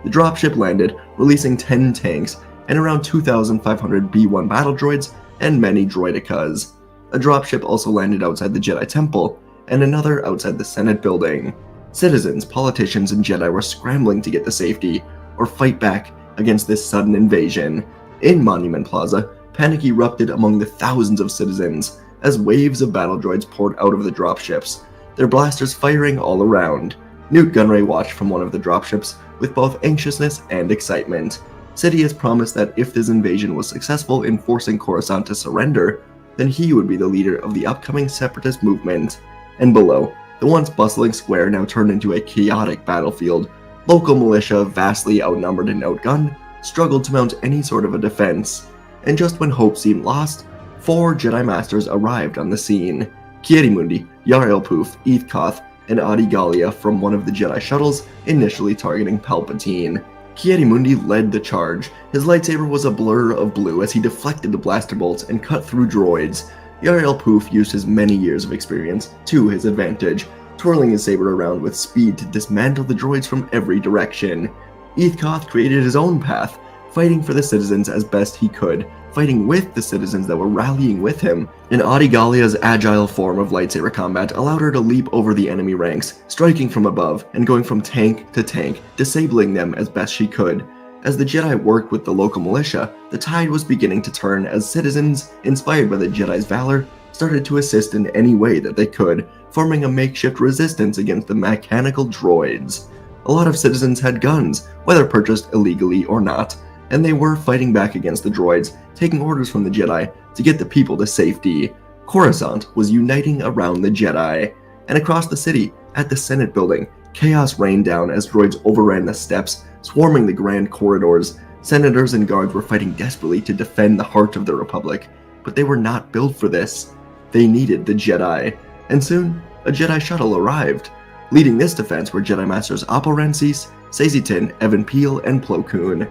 The dropship landed, releasing 10 tanks and around 2,500 B-1 battle droids and many droidicas. A dropship also landed outside the Jedi Temple, and another outside the Senate building. Citizens, politicians, and Jedi were scrambling to get to safety, or fight back against this sudden invasion. In Monument Plaza, panic erupted among the thousands of citizens, as waves of battle droids poured out of the dropships, their blasters firing all around. Newt Gunray watched from one of the dropships with both anxiousness and excitement. Sidious promised that if this invasion was successful in forcing Coruscant to surrender, then he would be the leader of the upcoming separatist movement. And below, The once bustling square now turned into a chaotic battlefield. Local militia, vastly outnumbered and outgunned, struggled to mount any sort of a defense. And just when hope seemed lost, 4 Jedi Masters arrived on the scene. Ki-Adi-Mundi, Yar-El-Poof, Eth-Koth, and Adi-Gallia from one of the Jedi shuttles, initially targeting Palpatine. Ki-Adi-Mundi led the charge. His lightsaber was a blur of blue as he deflected the blaster bolts and cut through droids. Yar-El-Poof used his many years of experience to his advantage, twirling his saber around with speed to dismantle the droids from every direction. Eth-Koth created his own path, fighting for the citizens as best he could, fighting with the citizens that were rallying with him. And Adi-Gallia's agile form of lightsaber combat allowed her to leap over the enemy ranks, striking from above and going from tank to tank, disabling them as best she could. As the Jedi worked with the local militia, the tide was beginning to turn as citizens, inspired by the Jedi's valor, started to assist in any way that they could, forming a makeshift resistance against the mechanical droids. A lot of citizens had guns, whether purchased illegally or not, and they were fighting back against the droids, taking orders from the Jedi to get the people to safety. Coruscant was uniting around the Jedi, and across the city, at the Senate building, chaos rained down as droids overran the steps, swarming the grand corridors. Senators and guards were fighting desperately to defend the heart of the Republic, but they were not built for this. They needed the Jedi, and soon, a Jedi shuttle arrived. Leading this defense were Jedi Masters Oppo Rensis, Saesitin, Evan Peel, and Plo Koon.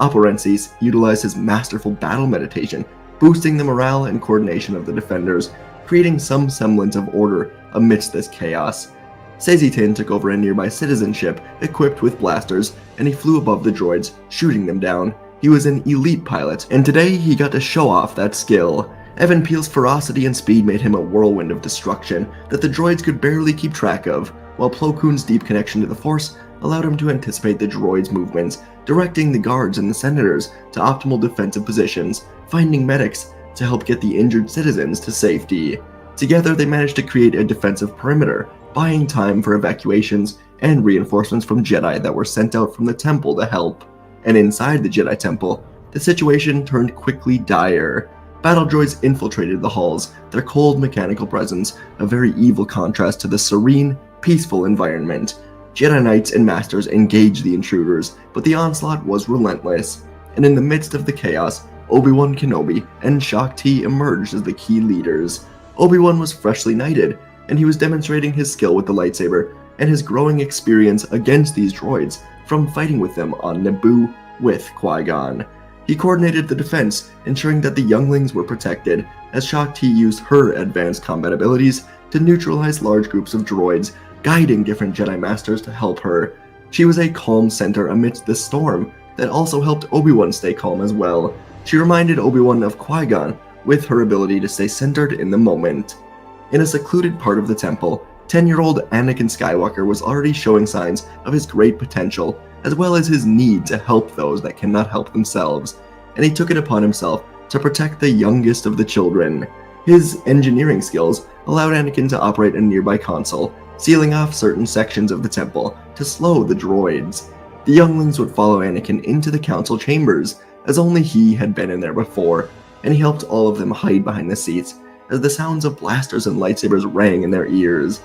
Oppo Rensis utilized his masterful battle meditation, boosting the morale and coordination of the defenders, creating some semblance of order amidst this chaos. Saesitin took over a nearby citizen ship equipped with blasters, and he flew above the droids, shooting them down. He was an elite pilot, and today he got to show off that skill. Evan Peel's ferocity and speed made him a whirlwind of destruction that the droids could barely keep track of, while Plo Koon's deep connection to the Force allowed him to anticipate the droids' movements, directing the guards and the senators to optimal defensive positions, finding medics to help get the injured citizens to safety. Together they managed to create a defensive perimeter, buying time for evacuations and reinforcements from Jedi that were sent out from the temple to help. And inside the Jedi temple, the situation turned quickly dire. Battle droids infiltrated the halls, their cold mechanical presence a very evil contrast to the serene, peaceful environment. Jedi Knights and Masters engaged the intruders, but the onslaught was relentless. And in the midst of the chaos, Obi-Wan Kenobi and Shaak Ti emerged as the key leaders. Obi-Wan was freshly knighted, and he was demonstrating his skill with the lightsaber and his growing experience against these droids from fighting with them on Naboo with Qui-Gon. He coordinated the defense, ensuring that the younglings were protected, as Shaak Ti used her advanced combat abilities to neutralize large groups of droids, guiding different Jedi Masters to help her. She was a calm center amidst the storm that also helped Obi-Wan stay calm as well. She reminded Obi-Wan of Qui-Gon with her ability to stay centered in the moment. In a secluded part of the temple, 10-year-old Anakin Skywalker was already showing signs of his great potential, as well as his need to help those that cannot help themselves, and he took it upon himself to protect the youngest of the children. His engineering skills allowed Anakin to operate a nearby console, sealing off certain sections of the temple to slow the droids. The younglings would follow Anakin into the council chambers, as only he had been in there before, and he helped all of them hide behind the seats as the sounds of blasters and lightsabers rang in their ears.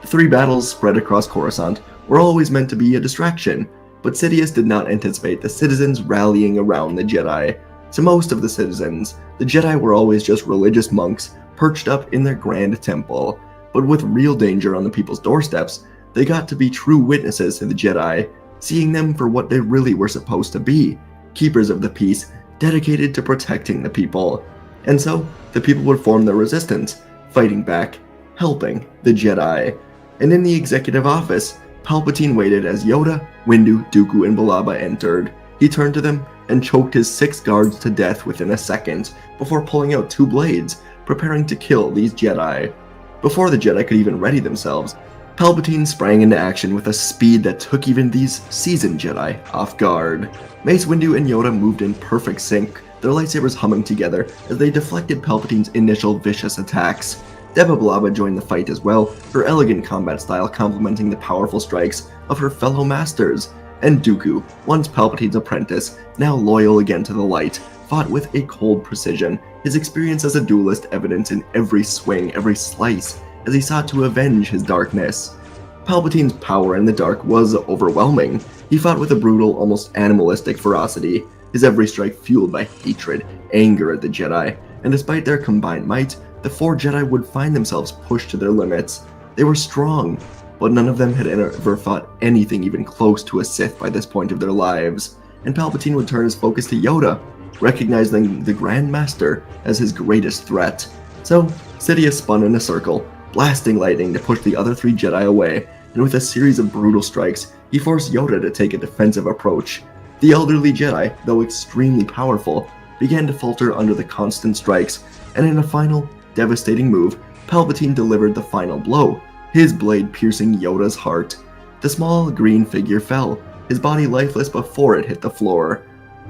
The 3 battles spread across Coruscant were always meant to be a distraction, but Sidious did not anticipate the citizens rallying around the Jedi. To most of the citizens, the Jedi were always just religious monks perched up in their grand temple, but with real danger on the people's doorsteps, they got to be true witnesses to the Jedi, seeing them for what they really were supposed to be, keepers of the peace, dedicated to protecting the people. And so, the people would form their resistance, fighting back, helping the Jedi. And in the executive office, Palpatine waited as Yoda, Windu, Dooku, and Balaba entered. He turned to them and choked his 6 guards to death within a second, before pulling out 2 blades, preparing to kill these Jedi. Before the Jedi could even ready themselves, Palpatine sprang into action with a speed that took even these seasoned Jedi off guard. Mace Windu and Yoda moved in perfect sync, their lightsabers humming together as they deflected Palpatine's initial vicious attacks. Deba Balaba joined the fight as well, her elegant combat style complementing the powerful strikes of her fellow masters. And Dooku, once Palpatine's apprentice, now loyal again to the light, fought with a cold precision, his experience as a duelist evident in every swing, every slice, as he sought to avenge his darkness. Palpatine's power in the dark was overwhelming. He fought with a brutal, almost animalistic ferocity, his every strike fueled by hatred, anger at the Jedi, and despite their combined might, the 4 Jedi would find themselves pushed to their limits. They were strong, but none of them had ever fought anything even close to a Sith by this point of their lives, and Palpatine would turn his focus to Yoda, recognizing the Grand Master as his greatest threat. So, Sidious spun in a circle, blasting lightning to push the other 3 Jedi away, and with a series of brutal strikes, he forced Yoda to take a defensive approach. The elderly Jedi, though extremely powerful, began to falter under the constant strikes, and in a final, devastating move, Palpatine delivered the final blow, his blade piercing Yoda's heart. The small, green figure fell, his body lifeless before it hit the floor.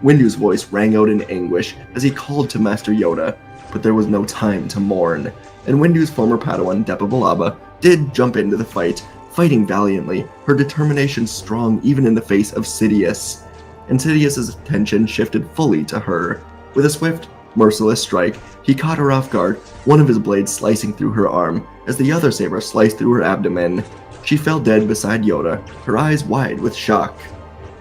Windu's voice rang out in anguish as he called to Master Yoda, but there was no time to mourn, and Windu's former Padawan, Depa Billaba, did jump into the fight, fighting valiantly, her determination strong even in the face of Sidious. And Sidious's attention shifted fully to her. With a swift, merciless strike, he caught her off guard, one of his blades slicing through her arm, as the other saber sliced through her abdomen. She fell dead beside Yoda, her eyes wide with shock.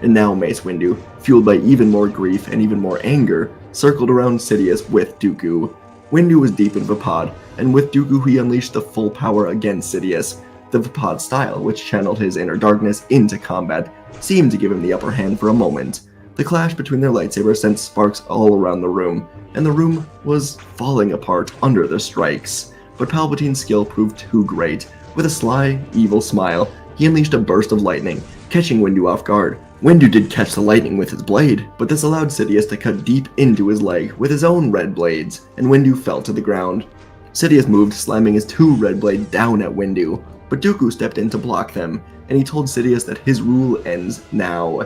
And now Mace Windu, fueled by even more grief and even more anger, circled around Sidious with Dooku. Windu was deep in Vapad, and with Dooku he unleashed the full power against Sidious. The Vapad style, which channeled his inner darkness into combat, seemed to give him the upper hand for a moment. The clash between their lightsabers sent sparks all around the room, and the room was falling apart under their strikes. But Palpatine's skill proved too great. With a sly, evil smile, he unleashed a burst of lightning, catching Windu off guard. Windu did catch the lightning with his blade, but this allowed Sidious to cut deep into his leg with his own red blades, and Windu fell to the ground. Sidious moved, slamming his 2 red blades down at Windu, but Dooku stepped in to block them, and he told Sidious that his rule ends now.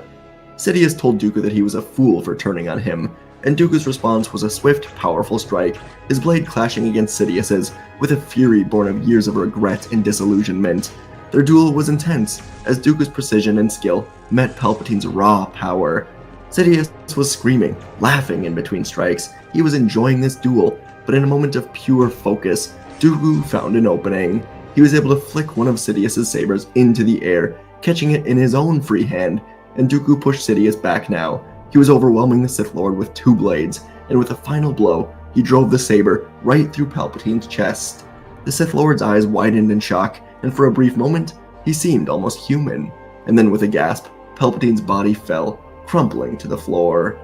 Sidious told Dooku that he was a fool for turning on him, and Dooku's response was a swift, powerful strike, his blade clashing against Sidious's with a fury born of years of regret and disillusionment. Their duel was intense, as Dooku's precision and skill met Palpatine's raw power. Sidious was screaming, laughing in between strikes. He was enjoying this duel, but in a moment of pure focus, Dooku found an opening. He was able to flick one of Sidious's sabers into the air, catching it in his own free hand, and Dooku pushed Sidious back now. He was overwhelming the Sith Lord with 2 blades, and with a final blow, he drove the saber right through Palpatine's chest. The Sith Lord's eyes widened in shock, and for a brief moment, he seemed almost human. And then with a gasp, Palpatine's body fell, crumpling to the floor.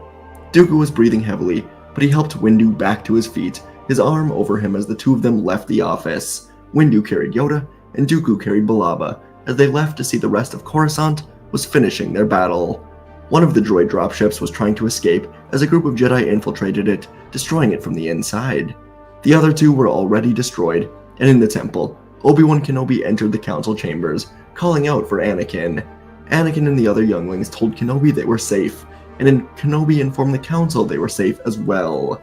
Dooku was breathing heavily, but he helped Windu back to his feet, his arm over him as the 2 of them left the office. Windu carried Yoda, and Dooku carried Billaba, as they left to see the rest of Coruscant was finishing their battle. One of the droid dropships was trying to escape as a group of Jedi infiltrated it, destroying it from the inside. The other 2 were already destroyed, and in the temple, Obi-Wan Kenobi entered the council chambers, calling out for Anakin. Anakin and the other younglings told Kenobi they were safe, and Kenobi informed the council they were safe as well.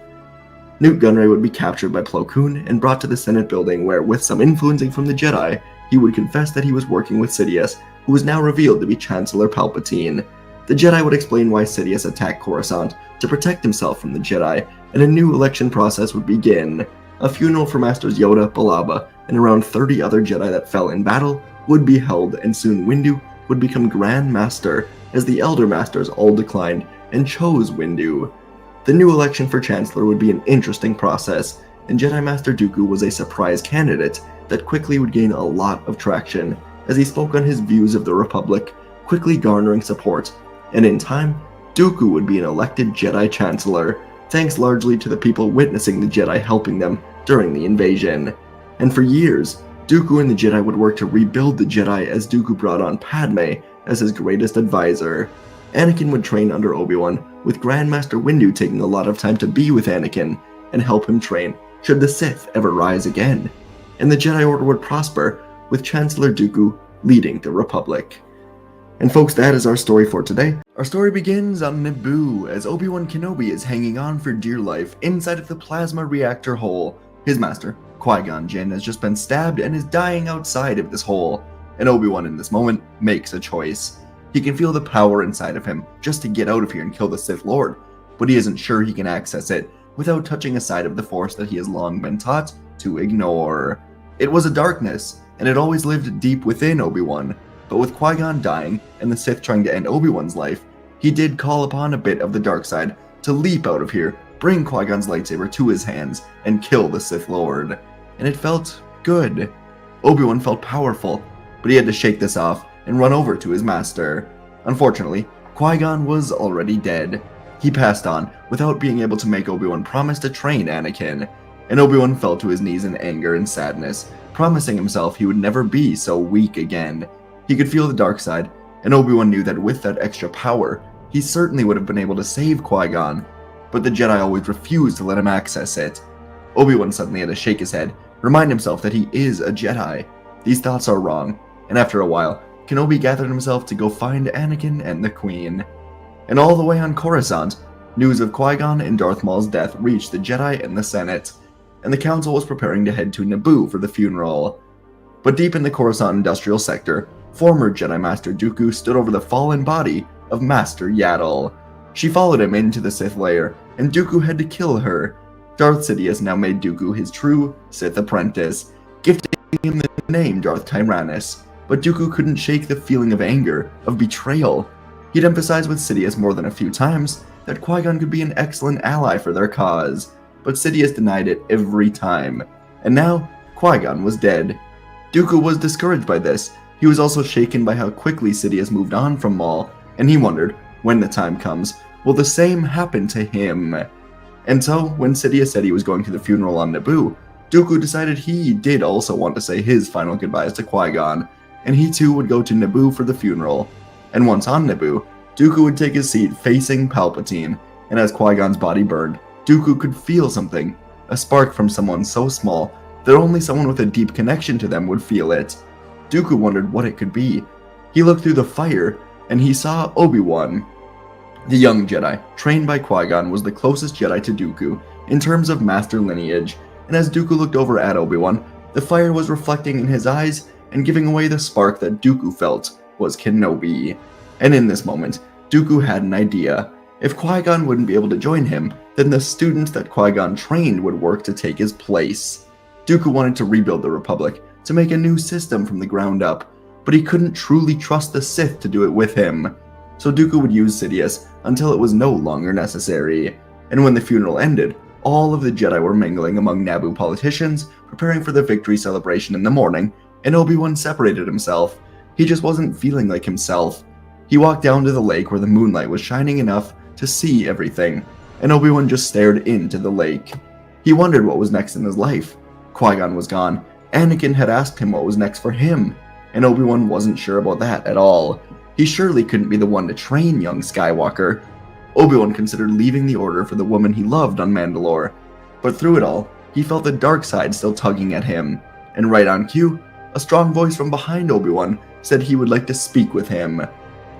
Newt Gunray would be captured by Plo Koon and brought to the Senate building where, with some influencing from the Jedi, he would confess that he was working with Sidious, who was now revealed to be Chancellor Palpatine. The Jedi would explain why Sidious attacked Coruscant to protect himself from the Jedi, and a new election process would begin. A funeral for Masters Yoda, Billaba, and around 30 other Jedi that fell in battle would be held, and soon Windu would become Grand Master, as the Elder Masters all declined and chose Windu. The new election for Chancellor would be an interesting process, and Jedi Master Dooku was a surprise candidate that quickly would gain a lot of traction, as he spoke on his views of the Republic, quickly garnering support, and in time, Dooku would be an elected Jedi Chancellor, thanks largely to the people witnessing the Jedi helping them during the invasion. And for years, Dooku and the Jedi would work to rebuild the Jedi as Dooku brought on Padme as his greatest advisor. Anakin would train under Obi-Wan, with Grandmaster Windu taking a lot of time to be with Anakin and help him train should the Sith ever rise again. And the Jedi Order would prosper, with Chancellor Dooku leading the Republic. And folks, that is our story for today. Our story begins on Naboo, as Obi-Wan Kenobi is hanging on for dear life inside of the plasma reactor hole. His master, Qui-Gon Jinn, has just been stabbed and is dying outside of this hole. And Obi-Wan in this moment makes a choice. He can feel the power inside of him just to get out of here and kill the Sith Lord, but he isn't sure he can access it without touching a side of the Force that he has long been taught to ignore. It was a darkness, and it always lived deep within Obi-Wan, but with Qui-Gon dying and the Sith trying to end Obi-Wan's life, he did call upon a bit of the dark side to leap out of here, bring Qui-Gon's lightsaber to his hands, and kill the Sith Lord. And it felt good. Obi-Wan felt powerful, but he had to shake this off and run over to his master. Unfortunately, Qui-Gon was already dead. He passed on without being able to make Obi-Wan promise to train Anakin, and Obi-Wan fell to his knees in anger and sadness, promising himself he would never be so weak again. He could feel the dark side, and Obi-Wan knew that with that extra power, he certainly would have been able to save Qui-Gon, but the Jedi always refused to let him access it. Obi-Wan suddenly had to shake his head, remind himself that he is a Jedi. These thoughts are wrong, and after a while, Kenobi gathered himself to go find Anakin and the Queen. And all the way on Coruscant, news of Qui-Gon and Darth Maul's death reached the Jedi and the Senate, and the Council was preparing to head to Naboo for the funeral. But deep in the Coruscant industrial sector, former Jedi Master Dooku stood over the fallen body of Master Yaddle. She followed him into the Sith lair, and Dooku had to kill her. Darth Sidious now made Dooku his true Sith apprentice, gifting him the name Darth Tyrannus. But Dooku couldn't shake the feeling of anger, of betrayal. He'd emphasized with Sidious more than a few times that Qui-Gon could be an excellent ally for their cause, but Sidious denied it every time. And now, Qui-Gon was dead. Dooku was discouraged by this. He was also shaken by how quickly Sidious moved on from Maul, and he wondered, when the time comes, will the same happen to him? And so, when Sidious said he was going to the funeral on Naboo, Dooku decided he did also want to say his final goodbyes to Qui-Gon, and he too would go to Naboo for the funeral. And once on Naboo, Dooku would take his seat facing Palpatine, and as Qui-Gon's body burned, Dooku could feel something, a spark from someone so small that only someone with a deep connection to them would feel it. Dooku wondered what it could be. He looked through the fire, and he saw Obi-Wan. The young Jedi, trained by Qui-Gon, was the closest Jedi to Dooku in terms of master lineage, and as Dooku looked over at Obi-Wan, the fire was reflecting in his eyes and giving away the spark that Dooku felt was Kenobi. And in this moment, Dooku had an idea. If Qui-Gon wouldn't be able to join him, then the students that Qui-Gon trained would work to take his place. Dooku wanted to rebuild the Republic, to make a new system from the ground up, but he couldn't truly trust the Sith to do it with him. So Dooku would use Sidious until it was no longer necessary. And when the funeral ended, all of the Jedi were mingling among Naboo politicians, preparing for the victory celebration in the morning, and Obi-Wan separated himself. He just wasn't feeling like himself. He walked down to the lake where the moonlight was shining enough to see everything, and Obi-Wan just stared into the lake. He wondered what was next in his life. Qui-Gon was gone. Anakin had asked him what was next for him, and Obi-Wan wasn't sure about that at all. He surely couldn't be the one to train young Skywalker. Obi-Wan considered leaving the Order for the woman he loved on Mandalore, but through it all, he felt the dark side still tugging at him, and right on cue, a strong voice from behind Obi-Wan said he would like to speak with him.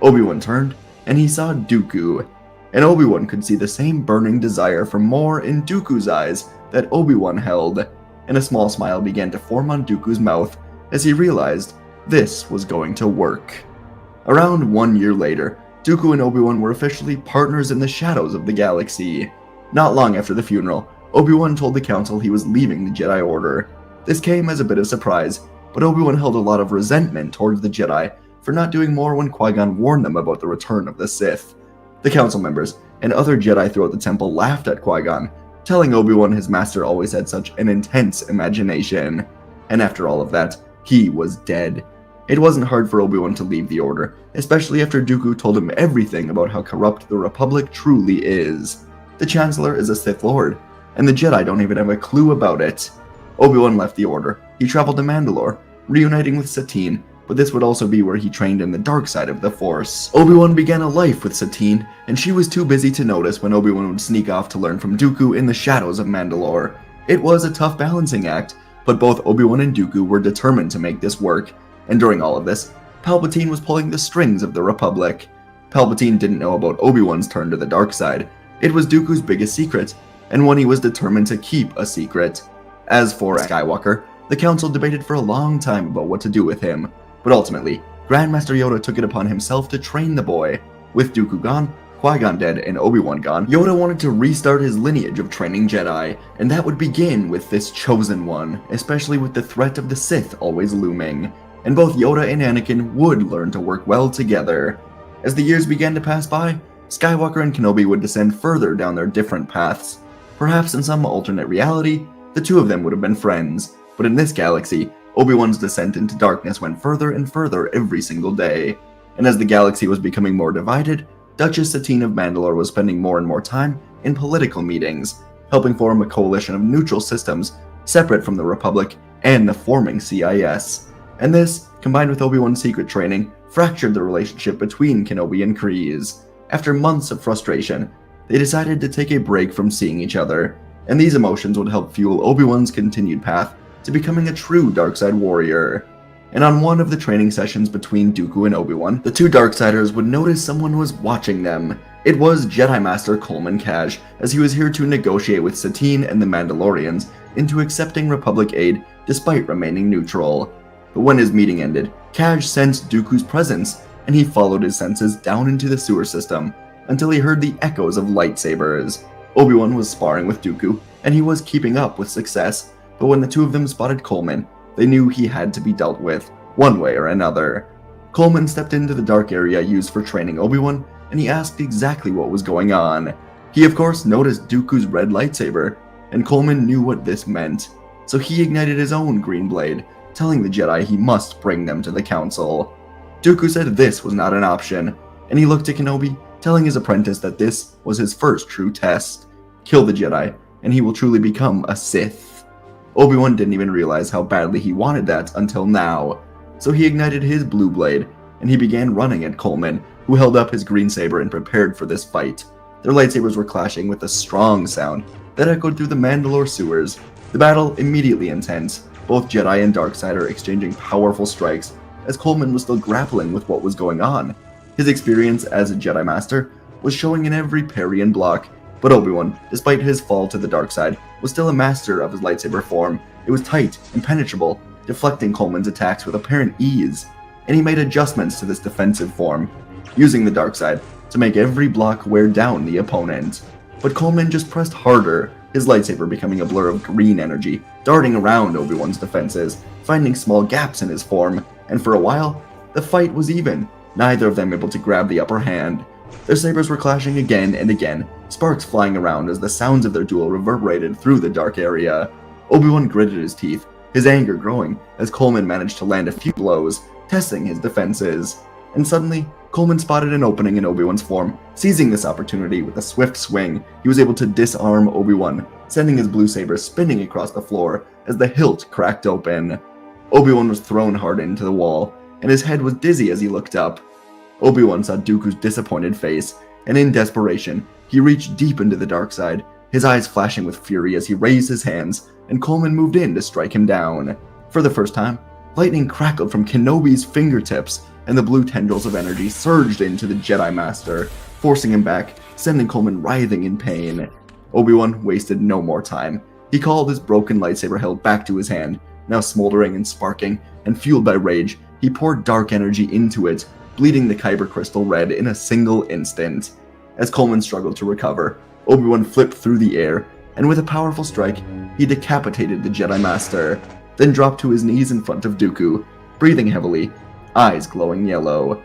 Obi-Wan turned, and he saw Dooku, and Obi-Wan could see the same burning desire for more in Dooku's eyes that Obi-Wan held, and a small smile began to form on Dooku's mouth as he realized this was going to work. Around 1 year later, Dooku and Obi-Wan were officially partners in the shadows of the galaxy. Not long after the funeral, Obi-Wan told the Council he was leaving the Jedi Order. This came as a bit of surprise, but Obi-Wan held a lot of resentment towards the Jedi for not doing more when Qui-Gon warned them about the return of the Sith. The Council members and other Jedi throughout the temple laughed at Qui-Gon, telling Obi-Wan his master always had such an intense imagination. And after all of that, he was dead. It wasn't hard for Obi-Wan to leave the Order, especially after Dooku told him everything about how corrupt the Republic truly is. The Chancellor is a Sith Lord, and the Jedi don't even have a clue about it. Obi-Wan left the Order. He traveled to Mandalore, reuniting with Satine, but this would also be where he trained in the dark side of the Force. Obi-Wan began a life with Satine, and she was too busy to notice when Obi-Wan would sneak off to learn from Dooku in the shadows of Mandalore. It was a tough balancing act, but both Obi-Wan and Dooku were determined to make this work, and during all of this, Palpatine was pulling the strings of the Republic. Palpatine didn't know about Obi-Wan's turn to the dark side. It was Dooku's biggest secret, and one he was determined to keep a secret. As for Skywalker, the Council debated for a long time about what to do with him, but ultimately, Grandmaster Yoda took it upon himself to train the boy. With Dooku gone, Qui-Gon dead and Obi-Wan gone, Yoda wanted to restart his lineage of training Jedi, and that would begin with this chosen one, especially with the threat of the Sith always looming. And both Yoda and Anakin would learn to work well together. As the years began to pass by, Skywalker and Kenobi would descend further down their different paths. Perhaps in some alternate reality, the two of them would have been friends, but in this galaxy, Obi-Wan's descent into darkness went further and further every single day. And as the galaxy was becoming more divided, Duchess Satine of Mandalore was spending more and more time in political meetings, helping form a coalition of neutral systems separate from the Republic and the forming CIS. And this, combined with Obi-Wan's secret training, fractured the relationship between Kenobi and Kryze. After months of frustration, they decided to take a break from seeing each other, and these emotions would help fuel Obi-Wan's continued path to becoming a true Darkside warrior. And on one of the training sessions between Dooku and Obi-Wan, the two Darksiders would notice someone was watching them. It was Jedi Master Coleman Kaj, as he was here to negotiate with Satine and the Mandalorians into accepting Republic aid despite remaining neutral. But when his meeting ended, Kaj sensed Dooku's presence, and he followed his senses down into the sewer system until he heard the echoes of lightsabers. Obi-Wan was sparring with Dooku, and he was keeping up with success, but when the two of them spotted Coleman, they knew he had to be dealt with, one way or another. Coleman stepped into the dark area used for training Obi-Wan, and he asked exactly what was going on. He of course noticed Dooku's red lightsaber, and Coleman knew what this meant, so he ignited his own green blade, telling the Jedi he must bring them to the Council. Dooku said this was not an option, and he looked at Kenobi, telling his apprentice that this was his first true test. Kill the Jedi, and he will truly become a Sith. Obi-Wan didn't even realize how badly he wanted that until now, so he ignited his blue blade, and he began running at Coleman, who held up his green saber and prepared for this fight. Their lightsabers were clashing with a strong sound that echoed through the Mandalore sewers. The battle immediately intense, both Jedi and Darksider exchanging powerful strikes, as Coleman was still grappling with what was going on. His experience as a Jedi Master was showing in every parry and block, but Obi-Wan, despite his fall to the dark side, was still a master of his lightsaber form. It was tight, impenetrable, deflecting Coleman's attacks with apparent ease, and he made adjustments to this defensive form, using the dark side to make every block wear down the opponent. But Coleman just pressed harder, his lightsaber becoming a blur of green energy, darting around Obi-Wan's defenses, finding small gaps in his form, and for a while, the fight was even, neither of them able to grab the upper hand. Their sabers were clashing again and again, sparks flying around as the sounds of their duel reverberated through the dark area. Obi-Wan gritted his teeth, his anger growing as Coleman managed to land a few blows, testing his defenses. And suddenly, Coleman spotted an opening in Obi-Wan's form. Seizing this opportunity with a swift swing, he was able to disarm Obi-Wan, sending his blue saber spinning across the floor as the hilt cracked open. Obi-Wan was thrown hard into the wall, and his head was dizzy as he looked up. Obi-Wan saw Dooku's disappointed face, and in desperation, he reached deep into the dark side, his eyes flashing with fury as he raised his hands, and Coleman moved in to strike him down. For the first time, lightning crackled from Kenobi's fingertips, and the blue tendrils of energy surged into the Jedi Master, forcing him back, sending Coleman writhing in pain. Obi-Wan wasted no more time. He called his broken lightsaber hilt back to his hand, now smoldering and sparking, and fueled by rage, he poured dark energy into it, bleeding the Kyber crystal red in a single instant. As Coleman struggled to recover, Obi-Wan flipped through the air, and with a powerful strike, he decapitated the Jedi Master, then dropped to his knees in front of Dooku, breathing heavily, eyes glowing yellow.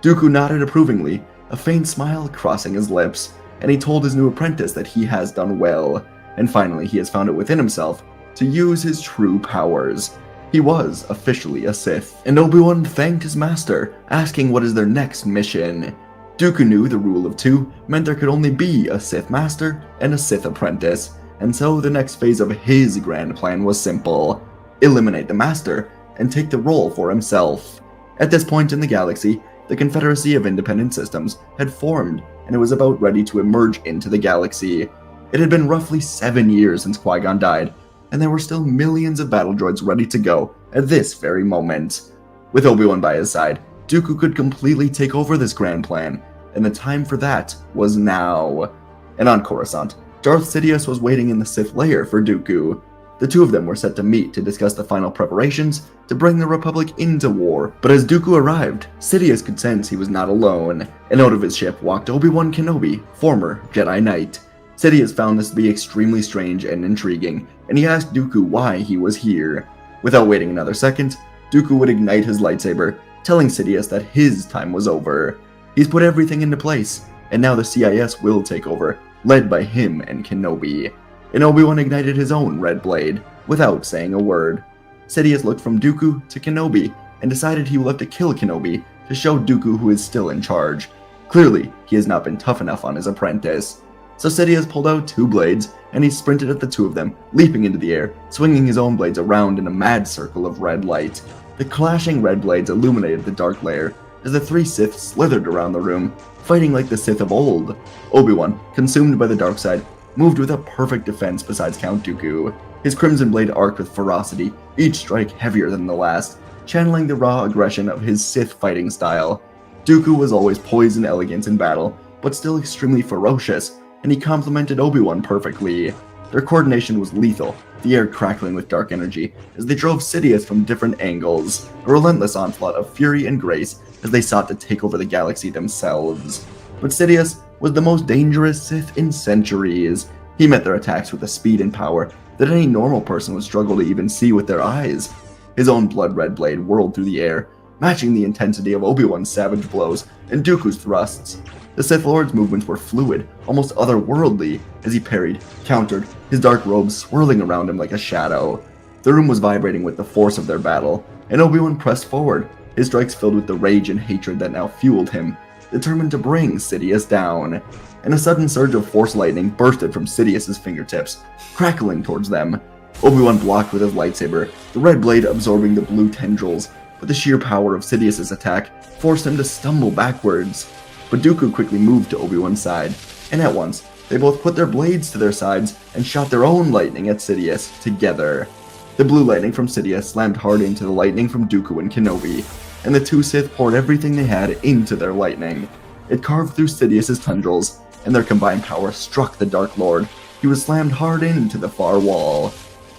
Dooku nodded approvingly, a faint smile crossing his lips, and he told his new apprentice that he has done well, and finally he has found it within himself to use his true powers. He was officially a Sith, and Obi-Wan thanked his master, asking what is their next mission. Dooku knew the rule of two meant there could only be a Sith master and a Sith apprentice, and so the next phase of his grand plan was simple: eliminate the master and take the role for himself. At this point in the galaxy, the Confederacy of Independent Systems had formed, and it was about ready to emerge into the galaxy. It had been roughly 7 years since Qui-Gon died, and there were still millions of battle droids ready to go at this very moment. With Obi-Wan by his side, Dooku could completely take over this grand plan, and the time for that was now. And on Coruscant, Darth Sidious was waiting in the Sith lair for Dooku. The two of them were set to meet to discuss the final preparations to bring the Republic into war. But as Dooku arrived, Sidious could sense he was not alone, and out of his ship walked Obi-Wan Kenobi, former Jedi Knight. Sidious found this to be extremely strange and intriguing, and he asked Dooku why he was here. Without waiting another second, Dooku would ignite his lightsaber, telling Sidious that his time was over. He's put everything into place, and now the CIS will take over, led by him and Kenobi. And Obi-Wan ignited his own red blade, without saying a word. Sidious looked from Dooku to Kenobi, and decided he will have to kill Kenobi to show Dooku who is still in charge. Clearly, he has not been tough enough on his apprentice. So Sidious pulled out two blades, and he sprinted at the two of them, leaping into the air, swinging his own blades around in a mad circle of red light. The clashing red blades illuminated the dark lair, as the three Sith slithered around the room, fighting like the Sith of old. Obi-Wan, consumed by the dark side, moved with a perfect defense besides Count Dooku. His crimson blade arced with ferocity, each strike heavier than the last, channeling the raw aggression of his Sith fighting style. Dooku was always poised and elegant in battle, but still extremely ferocious, and he complemented Obi-Wan perfectly. Their coordination was lethal, the air crackling with dark energy as they drove Sidious from different angles, a relentless onslaught of fury and grace as they sought to take over the galaxy themselves. But Sidious was the most dangerous Sith in centuries. He met their attacks with a speed and power that any normal person would struggle to even see with their eyes. His own blood-red blade whirled through the air, matching the intensity of Obi-Wan's savage blows and Dooku's thrusts. The Sith Lord's movements were fluid, almost otherworldly, as he parried, countered, his dark robes swirling around him like a shadow. The room was vibrating with the force of their battle, and Obi-Wan pressed forward, his strikes filled with the rage and hatred that now fueled him, determined to bring Sidious down. And a sudden surge of force lightning bursted from Sidious's fingertips, crackling towards them. Obi-Wan blocked with his lightsaber, the red blade absorbing the blue tendrils, but the sheer power of Sidious's attack forced him to stumble backwards. But Dooku quickly moved to Obi-Wan's side, and at once, they both put their blades to their sides and shot their own lightning at Sidious together. The blue lightning from Sidious slammed hard into the lightning from Dooku and Kenobi, and the two Sith poured everything they had into their lightning. It carved through Sidious's tendrils, and their combined power struck the Dark Lord. He was slammed hard into the far wall.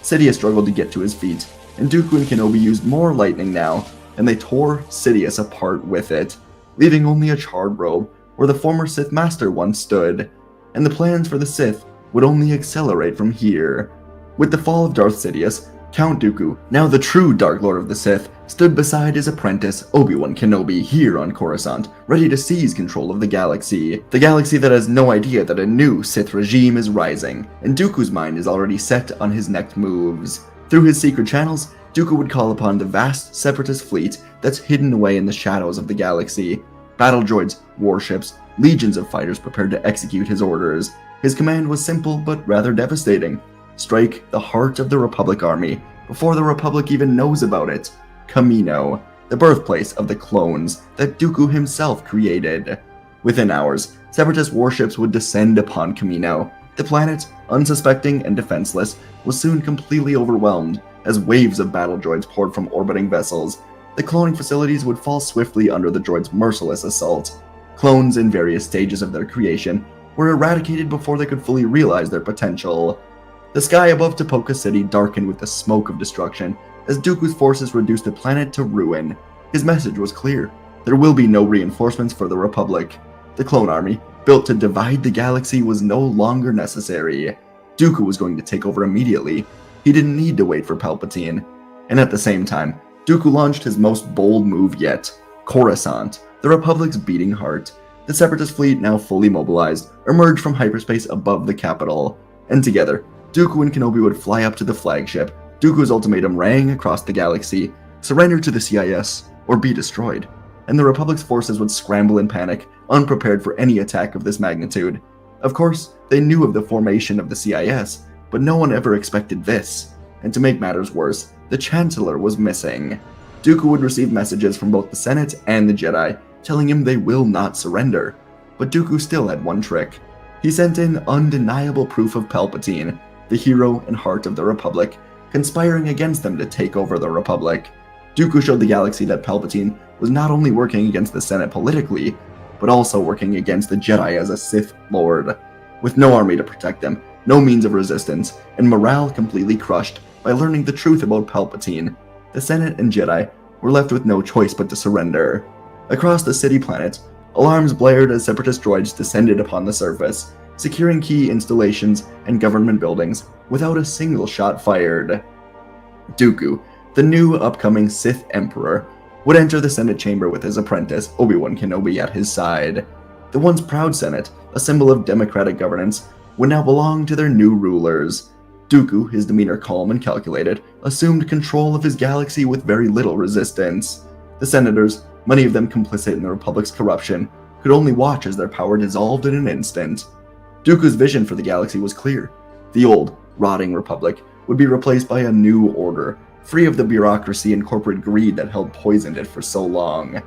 Sidious struggled to get to his feet, and Dooku and Kenobi used more lightning now, and they tore Sidious apart with it, leaving only a charred robe where the former Sith Master once stood, and the plans for the Sith would only accelerate from here. With the fall of Darth Sidious, Count Dooku, now the true Dark Lord of the Sith, stood beside his apprentice Obi-Wan Kenobi here on Coruscant, ready to seize control of the galaxy that has no idea that a new Sith regime is rising, and Dooku's mind is already set on his next moves. Through his secret channels, Dooku would call upon the vast separatist fleet that's hidden away in the shadows of the galaxy. Battle droids, warships, legions of fighters prepared to execute his orders. His command was simple but rather devastating. Strike the heart of the Republic army before the Republic even knows about it. Kamino, the birthplace of the clones that Dooku himself created. Within hours, separatist warships would descend upon Kamino. The planet, unsuspecting and defenseless, was soon completely overwhelmed as waves of battle droids poured from orbiting vessels. The cloning facilities would fall swiftly under the droids' merciless assault. Clones in various stages of their creation were eradicated before they could fully realize their potential. The sky above Tipoca City darkened with the smoke of destruction as Dooku's forces reduced the planet to ruin. His message was clear. There will be no reinforcements for the Republic. The clone army, built to divide the galaxy, was no longer necessary. Dooku was going to take over immediately. He didn't need to wait for Palpatine. And at the same time, Dooku launched his most bold move yet. Coruscant, the Republic's beating heart. The Separatist fleet, now fully mobilized, emerged from hyperspace above the capital. And together, Dooku and Kenobi would fly up to the flagship. Dooku's ultimatum rang across the galaxy: surrender to the CIS, or be destroyed. And the Republic's forces would scramble in panic, unprepared for any attack of this magnitude. Of course, they knew of the formation of the CIS, but no one ever expected this. And to make matters worse, the Chancellor was missing. Dooku would receive messages from both the Senate and the Jedi, telling him they will not surrender. But Dooku still had one trick. He sent in undeniable proof of Palpatine, the hero and heart of the Republic, conspiring against them to take over the Republic. Dooku showed the galaxy that Palpatine was not only working against the Senate politically, but also working against the Jedi as a Sith Lord. With no army to protect them, no means of resistance, and morale completely crushed, by learning the truth about Palpatine. The Senate and Jedi were left with no choice but to surrender. Across the city planet, alarms blared as Separatist droids descended upon the surface, securing key installations and government buildings without a single shot fired. Dooku, the new upcoming Sith Emperor, would enter the Senate chamber with his apprentice, Obi-Wan Kenobi, at his side. The once proud Senate, a symbol of democratic governance, would now belong to their new rulers. Dooku, his demeanor calm and calculated, assumed control of his galaxy with very little resistance. The senators, many of them complicit in the Republic's corruption, could only watch as their power dissolved in an instant. Dooku's vision for the galaxy was clear. The old, rotting Republic would be replaced by a new order, free of the bureaucracy and corporate greed that held poisoned it for so long.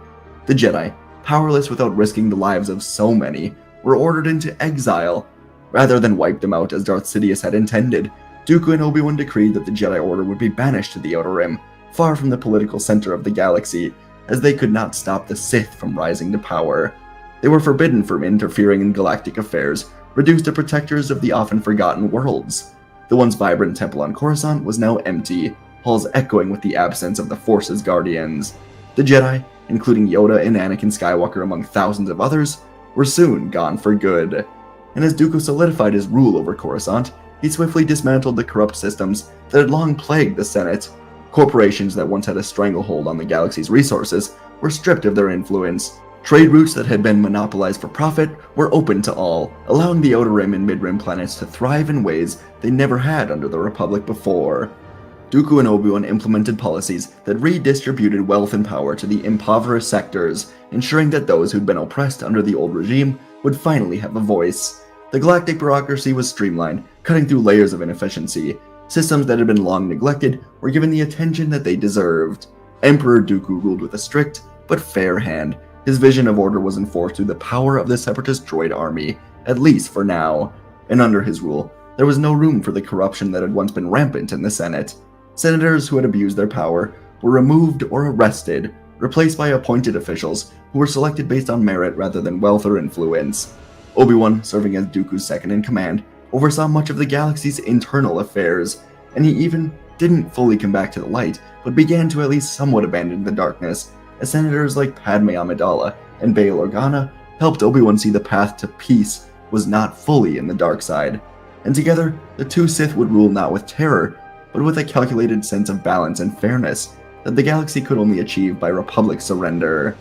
The Jedi, powerless without risking the lives of so many, were ordered into exile. Rather than wipe them out as Darth Sidious had intended, Dooku and Obi-Wan decreed that the Jedi Order would be banished to the Outer Rim, far from the political center of the galaxy, as they could not stop the Sith from rising to power. They were forbidden from interfering in galactic affairs, reduced to protectors of the often forgotten worlds. The once vibrant temple on Coruscant was now empty, halls echoing with the absence of the Force's guardians. The Jedi, including Yoda and Anakin Skywalker among thousands of others, were soon gone for good. And as Dooku solidified his rule over Coruscant, he swiftly dismantled the corrupt systems that had long plagued the Senate. Corporations that once had a stranglehold on the galaxy's resources were stripped of their influence. Trade routes that had been monopolized for profit were open to all, allowing the Outer Rim and Mid-Rim planets to thrive in ways they never had under the Republic before. Dooku and Obi-Wan implemented policies that redistributed wealth and power to the impoverished sectors, ensuring that those who'd been oppressed under the old regime would finally have a voice. The galactic bureaucracy was streamlined, cutting through layers of inefficiency. Systems that had been long neglected were given the attention that they deserved. Emperor Dooku ruled with a strict but fair hand. His vision of order was enforced through the power of the Separatist droid army, at least for now. And under his rule, there was no room for the corruption that had once been rampant in the Senate. Senators who had abused their power were removed or arrested, replaced by appointed officials who were selected based on merit rather than wealth or influence. Obi-Wan, serving as Dooku's second-in-command, oversaw much of the galaxy's internal affairs, and he even didn't fully come back to the light, but began to at least somewhat abandon the darkness, as senators like Padme Amidala and Bail Organa helped Obi-Wan see the path to peace was not fully in the dark side. And together, the two Sith would rule not with terror, but with a calculated sense of balance and fairness that the galaxy could only achieve by Republic surrender.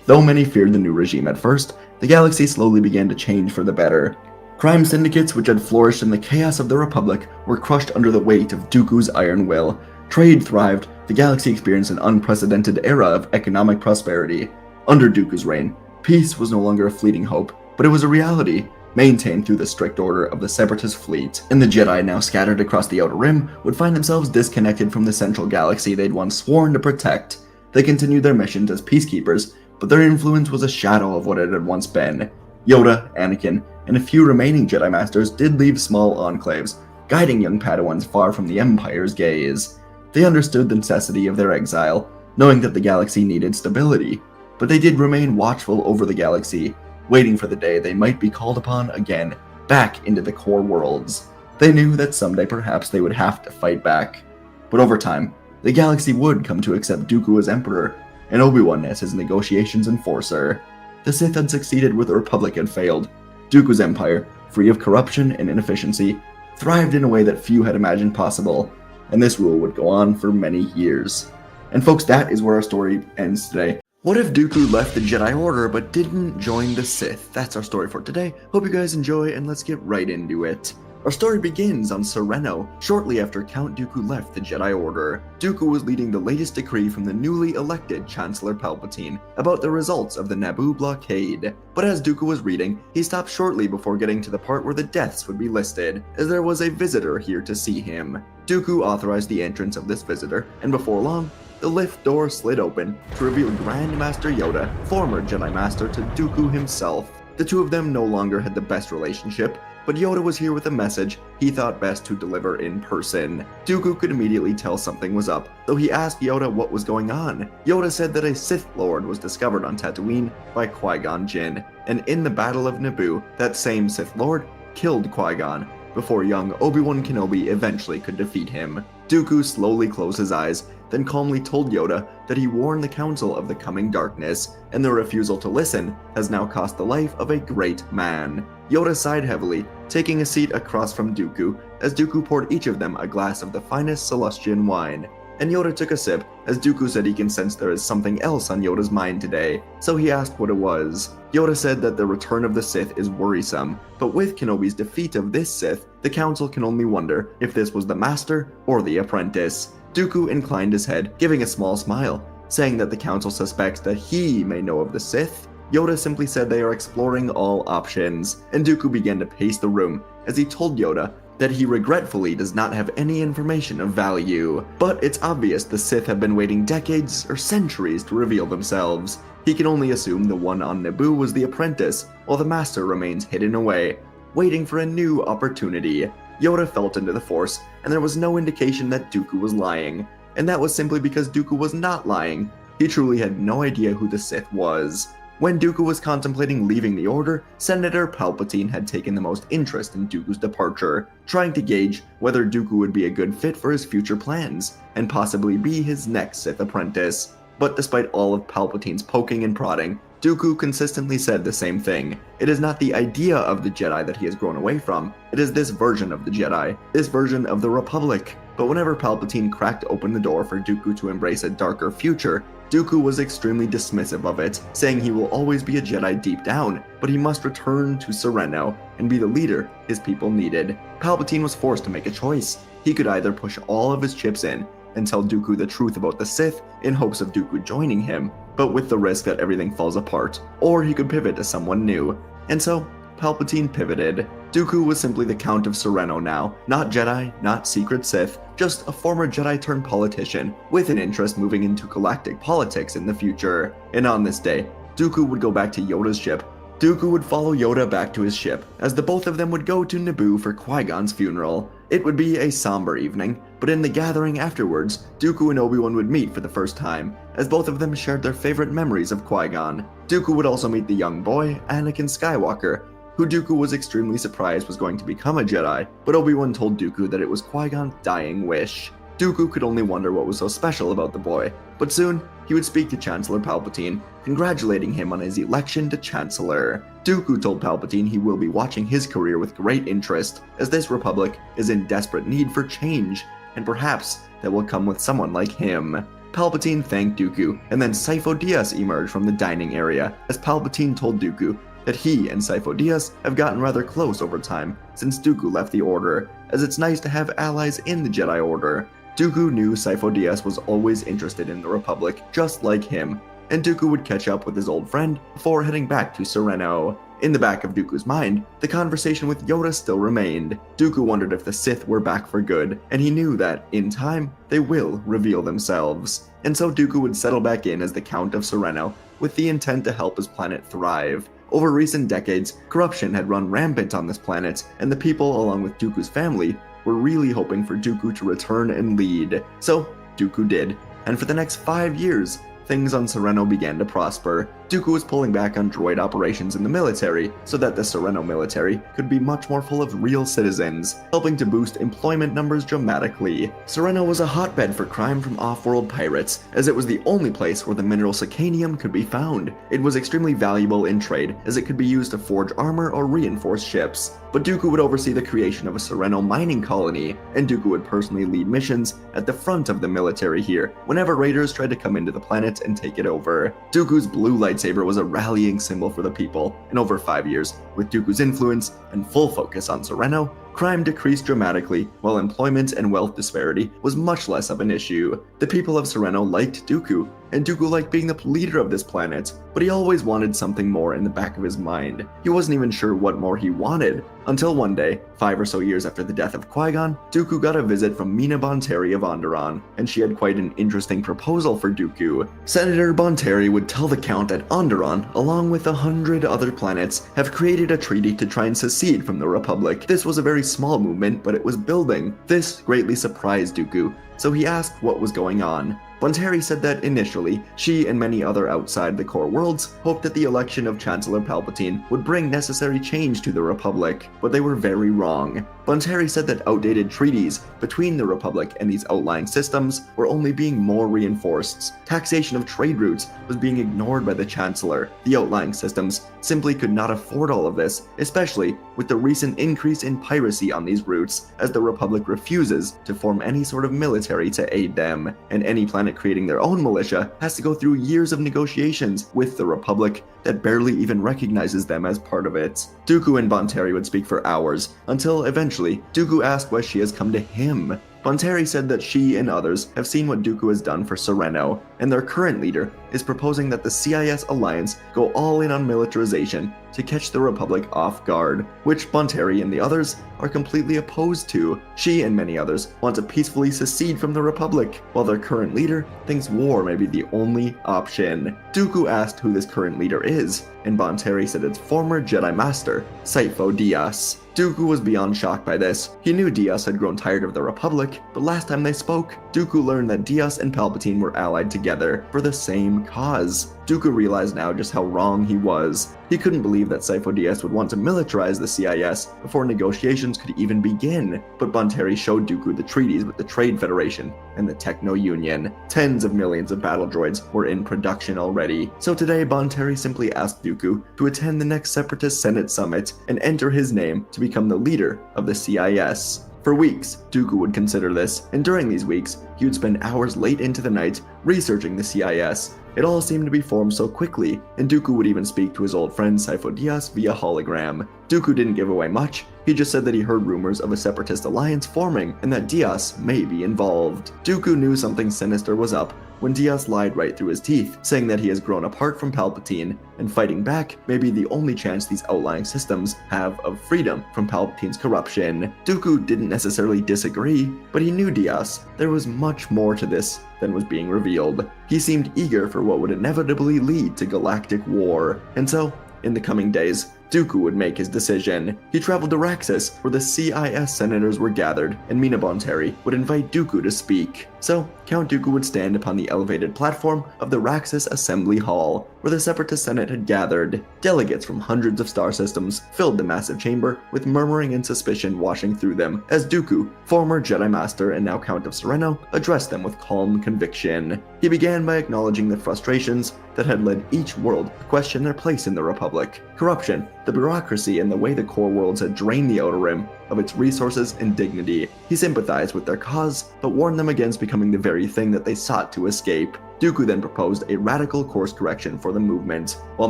Though many feared the new regime at first, the galaxy slowly began to change for the better. Crime syndicates which had flourished in the chaos of the Republic were crushed under the weight of Dooku's iron will. Trade thrived, the galaxy experienced an unprecedented era of economic prosperity. Under Dooku's reign, peace was no longer a fleeting hope, but it was a reality, maintained through the strict order of the Separatist fleet. And the Jedi, now scattered across the Outer Rim, would find themselves disconnected from the central galaxy they'd once sworn to protect. They continued their missions as peacekeepers, but their influence was a shadow of what it had once been. Yoda, Anakin, and a few remaining Jedi Masters did leave small enclaves, guiding young Padawans far from the Empire's gaze. They understood the necessity of their exile, knowing that the galaxy needed stability, but they did remain watchful over the galaxy, waiting for the day they might be called upon again, back into the core worlds. They knew that someday perhaps they would have to fight back. But over time, the galaxy would come to accept Dooku as Emperor, and Obi-Wan as his negotiations enforcer. The Sith had succeeded where the Republic had failed. Dooku's empire, free of corruption and inefficiency, thrived in a way that few had imagined possible, and this rule would go on for many years. And folks, that is where our story ends today. What if Dooku left the Jedi Order but didn't join the Sith? That's our story for today. Hope you guys enjoy, and let's get right into it. Our story begins on Sereno, shortly after Count Dooku left the Jedi Order. Dooku was leading the latest decree from the newly elected Chancellor Palpatine about the results of the Naboo blockade. But as Dooku was reading, he stopped shortly before getting to the part where the deaths would be listed, as there was a visitor here to see him. Dooku authorized the entrance of this visitor, and before long, the lift door slid open to reveal Grand Master Yoda, former Jedi Master, to Dooku himself. The two of them no longer had the best relationship, but Yoda was here with a message he thought best to deliver in person. Dooku could immediately tell something was up, though he asked Yoda what was going on. Yoda said that a Sith Lord was discovered on Tatooine by Qui-Gon Jinn, and in the Battle of Naboo, that same Sith Lord killed Qui-Gon, before young Obi-Wan Kenobi eventually could defeat him. Dooku slowly closed his eyes, then calmly told Yoda that he warned the Council of the coming darkness, and their refusal to listen has now cost the life of a great man. Yoda sighed heavily, taking a seat across from Dooku, as Dooku poured each of them a glass of the finest Celestian wine. And Yoda took a sip, as Dooku said he can sense there is something else on Yoda's mind today, so he asked what it was. Yoda said that the return of the Sith is worrisome, but with Kenobi's defeat of this Sith, the Council can only wonder if this was the Master or the Apprentice. Dooku inclined his head, giving a small smile, saying that the Council suspects that he may know of the Sith. Yoda simply said they are exploring all options, and Dooku began to pace the room as he told Yoda that he regretfully does not have any information of value. But it's obvious the Sith have been waiting decades or centuries to reveal themselves. He can only assume the one on Naboo was the Apprentice, while the Master remains hidden away, waiting for a new opportunity. Yoda felt into the Force, and there was no indication that Dooku was lying, and that was simply because Dooku was not lying. He truly had no idea who the Sith was. When Dooku was contemplating leaving the Order, Senator Palpatine had taken the most interest in Dooku's departure, trying to gauge whether Dooku would be a good fit for his future plans, and possibly be his next Sith apprentice. But despite all of Palpatine's poking and prodding, Dooku consistently said the same thing. It is not the idea of the Jedi that he has grown away from, it is this version of the Jedi, this version of the Republic. But whenever Palpatine cracked open the door for Dooku to embrace a darker future, Dooku was extremely dismissive of it, saying he will always be a Jedi deep down, but he must return to Serenno and be the leader his people needed. Palpatine was forced to make a choice. He could either push all of his chips in and tell Dooku the truth about the Sith in hopes of Dooku joining him, but with the risk that everything falls apart, or he could pivot to someone new. And so, Palpatine pivoted. Dooku was simply the Count of Serenno now, not Jedi, not secret Sith, just a former Jedi turned politician, with an interest moving into galactic politics in the future. And on this day, Dooku would go back to Yoda's ship. Dooku would follow Yoda back to his ship, as the both of them would go to Naboo for Qui-Gon's funeral. It would be a somber evening, but in the gathering afterwards, Dooku and Obi-Wan would meet for the first time, as both of them shared their favorite memories of Qui-Gon. Dooku would also meet the young boy, Anakin Skywalker, who Dooku was extremely surprised was going to become a Jedi, but Obi-Wan told Dooku that it was Qui-Gon's dying wish. Dooku could only wonder what was so special about the boy, but soon he would speak to Chancellor Palpatine, congratulating him on his election to Chancellor. Dooku told Palpatine he will be watching his career with great interest, as this Republic is in desperate need for change, and perhaps that will come with someone like him. Palpatine thanked Dooku, and then Sifo-Dyas emerged from the dining area, as Palpatine told Dooku that he and Sifo-Dyas have gotten rather close over time since Dooku left the Order, as it's nice to have allies in the Jedi Order. Dooku knew Sifo-Dyas was always interested in the Republic, just like him, and Dooku would catch up with his old friend before heading back to Serenno. In the back of Dooku's mind, the conversation with Yoda still remained. Dooku wondered if the Sith were back for good, and he knew that, in time, they will reveal themselves. And so Dooku would settle back in as the Count of Serenno, with the intent to help his planet thrive. Over recent decades, corruption had run rampant on this planet, and the people, along with Dooku's family, were really hoping for Dooku to return and lead. So, Dooku did, and for the next 5 years, things on Serenno began to prosper. Dooku was pulling back on droid operations in the military so that the Serenno military could be much more full of real citizens, helping to boost employment numbers dramatically. Serenno was a hotbed for crime from off-world pirates, as it was the only place where the mineral Sicanium could be found. It was extremely valuable in trade, as it could be used to forge armor or reinforce ships. But Dooku would oversee the creation of a Serenno mining colony, and Dooku would personally lead missions at the front of the military here, whenever raiders tried to come into the planet and take it over. Dooku's blue lightsaber was a rallying symbol for the people, and over 5 years, with Dooku's influence and full focus on Serenno, crime decreased dramatically, while employment and wealth disparity was much less of an issue. The people of Serenno liked Dooku, and Dooku liked being the leader of this planet, but he always wanted something more in the back of his mind. He wasn't even sure what more he wanted, until one day, 5 or so years after the death of Qui-Gon, Dooku got a visit from Mina Bonteri of Onderon, and she had quite an interesting proposal for Dooku. Senator Bonteri would tell the Count that Onderon, along with 100 other planets, have created a treaty to try and secede from the Republic. This was a very small movement, but it was building. This greatly surprised Dooku, so he asked what was going on. Bonteri said that initially, she and many other outside the core worlds hoped that the election of Chancellor Palpatine would bring necessary change to the Republic, but they were very wrong. Bonteri said that outdated treaties between the Republic and these outlying systems were only being more reinforced. Taxation of trade routes was being ignored by the Chancellor. The outlying systems simply could not afford all of this, especially with the recent increase in piracy on these routes, as the Republic refuses to form any sort of military to aid them, and any planet creating their own militia has to go through years of negotiations with the Republic that barely even recognizes them as part of it. Dooku and Bonteri would speak for hours, until eventually Dooku asked why she has come to him. Bonteri said that she and others have seen what Dooku has done for Sereno, and their current leader is proposing that the CIS alliance go all in on militarization to catch the Republic off guard, which Bonteri and the others are completely opposed to. She and many others want to peacefully secede from the Republic, while their current leader thinks war may be the only option. Dooku asked who this current leader is, and Bonteri said it's former Jedi Master, Sidious. Dooku was beyond shocked by this. He knew Sidious had grown tired of the Republic, but last time they spoke, Dooku learned that Sidious and Palpatine were allied together for the same cause. Dooku realized now just how wrong he was. He couldn't believe that Sidious would want to militarize the CIS before negotiations could even begin, but Bonteri showed Dooku the treaties with the Trade Federation and the Techno Union. Tens of millions of battle droids were in production already, so today Bonteri simply asked Dooku to attend the next Separatist Senate Summit and enter his name to become the leader of the CIS. For weeks, Dooku would consider this, and during these weeks, he would spend hours late into the night researching the CIS. It all seemed to be formed so quickly, and Dooku would even speak to his old friend Sidious via hologram. Dooku didn't give away much. He just said that he heard rumors of a separatist alliance forming and that Sidious may be involved. Dooku knew something sinister was up when Sidious lied right through his teeth, saying that he has grown apart from Palpatine, and fighting back may be the only chance these outlying systems have of freedom from Palpatine's corruption. Dooku didn't necessarily disagree, but he knew Sidious. There was much more to this than was being revealed. He seemed eager for what would inevitably lead to galactic war, and so, in the coming days, Dooku would make his decision. He traveled to Raxus, where the CIS senators were gathered, and Mina Bonteri would invite Dooku to speak. So, Count Dooku would stand upon the elevated platform of the Raxus Assembly Hall, where the Separatist Senate had gathered. Delegates from hundreds of star systems filled the massive chamber, with murmuring and suspicion washing through them, as Dooku, former Jedi Master and now Count of Sereno, addressed them with calm conviction. He began by acknowledging the frustrations that had led each world to question their place in the Republic. Corruption, the bureaucracy, and the way the core worlds had drained the Outer Rim of its resources and dignity. He sympathized with their cause, but warned them against becoming the very thing that they sought to escape. Dooku then proposed a radical course correction for the movement, while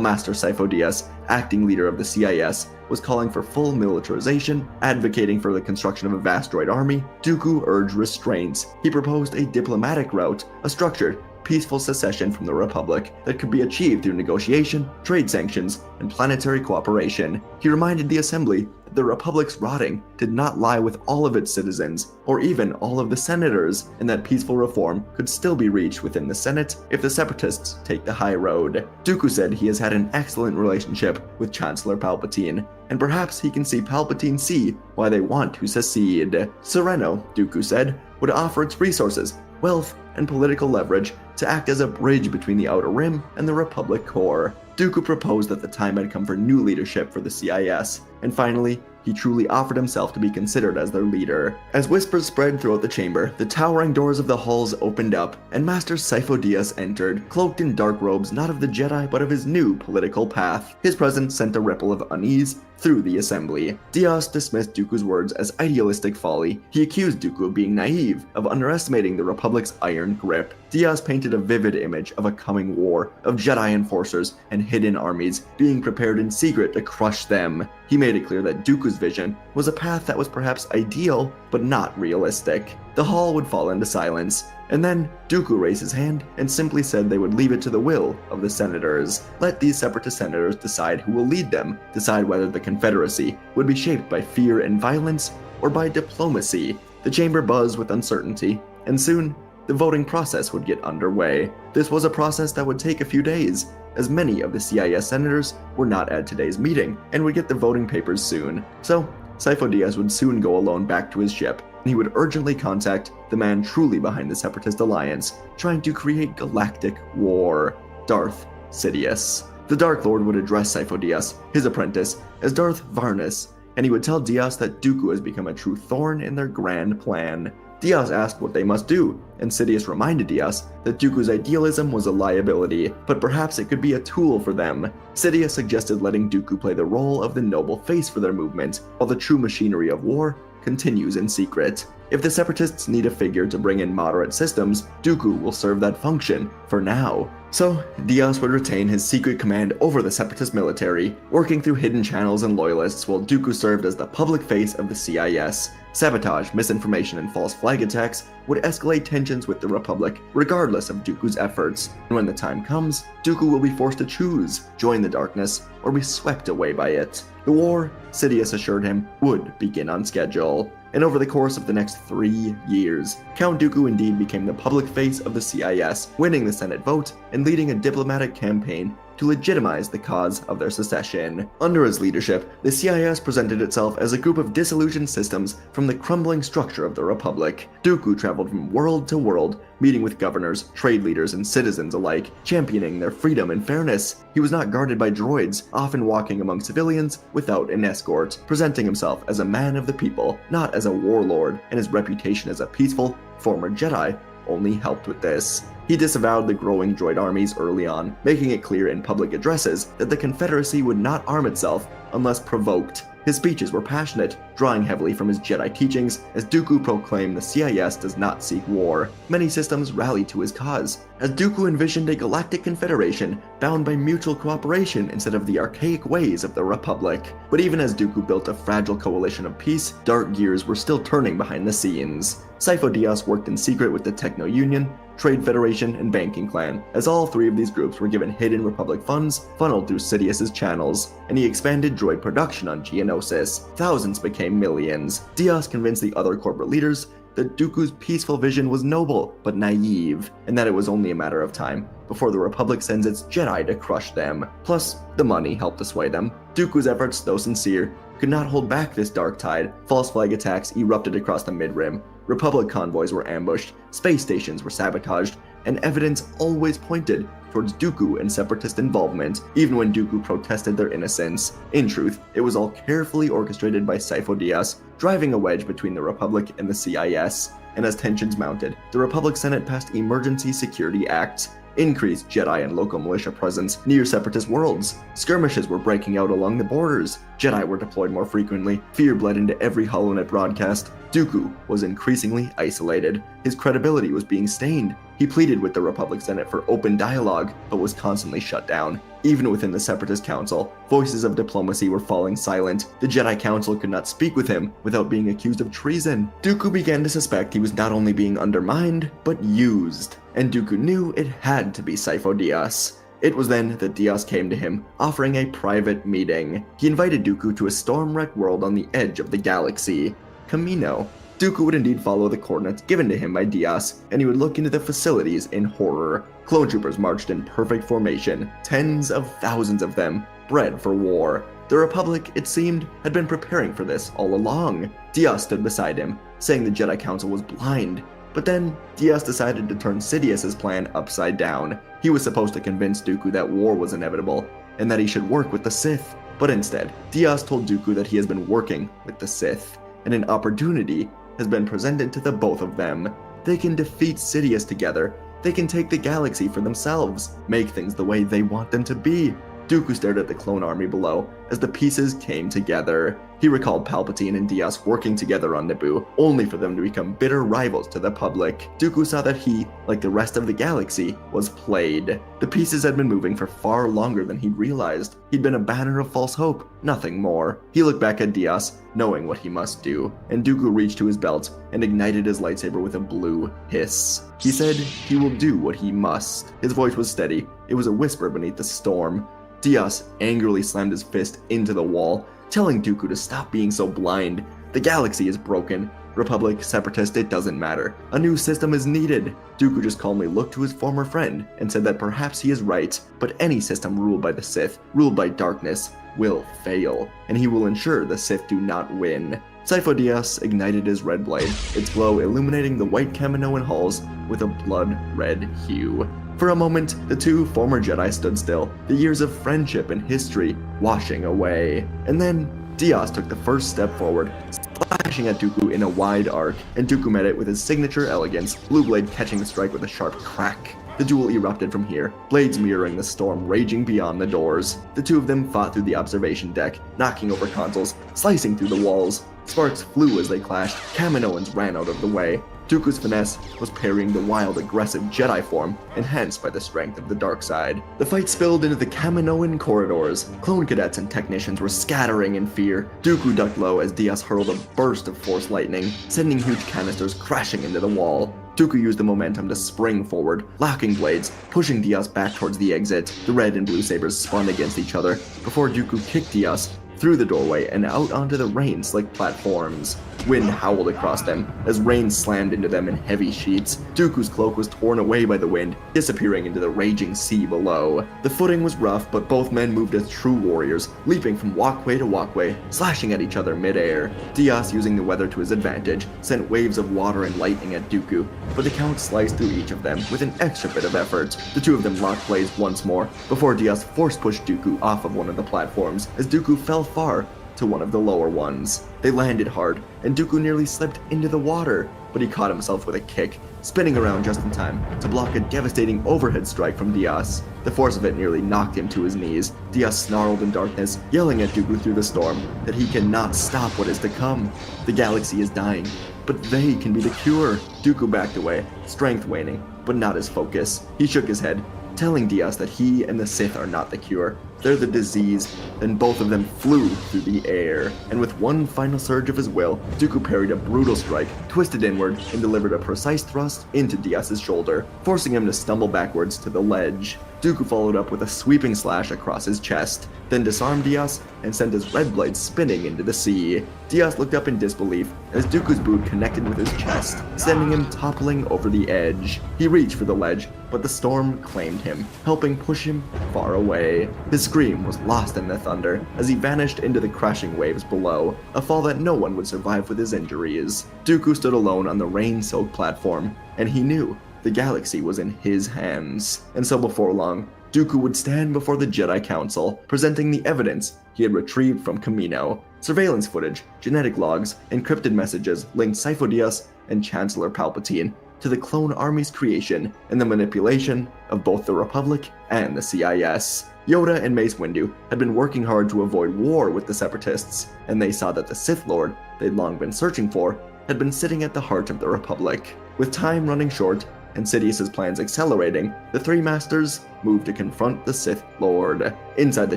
Master Sidious, acting leader of the CIS, was calling for full militarization, advocating for the construction of a vast droid army. Dooku urged restraints. He proposed a diplomatic route, a structured, peaceful secession from the Republic that could be achieved through negotiation, trade sanctions, and planetary cooperation. He reminded the Assembly that the Republic's rotting did not lie with all of its citizens, or even all of the senators, and that peaceful reform could still be reached within the Senate if the Separatists take the high road. Dooku said he has had an excellent relationship with Chancellor Palpatine, and perhaps he can see Palpatine see why they want to secede. Sereno, Dooku said, would offer its resources, wealth, and political leverage to act as a bridge between the Outer Rim and the Republic core. Dooku proposed that the time had come for new leadership for the CIS, and finally, he truly offered himself to be considered as their leader. As whispers spread throughout the chamber, the towering doors of the halls opened up, and Master Sidious entered, cloaked in dark robes not of the Jedi but of his new political path. His presence sent a ripple of unease through the assembly. Sidious dismissed Dooku's words as idealistic folly. He accused Dooku of being naive, of underestimating the Republic's iron grip. Sidious painted a vivid image of a coming war, of Jedi enforcers and hidden armies being prepared in secret to crush them. He made it clear that Dooku's vision was a path that was perhaps ideal, but not realistic. The hall would fall into silence, and then Dooku raised his hand and simply said they would leave it to the will of the senators. Let these separatist senators decide who will lead them, decide whether the Confederacy would be shaped by fear and violence or by diplomacy. The chamber buzzed with uncertainty, and soon the voting process would get underway. This was a process that would take a few days, as many of the CIS senators were not at today's meeting and would get the voting papers soon. So, Sidious would soon go alone back to his ship. He would urgently contact the man truly behind the Separatist alliance, trying to create galactic war, Darth Sidious. The Dark Lord would address Sifo-Dyas, his apprentice, as Darth Ventress, and he would tell Dyas that Dooku has become a true thorn in their grand plan. Dyas asked what they must do, and Sidious reminded Dyas that Dooku's idealism was a liability, but perhaps it could be a tool for them. Sidious suggested letting Dooku play the role of the noble face for their movement, while the true machinery of war continues in secret. If the Separatists need a figure to bring in moderate systems, Dooku will serve that function, for now. So, Dyas would retain his secret command over the Separatist military, working through hidden channels and loyalists while Dooku served as the public face of the CIS. Sabotage, misinformation, and false flag attacks would escalate tensions with the Republic, regardless of Dooku's efforts. And when the time comes, Dooku will be forced to choose, join the darkness, or be swept away by it. The war, Sidious assured him, would begin on schedule. And over the course of the next 3 years, Count Dooku indeed became the public face of the CIS, winning the Senate vote and leading a diplomatic campaign to legitimize the cause of their secession. Under his leadership, the CIS presented itself as a group of disillusioned systems from the crumbling structure of the Republic. Dooku traveled from world to world, meeting with governors, trade leaders, and citizens alike, championing their freedom and fairness. He was not guarded by droids, often walking among civilians without an escort, presenting himself as a man of the people, not as a warlord, and his reputation as a peaceful, former Jedi only helped with this. He disavowed the growing droid armies early on, making it clear in public addresses that the Confederacy would not arm itself unless provoked. His speeches were passionate, drawing heavily from his Jedi teachings, as Dooku proclaimed the CIS does not seek war. Many systems rallied to his cause, as Dooku envisioned a galactic confederation bound by mutual cooperation instead of the archaic ways of the Republic. But even as Dooku built a fragile coalition of peace, dark gears were still turning behind the scenes. Sifo-Dyas worked in secret with the Techno Union, Trade Federation, and Banking Clan, as all three of these groups were given hidden Republic funds funneled through Sidious's channels, and he expanded droid production on Geonosis. Thousands became millions. Dyas convinced the other corporate leaders that Dooku's peaceful vision was noble but naive, and that it was only a matter of time before the Republic sends its Jedi to crush them. Plus, the money helped to sway them. Dooku's efforts, though sincere, could not hold back this dark tide. False flag attacks erupted across the Mid-Rim. Republic convoys were ambushed, space stations were sabotaged, and evidence always pointed towards Dooku and Separatist involvement, even when Dooku protested their innocence. In truth, it was all carefully orchestrated by Sifo-Dyas, driving a wedge between the Republic and the CIS. And as tensions mounted, the Republic Senate passed Emergency Security Acts, increased Jedi and local militia presence near Separatist worlds. Skirmishes were breaking out along the borders. Jedi were deployed more frequently. Fear bled into every HoloNet broadcast. Dooku was increasingly isolated. His credibility was being stained. He pleaded with the Republic Senate for open dialogue, but was constantly shut down. Even within the Separatist Council, voices of diplomacy were falling silent. The Jedi Council could not speak with him without being accused of treason. Dooku began to suspect he was not only being undermined, but used. And Dooku knew it had to be Sifo-Dyas. It was then that Dyas came to him, offering a private meeting. He invited Dooku to a storm-wrecked world on the edge of the galaxy, Camino. Dooku would indeed follow the coordinates given to him by Dyas, and he would look into the facilities in horror. Clone troopers marched in perfect formation, tens of thousands of them, bred for war. The Republic, it seemed, had been preparing for this all along. Dyas stood beside him, saying the Jedi Council was blind. But then, Dyas decided to turn Sidious's plan upside down. He was supposed to convince Dooku that war was inevitable, and that he should work with the Sith. But instead, Dyas told Dooku that he has been working with the Sith, and an opportunity has been presented to the both of them. They can defeat Sidious together. They can take the galaxy for themselves, make things the way they want them to be. Dooku stared at the clone army below as the pieces came together. He recalled Palpatine and Dyas working together on Naboo, only for them to become bitter rivals to the public. Dooku saw that he, like the rest of the galaxy, was played. The pieces had been moving for far longer than he'd realized. He'd been a banner of false hope, nothing more. He looked back at Dyas, knowing what he must do, and Dooku reached to his belt and ignited his lightsaber with a blue hiss. He said he will do what he must. His voice was steady. It was a whisper beneath the storm. Dyas angrily slammed his fist into the wall, telling Dooku to stop being so blind. The galaxy is broken. Republic, Separatist, it doesn't matter. A new system is needed. Dooku just calmly looked to his former friend and said that perhaps he is right, but any system ruled by the Sith, ruled by darkness, will fail, and he will ensure the Sith do not win. Sidious ignited his red blade, its glow illuminating the white Kaminoan halls with a blood-red hue. For a moment, the two former Jedi stood still, the years of friendship and history washing away. And then, Sidious took the first step forward, slashing at Dooku in a wide arc, and Dooku met it with his signature elegance, blue blade catching the strike with a sharp crack. The duel erupted from here, blades mirroring the storm raging beyond the doors. The two of them fought through the observation deck, knocking over consoles, slicing through the walls. Sparks flew as they clashed, Kaminoans ran out of the way. Dooku's finesse was parrying the wild, aggressive Jedi form, enhanced by the strength of the dark side. The fight spilled into the Kaminoan corridors. Clone cadets and technicians were scattering in fear. Dooku ducked low as Sidious hurled a burst of force lightning, sending huge canisters crashing into the wall. Dooku used the momentum to spring forward, locking blades, pushing Sidious back towards the exit. The red and blue sabers spun against each other, before Dooku kicked Sidious through the doorway and out onto the rain-slick platforms. Wind howled across them as rain slammed into them in heavy sheets. Dooku's cloak was torn away by the wind, disappearing into the raging sea below. The footing was rough, but both men moved as true warriors, leaping from walkway to walkway, slashing at each other midair. Sidious, using the weather to his advantage, sent waves of water and lightning at Dooku, but the Count sliced through each of them with an extra bit of effort. The two of them locked blades once more, before Sidious force-pushed Dooku off of one of the platforms, as Dooku fell far to one of the lower ones. They landed hard, and Dooku nearly slipped into the water, but he caught himself with a kick, spinning around just in time to block a devastating overhead strike from Sidious. The force of it nearly knocked him to his knees. Sidious snarled in darkness, yelling at Dooku through the storm that he cannot stop what is to come. The galaxy is dying, but they can be the cure. Dooku backed away, strength waning, but not his focus. He shook his head, telling Sidious that he and the Sith are not the cure. They're the disease. Then both of them flew through the air, and with one final surge of his will, Dooku parried a brutal strike, twisted inward, and delivered a precise thrust into Sidious' shoulder, forcing him to stumble backwards to the ledge. Dooku followed up with a sweeping slash across his chest, then disarmed Sidious and sent his red blade spinning into the sea. Sidious looked up in disbelief as Dooku's boot connected with his chest, sending him toppling over the edge. He reached for the ledge, but the storm claimed him, helping push him far away. His scream was lost in the thunder as he vanished into the crashing waves below, a fall that no one would survive with his injuries. Dooku stood alone on the rain-soaked platform, and he knew the galaxy was in his hands. And so before long, Dooku would stand before the Jedi Council, presenting the evidence he had retrieved from Kamino. Surveillance footage, genetic logs, encrypted messages linked Sidious and Chancellor Palpatine to the clone army's creation and the manipulation of both the Republic and the CIS. Yoda and Mace Windu had been working hard to avoid war with the Separatists, and they saw that the Sith Lord they'd long been searching for had been sitting at the heart of the Republic. With time running short and Sidious's plans accelerating, the three masters moved to confront the Sith Lord. Inside the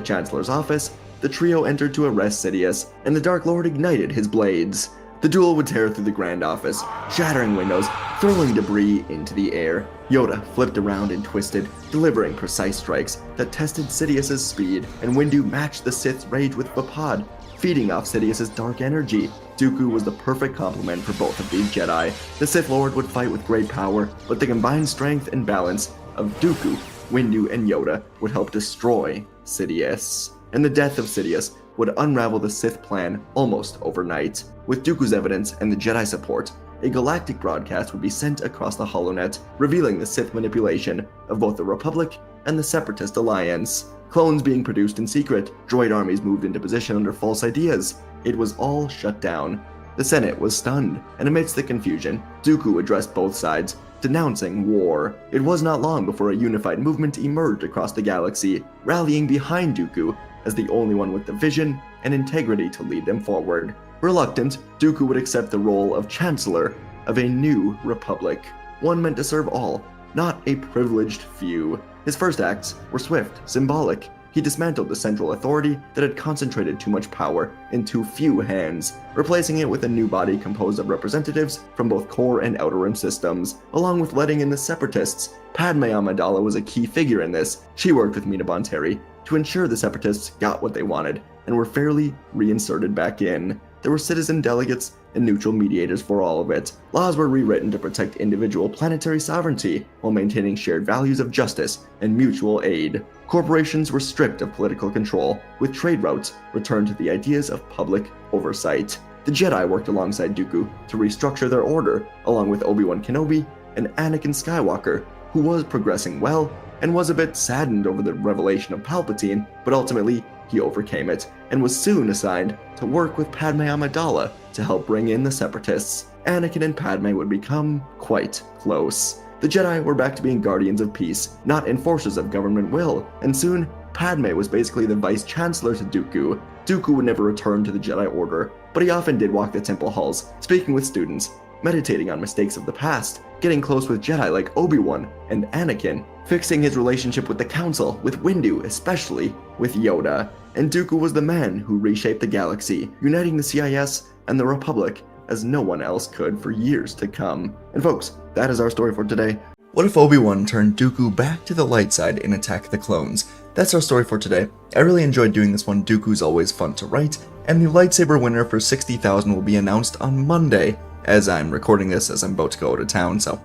Chancellor's office, the trio entered to arrest Sidious, and the Dark Lord ignited his blades. The duel would tear through the Grand Office, shattering windows, throwing debris into the air. Yoda flipped around and twisted, delivering precise strikes that tested Sidious's speed, and Windu matched the Sith's rage with Vapad, feeding off Sidious's dark energy. Dooku was the perfect complement for both of these Jedi. The Sith Lord would fight with great power, but the combined strength and balance of Dooku, Windu, and Yoda would help destroy Sidious. And the death of Sidious would unravel the Sith plan almost overnight. With Dooku's evidence and the Jedi support, a galactic broadcast would be sent across the HoloNet, revealing the Sith manipulation of both the Republic and the Separatist Alliance. Clones being produced in secret, droid armies moved into position under false ideas. It was all shut down. The Senate was stunned, and amidst the confusion, Dooku addressed both sides, denouncing war. It was not long before a unified movement emerged across the galaxy, rallying behind Dooku as the only one with the vision and integrity to lead them forward. Reluctant, Dooku would accept the role of Chancellor of a new republic, one meant to serve all, not a privileged few. His first acts were swift, symbolic. He dismantled the central authority that had concentrated too much power in too few hands, replacing it with a new body composed of representatives from both core and outer rim systems, along with letting in the Separatists. Padme Amidala was a key figure in this. She worked with Mina Bonteri to ensure the Separatists got what they wanted and were fairly reinserted back in. There were citizen delegates and neutral mediators for all of it. Laws were rewritten to protect individual planetary sovereignty while maintaining shared values of justice and mutual aid. Corporations were stripped of political control, with trade routes returned to the ideas of public oversight. The Jedi worked alongside Dooku to restructure their order, along with Obi-Wan Kenobi and Anakin Skywalker, who was progressing well and was a bit saddened over the revelation of Palpatine, but ultimately he overcame it and was soon assigned to work with Padme Amidala to help bring in the Separatists. Anakin and Padme would become quite close. The Jedi were back to being guardians of peace, not enforcers of government will, and soon Padme was basically the Vice Chancellor to Dooku. Dooku would never return to the Jedi Order, but he often did walk the temple halls, speaking with students, meditating on mistakes of the past, getting close with Jedi like Obi-Wan and Anakin, fixing his relationship with the Council, with Windu, especially with Yoda. And Dooku was the man who reshaped the galaxy, uniting the CIS and the Republic as no one else could for years to come. And folks, that is our story for today. What if Obi-Wan turned Dooku back to the light side in Attack the Clones? That's our story for today. I really enjoyed doing this one. Dooku's always fun to write, and the lightsaber winner for 60,000 will be announced on Monday, as I'm recording this as I'm about to go out of town, so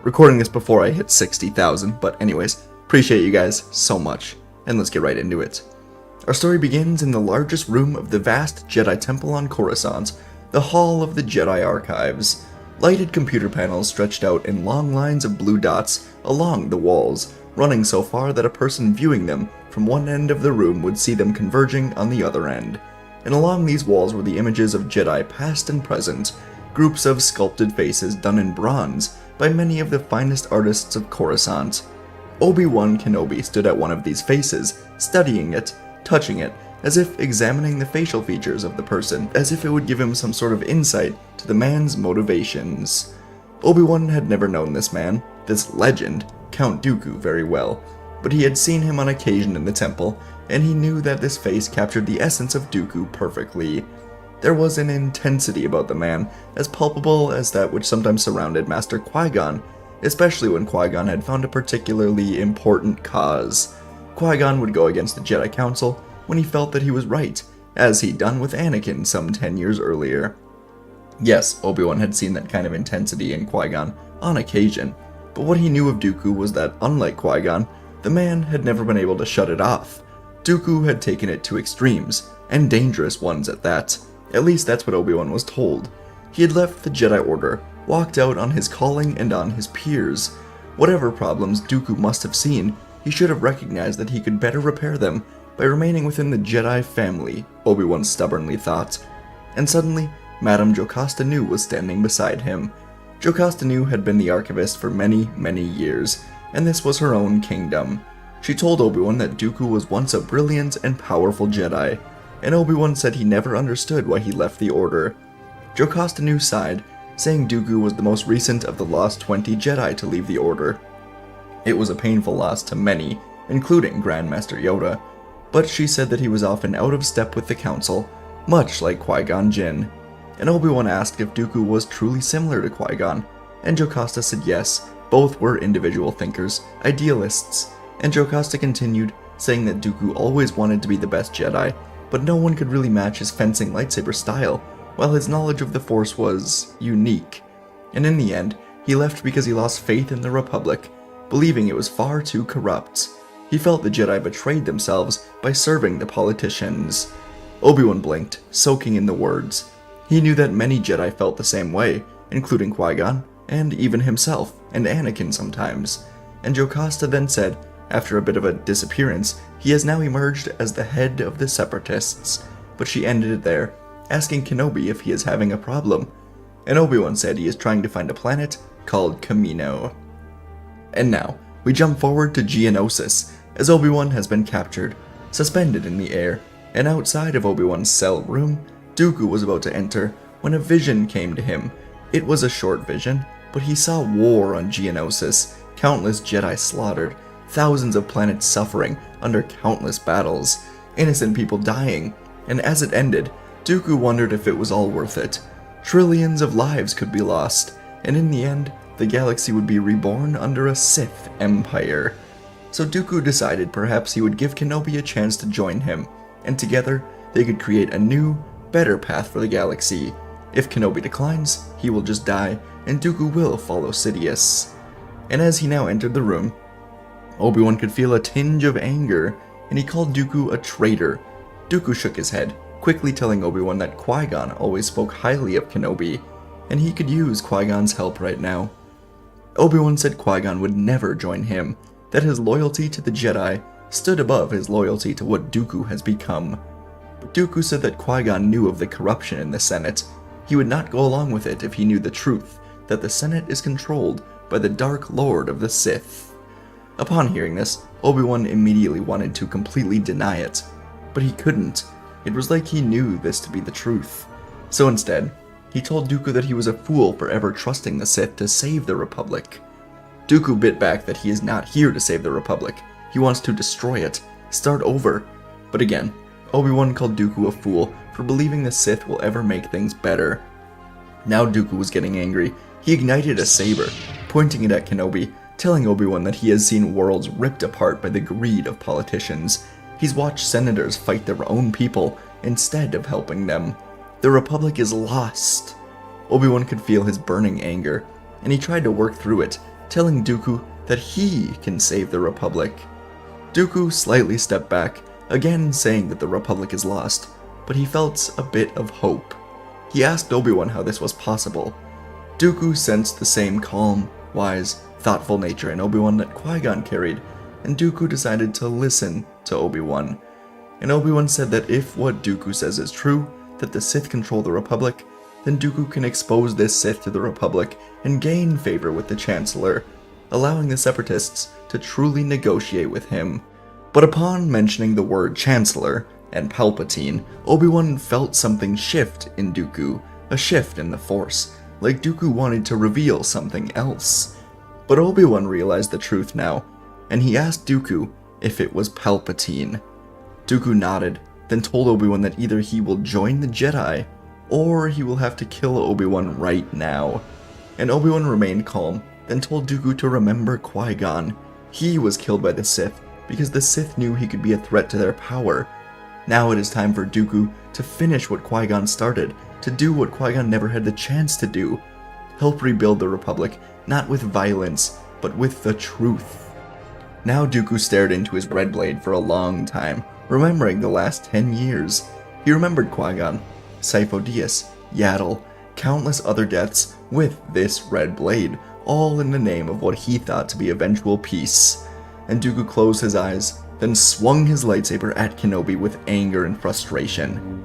recording this before I hit 60,000, but anyways, appreciate you guys so much, and let's get right into it. Our story begins in the largest room of the vast Jedi temple on Coruscant, the Hall of the Jedi Archives. Lighted computer panels stretched out in long lines of blue dots along the walls, running so far that a person viewing them from one end of the room would see them converging on the other end. And along these walls were the images of Jedi past and present, groups of sculpted faces done in bronze by many of the finest artists of Coruscant. Obi-Wan Kenobi stood at one of these faces, studying it, touching it, as if examining the facial features of the person, as if it would give him some sort of insight to the man's motivations. Obi-Wan had never known this man, this legend, Count Dooku, very well, but he had seen him on occasion in the temple, and he knew that this face captured the essence of Dooku perfectly. There was an intensity about the man, as palpable as that which sometimes surrounded Master Qui-Gon, especially when Qui-Gon had found a particularly important cause. Qui-Gon would go against the Jedi Council when he felt that he was right, as he'd done with Anakin some 10 years earlier. Yes, Obi-Wan had seen that kind of intensity in Qui-Gon on occasion, but what he knew of Dooku was that, unlike Qui-Gon, the man had never been able to shut it off. Dooku had taken it to extremes, and dangerous ones at that. At least that's what Obi-Wan was told. He had left the Jedi Order, walked out on his calling and on his peers. Whatever problems Dooku must have seen, he should have recognized that he could better repair them by remaining within the Jedi family, Obi-Wan stubbornly thought. And suddenly, Madame Jocasta Nu was standing beside him. Jocasta Nu had been the archivist for many, many years, and this was her own kingdom. She told Obi-Wan that Dooku was once a brilliant and powerful Jedi, and Obi-Wan said he never understood why he left the Order. Jocasta Nu sighed, saying Dooku was the most recent of the lost 20 Jedi to leave the Order. It was a painful loss to many, including Grandmaster Yoda, but she said that he was often out of step with the Council, much like Qui-Gon Jinn. And Obi-Wan asked if Dooku was truly similar to Qui-Gon, and Jocasta said yes, both were individual thinkers, idealists. And Jocasta continued, saying that Dooku always wanted to be the best Jedi, but no one could really match his fencing lightsaber style, while his knowledge of the Force was unique. And in the end, he left because he lost faith in the Republic, believing it was far too corrupt. He felt the Jedi betrayed themselves by serving the politicians. Obi-Wan blinked, soaking in the words. He knew that many Jedi felt the same way, including Qui-Gon, and even himself, and Anakin sometimes. And Jocasta then said, after a bit of a disappearance, he has now emerged as the head of the Separatists. But she ended it there, asking Kenobi if he is having a problem. And Obi-Wan said he is trying to find a planet called Kamino. And now, we jump forward to Geonosis, as Obi-Wan has been captured, suspended in the air, and outside of Obi-Wan's cell room, Dooku was about to enter when a vision came to him. It was a short vision, but he saw war on Geonosis, countless Jedi slaughtered, thousands of planets suffering under countless battles, innocent people dying, and as it ended, Dooku wondered if it was all worth it. Trillions of lives could be lost, and in the end, the galaxy would be reborn under a Sith empire. So Dooku decided perhaps he would give Kenobi a chance to join him, and together they could create a new, better path for the galaxy. If Kenobi declines, he will just die, and Dooku will follow Sidious. And as he now entered the room, Obi-Wan could feel a tinge of anger, and he called Dooku a traitor. Dooku shook his head, quickly telling Obi-Wan that Qui-Gon always spoke highly of Kenobi, and he could use Qui-Gon's help right now. Obi-Wan said Qui-Gon would never join him, that his loyalty to the Jedi stood above his loyalty to what Dooku has become. But Dooku said that Qui-Gon knew of the corruption in the Senate. He would not go along with it if he knew the truth, that the Senate is controlled by the Dark Lord of the Sith. Upon hearing this, Obi-Wan immediately wanted to completely deny it, but he couldn't. It was like he knew this to be the truth. So instead, he told Dooku that he was a fool for ever trusting the Sith to save the Republic. Dooku bit back that he is not here to save the Republic. He wants to destroy it, start over. But again, Obi-Wan called Dooku a fool for believing the Sith will ever make things better. Now Dooku was getting angry. He ignited a saber, pointing it at Kenobi, telling Obi-Wan that he has seen worlds ripped apart by the greed of politicians. He's watched senators fight their own people instead of helping them. The Republic is lost. Obi-Wan could feel his burning anger, and he tried to work through it, telling Dooku that he can save the Republic. Dooku slightly stepped back, again saying that the Republic is lost, but he felt a bit of hope. He asked Obi-Wan how this was possible. Dooku sensed the same calm, wise, thoughtful nature in Obi-Wan that Qui-Gon carried, and Dooku decided to listen to Obi-Wan. And Obi-Wan said that if what Dooku says is true, that the Sith control the Republic, then Dooku can expose this Sith to the Republic and gain favor with the Chancellor, allowing the Separatists to truly negotiate with him. But upon mentioning the word Chancellor and Palpatine, Obi-Wan felt something shift in Dooku, a shift in the Force, like Dooku wanted to reveal something else. But Obi-Wan realized the truth now, and he asked Dooku if it was Palpatine. Dooku nodded, then told Obi-Wan that either he will join the Jedi, or he will have to kill Obi-Wan right now. And Obi-Wan remained calm, then told Dooku to remember Qui-Gon. He was killed by the Sith, because the Sith knew he could be a threat to their power. Now it is time for Dooku to finish what Qui-Gon started, to do what Qui-Gon never had the chance to do. Help rebuild the Republic, not with violence, but with the truth. Now Dooku stared into his red blade for a long time, remembering the last 10 years. He remembered Qui-Gon, Sifo-Dyas, Yaddle, countless other deaths with this red blade, all in the name of what he thought to be eventual peace. And Dooku closed his eyes, then swung his lightsaber at Kenobi with anger and frustration.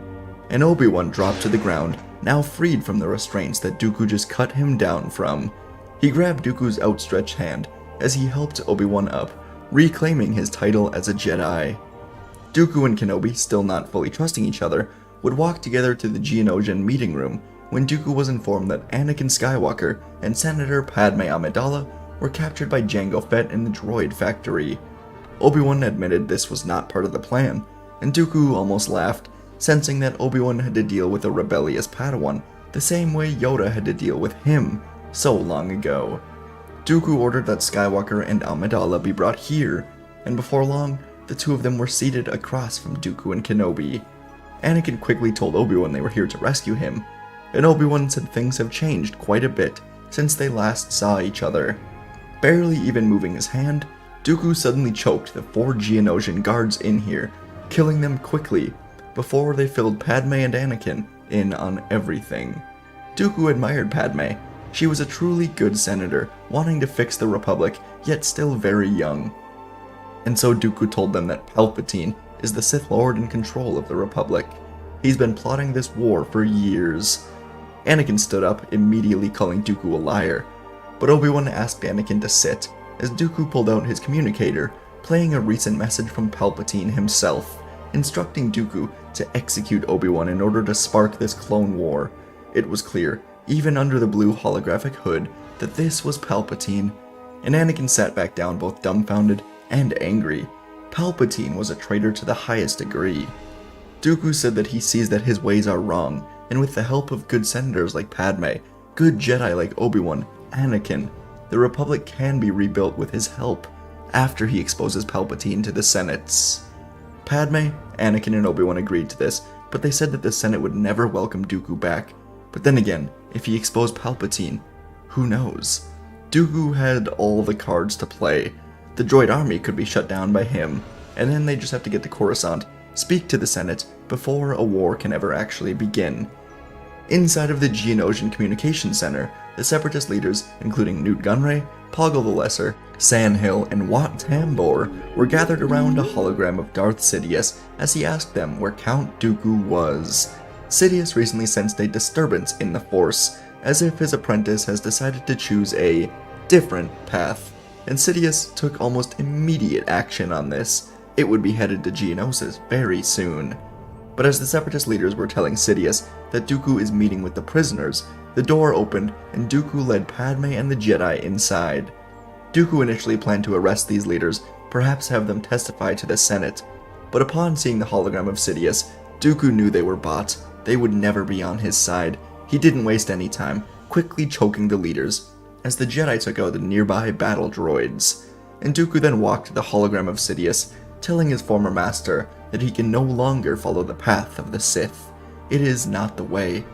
And Obi-Wan dropped to the ground, now freed from the restraints that Dooku just cut him down from. He grabbed Dooku's outstretched hand as he helped Obi-Wan up, reclaiming his title as a Jedi. Dooku and Kenobi, still not fully trusting each other, would walk together to the Geonosian meeting room when Dooku was informed that Anakin Skywalker and Senator Padme Amidala were captured by Jango Fett in the droid factory. Obi-Wan admitted this was not part of the plan, and Dooku almost laughed, sensing that Obi-Wan had to deal with a rebellious Padawan the same way Yoda had to deal with him so long ago. Dooku ordered that Skywalker and Amidala be brought here, and before long, the two of them were seated across from Dooku and Kenobi. Anakin quickly told Obi-Wan they were here to rescue him, and Obi-Wan said things have changed quite a bit since they last saw each other. Barely even moving his hand, Dooku suddenly choked the 4 Geonosian guards in here, killing them quickly, before they filled Padme and Anakin in on everything. Dooku admired Padme. She was a truly good senator, wanting to fix the Republic, yet still very young. And so Dooku told them that Palpatine is the Sith Lord in control of the Republic. He's been plotting this war for years. Anakin stood up, immediately calling Dooku a liar, but Obi-Wan asked Anakin to sit, as Dooku pulled out his communicator, playing a recent message from Palpatine himself, instructing Dooku to execute Obi-Wan in order to spark this clone war. It was clear, even under the blue holographic hood, that this was Palpatine, and Anakin sat back down both dumbfounded and angry. Palpatine was a traitor to the highest degree. Dooku said that he sees that his ways are wrong, and with the help of good senators like Padme, good Jedi like Obi-Wan, Anakin, the Republic can be rebuilt with his help, after he exposes Palpatine to the Senates. Padme, Anakin, and Obi-Wan agreed to this, but they said that the Senate would never welcome Dooku back. But then again, if he exposed Palpatine, who knows? Dooku had all the cards to play. The droid army could be shut down by him, and then they just have to get to Coruscant, speak to the Senate before a war can ever actually begin. Inside of the Geonosian Communications Center, the Separatist leaders, including Newt Gunray, Poggle the Lesser, Sandhill, and Wat Tambor, were gathered around a hologram of Darth Sidious as he asked them where Count Dooku was. Sidious recently sensed a disturbance in the Force, as if his apprentice has decided to choose a different path, and Sidious took almost immediate action on this. It would be headed to Geonosis very soon. But as the Separatist leaders were telling Sidious that Dooku is meeting with the prisoners, the door opened and Dooku led Padme and the Jedi inside. Dooku initially planned to arrest these leaders, perhaps have them testify to the Senate, but upon seeing the hologram of Sidious, Dooku knew they were bots. They would never be on his side. He didn't waste any time, quickly choking the leaders, as the Jedi took out the nearby battle droids. And Dooku then walked to the hologram of Sidious, telling his former master that he can no longer follow the path of the Sith. It is not the way.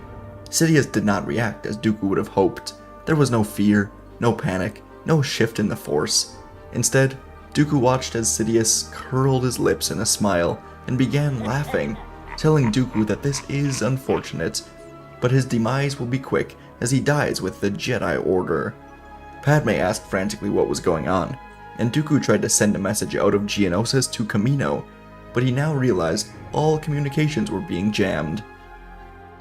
Sidious did not react as Dooku would have hoped. There was no fear, no panic, no shift in the Force. Instead, Dooku watched as Sidious curled his lips in a smile and began laughing, telling Dooku that this is unfortunate, but his demise will be quick as he dies with the Jedi Order. Padme asked frantically what was going on, and Dooku tried to send a message out of Geonosis to Kamino, but he now realized all communications were being jammed.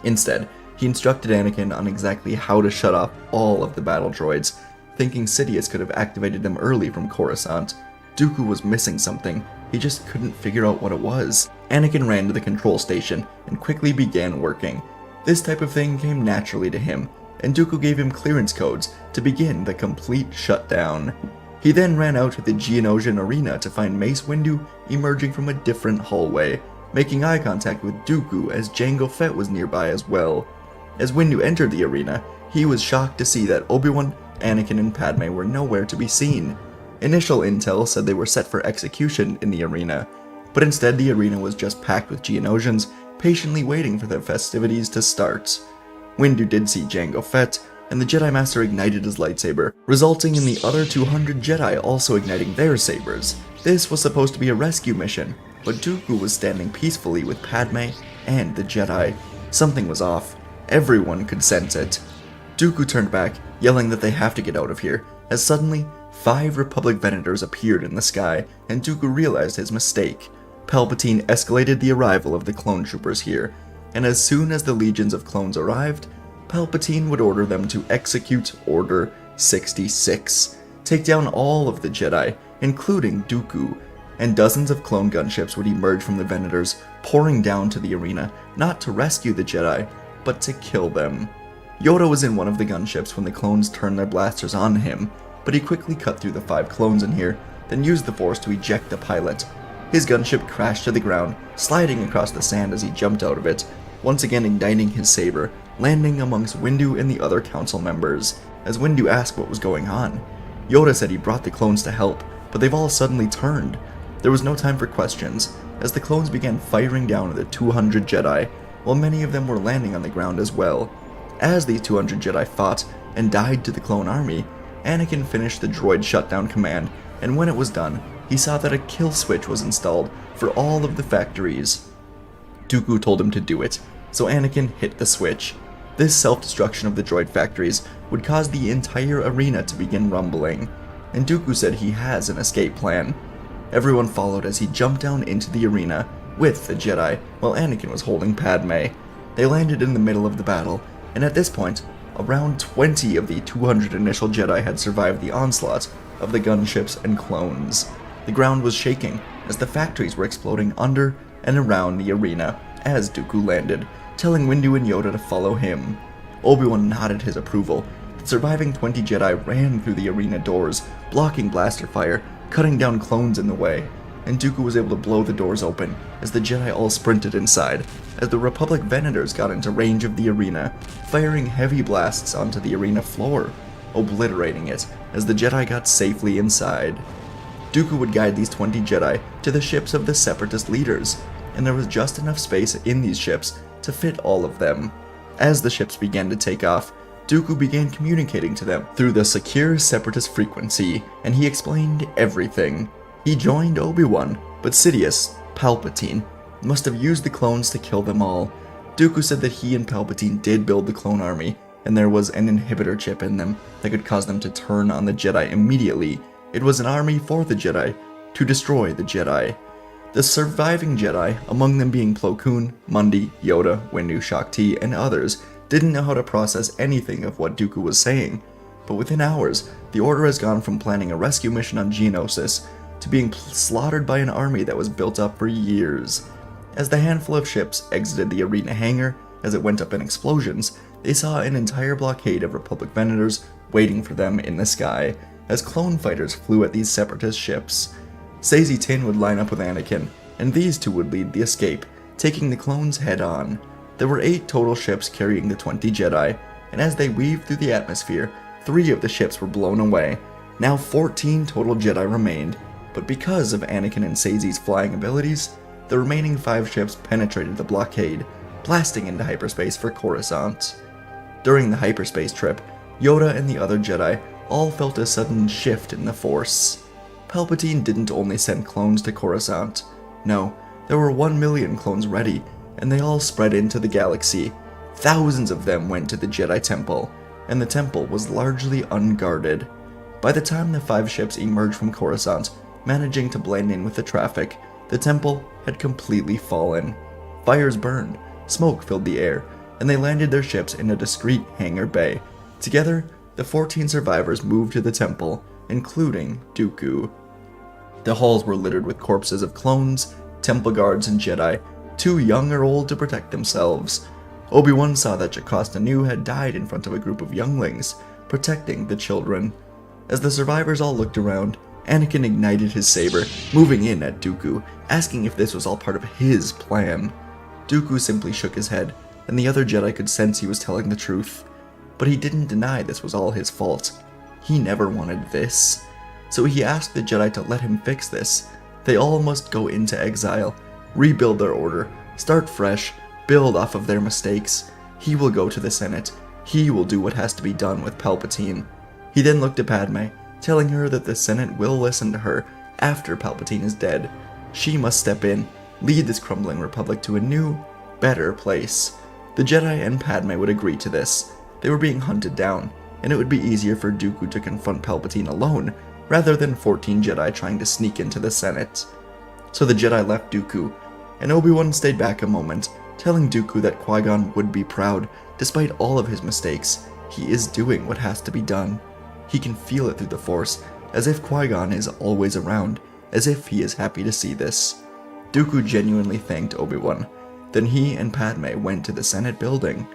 Instead, he instructed Anakin on exactly how to shut off all of the battle droids, thinking Sidious could have activated them early from Coruscant. Dooku was missing something, he just couldn't figure out what it was. Anakin ran to the control station and quickly began working. This type of thing came naturally to him, and Dooku gave him clearance codes to begin the complete shutdown. He then ran out to the Geonosian arena to find Mace Windu emerging from a different hallway, making eye contact with Dooku as Jango Fett was nearby as well. As Windu entered the arena, he was shocked to see that Obi-Wan, Anakin, and Padme were nowhere to be seen. Initial intel said they were set for execution in the arena, but instead the arena was just packed with Geonosians, patiently waiting for the festivities to start. Windu did see Jango Fett, and the Jedi Master ignited his lightsaber, resulting in the other 200 Jedi also igniting their sabers. This was supposed to be a rescue mission, but Dooku was standing peacefully with Padme and the Jedi. Something was off. Everyone could sense it. Dooku turned back, yelling that they have to get out of here, as suddenly 5 Republic Venators appeared in the sky, and Dooku realized his mistake. Palpatine escalated the arrival of the clone troopers here, and as soon as the legions of clones arrived, Palpatine would order them to execute Order 66, take down all of the Jedi, including Dooku, and dozens of clone gunships would emerge from the Venators, pouring down to the arena, not to rescue the Jedi, but to kill them. Yoda was in one of the gunships when the clones turned their blasters on him, but he quickly cut through the 5 clones in here, then used the Force to eject the pilot. His gunship crashed to the ground, sliding across the sand as he jumped out of it, once again igniting his saber, landing amongst Windu and the other council members. As Windu asked what was going on, Yoda said he brought the clones to help, but they've all suddenly turned. There was no time for questions, as the clones began firing down at the 200 Jedi, while many of them were landing on the ground as well. As these 200 Jedi fought and died to the clone army, Anakin finished the droid shutdown command, and when it was done, he saw that a kill switch was installed for all of the factories. Dooku told him to do it, so Anakin hit the switch. This self-destruction of the droid factories would cause the entire arena to begin rumbling, and Dooku said he has an escape plan. Everyone followed as he jumped down into the arena with the Jedi, while Anakin was holding Padme. They landed in the middle of the battle, and at this point, around 20 of the 200 initial Jedi had survived the onslaught of the gunships and clones. The ground was shaking as the factories were exploding under and around the arena as Dooku landed, telling Windu and Yoda to follow him. Obi-Wan nodded his approval. The surviving 20 Jedi ran through the arena doors, blocking blaster fire, cutting down clones in the way, and Dooku was able to blow the doors open as the Jedi all sprinted inside, as the Republic Venators got into range of the arena, firing heavy blasts onto the arena floor, obliterating it as the Jedi got safely inside. Dooku would guide these 20 Jedi to the ships of the Separatist leaders, and there was just enough space in these ships to fit all of them. As the ships began to take off, Dooku began communicating to them through the secure Separatist frequency, and he explained everything. He joined Obi-Wan, but Sidious, Palpatine, must have used the clones to kill them all. Dooku said that he and Palpatine did build the clone army, and there was an inhibitor chip in them that could cause them to turn on the Jedi immediately. It was an army for the Jedi, to destroy the Jedi. The surviving Jedi, among them being Plo Koon, Mundi, Yoda, Windu, Shakti, and others, didn't know how to process anything of what Dooku was saying. But within hours, the Order has gone from planning a rescue mission on Geonosis to being slaughtered by an army that was built up for years. As the handful of ships exited the arena hangar as it went up in explosions, they saw an entire blockade of Republic Venators waiting for them in the sky, as clone fighters flew at these separatist ships. Saesee Tiin would line up with Anakin, and these two would lead the escape, taking the clones head-on. There were 8 total ships carrying the 20 Jedi, and as they weaved through the atmosphere, 3 of the ships were blown away. Now 14 total Jedi remained, but because of Anakin and Saesee's flying abilities, the remaining 5 ships penetrated the blockade, blasting into hyperspace for Coruscant. During the hyperspace trip, Yoda and the other Jedi all felt a sudden shift in the Force. Palpatine didn't only send clones to Coruscant. No, there were 1 million clones ready, and they all spread into the galaxy. Thousands of them went to the Jedi Temple, and the temple was largely unguarded. By the time the 5 ships emerged from Coruscant, managing to blend in with the traffic, the temple had completely fallen. Fires burned, smoke filled the air, and they landed their ships in a discreet hangar bay. Together, the 14 survivors moved to the temple, including Dooku. The halls were littered with corpses of clones, temple guards, and Jedi, too young or old to protect themselves. Obi-Wan saw that Jocasta Nu had died in front of a group of younglings, protecting the children. As the survivors all looked around, Anakin ignited his saber, moving in at Dooku, asking if this was all part of his plan. Dooku simply shook his head, and the other Jedi could sense he was telling the truth. But he didn't deny this was all his fault. He never wanted this. So he asked the Jedi to let him fix this. They all must go into exile, rebuild their order, start fresh, build off of their mistakes. He will go to the Senate. He will do what has to be done with Palpatine. He then looked at Padme, telling her that the Senate will listen to her after Palpatine is dead. She must step in, lead this crumbling republic to a new, better place. The Jedi and Padme would agree to this. They were being hunted down, and it would be easier for Dooku to confront Palpatine alone, rather than 14 Jedi trying to sneak into the Senate. So the Jedi left Dooku, and Obi-Wan stayed back a moment, telling Dooku that Qui-Gon would be proud, despite all of his mistakes. He is doing what has to be done. He can feel it through the Force, as if Qui-Gon is always around, as if he is happy to see this. Dooku genuinely thanked Obi-Wan. Then he and Padme went to the Senate building.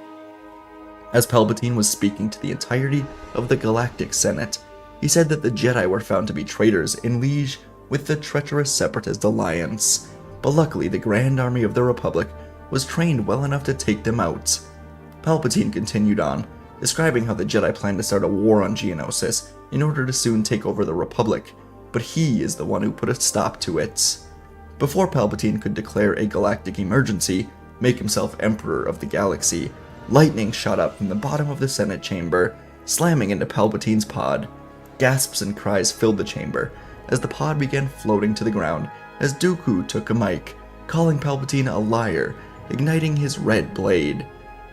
As Palpatine was speaking to the entirety of the Galactic Senate, he said that the Jedi were found to be traitors in liege with the treacherous Separatist Alliance, but luckily the Grand Army of the Republic was trained well enough to take them out. Palpatine continued on, describing how the Jedi planned to start a war on Geonosis in order to soon take over the Republic, but he is the one who put a stop to it. Before Palpatine could declare a galactic emergency, make himself Emperor of the Galaxy, lightning shot up from the bottom of the Senate chamber, slamming into Palpatine's pod. Gasps and cries filled the chamber as the pod began floating to the ground as Dooku took a mic, calling Palpatine a liar, igniting his red blade.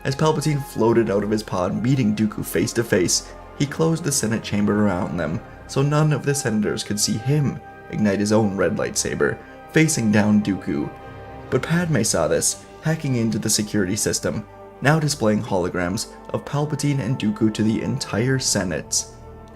As Palpatine floated out of his pod, meeting Dooku face to face, he closed the Senate chamber around them, so none of the senators could see him ignite his own red lightsaber, facing down Dooku. But Padme saw this, hacking into the security system, now displaying holograms of Palpatine and Dooku to the entire Senate.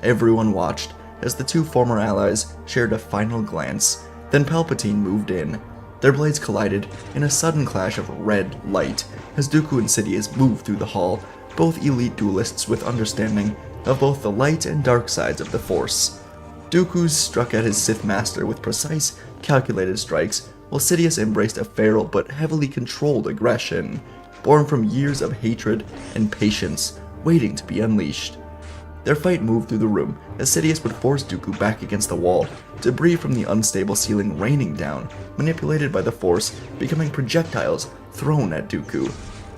Everyone watched as the two former allies shared a final glance, then Palpatine moved in. Their blades collided in a sudden clash of red light as Dooku and Sidious moved through the hall, both elite duelists with understanding of both the light and dark sides of the Force. Dooku struck at his Sith master with precise, calculated strikes, while Sidious embraced a feral but heavily controlled aggression, born from years of hatred and patience, waiting to be unleashed. Their fight moved through the room as Sidious would force Dooku back against the wall, debris from the unstable ceiling raining down, manipulated by the Force, becoming projectiles thrown at Dooku.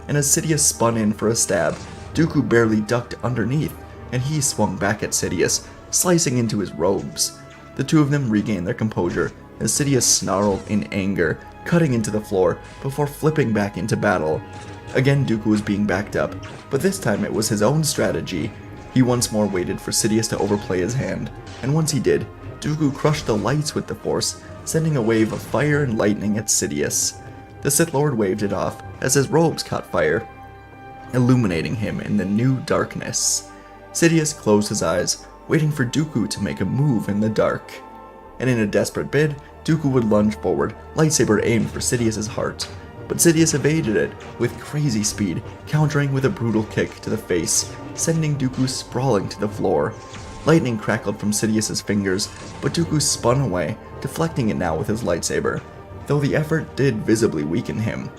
And as Sidious spun in for a stab, Dooku barely ducked underneath, and he swung back at Sidious, slicing into his robes. The two of them regained their composure as Sidious snarled in anger, cutting into the floor before flipping back into battle. Again, Dooku was being backed up, but this time it was his own strategy. He once more waited for Sidious to overplay his hand, and once he did, Dooku crushed the lights with the Force, sending a wave of fire and lightning at Sidious. The Sith Lord waved it off as his robes caught fire, illuminating him in the new darkness. Sidious closed his eyes, waiting for Dooku to make a move in the dark. And in a desperate bid, Dooku would lunge forward, lightsaber aimed for Sidious's heart. But Sidious evaded it with crazy speed, countering with a brutal kick to the face, sending Dooku sprawling to the floor. Lightning crackled from Sidious's fingers, but Dooku spun away, deflecting it now with his lightsaber, though the effort did visibly weaken him.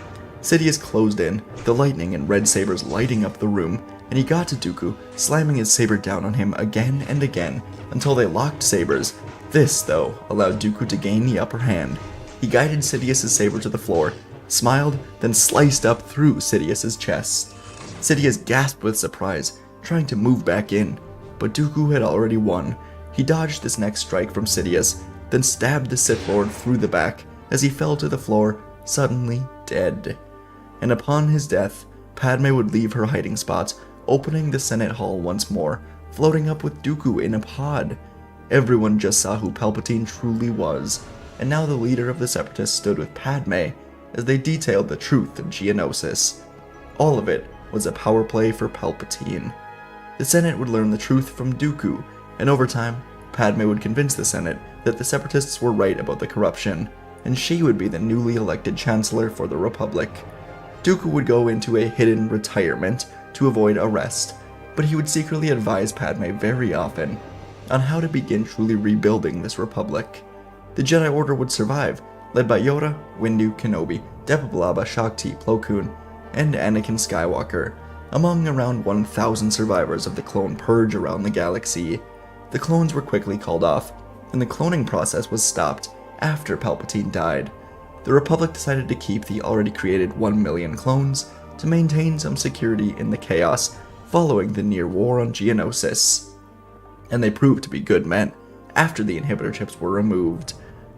Sidious closed in, the lightning and red sabers lighting up the room, and he got to Dooku, slamming his saber down on him again and again until they locked sabers. This, though, allowed Dooku to gain the upper hand. He guided Sidious's saber to the floor, smiled, then sliced up through Sidious's chest. Sidious gasped with surprise, trying to move back in, but Dooku had already won. He dodged this next strike from Sidious, then stabbed the Sith Lord through the back as he fell to the floor, suddenly dead. And upon his death, Padme would leave her hiding spot, opening the Senate Hall once more, floating up with Dooku in a pod. Everyone just saw who Palpatine truly was, and now the leader of the Separatists stood with Padme as they detailed the truth of Geonosis. All of it was a power play for Palpatine. The Senate would learn the truth from Dooku, and over time, Padme would convince the Senate that the Separatists were right about the corruption, and she would be the newly elected Chancellor for the Republic. Dooku would go into a hidden retirement to avoid arrest, but he would secretly advise Padme very often on how to begin truly rebuilding this Republic. The Jedi Order would survive, led by Yoda, Windu, Kenobi, Depa-Billaba, Shaak-Ti, Plo Koon, and Anakin Skywalker, among around 1,000 survivors of the clone purge around the galaxy. The clones were quickly called off, and the cloning process was stopped after Palpatine died. The Republic decided to keep the already created 1 million clones to maintain some security in the chaos following the near war on Geonosis. And they proved to be good men after the inhibitor chips were removed.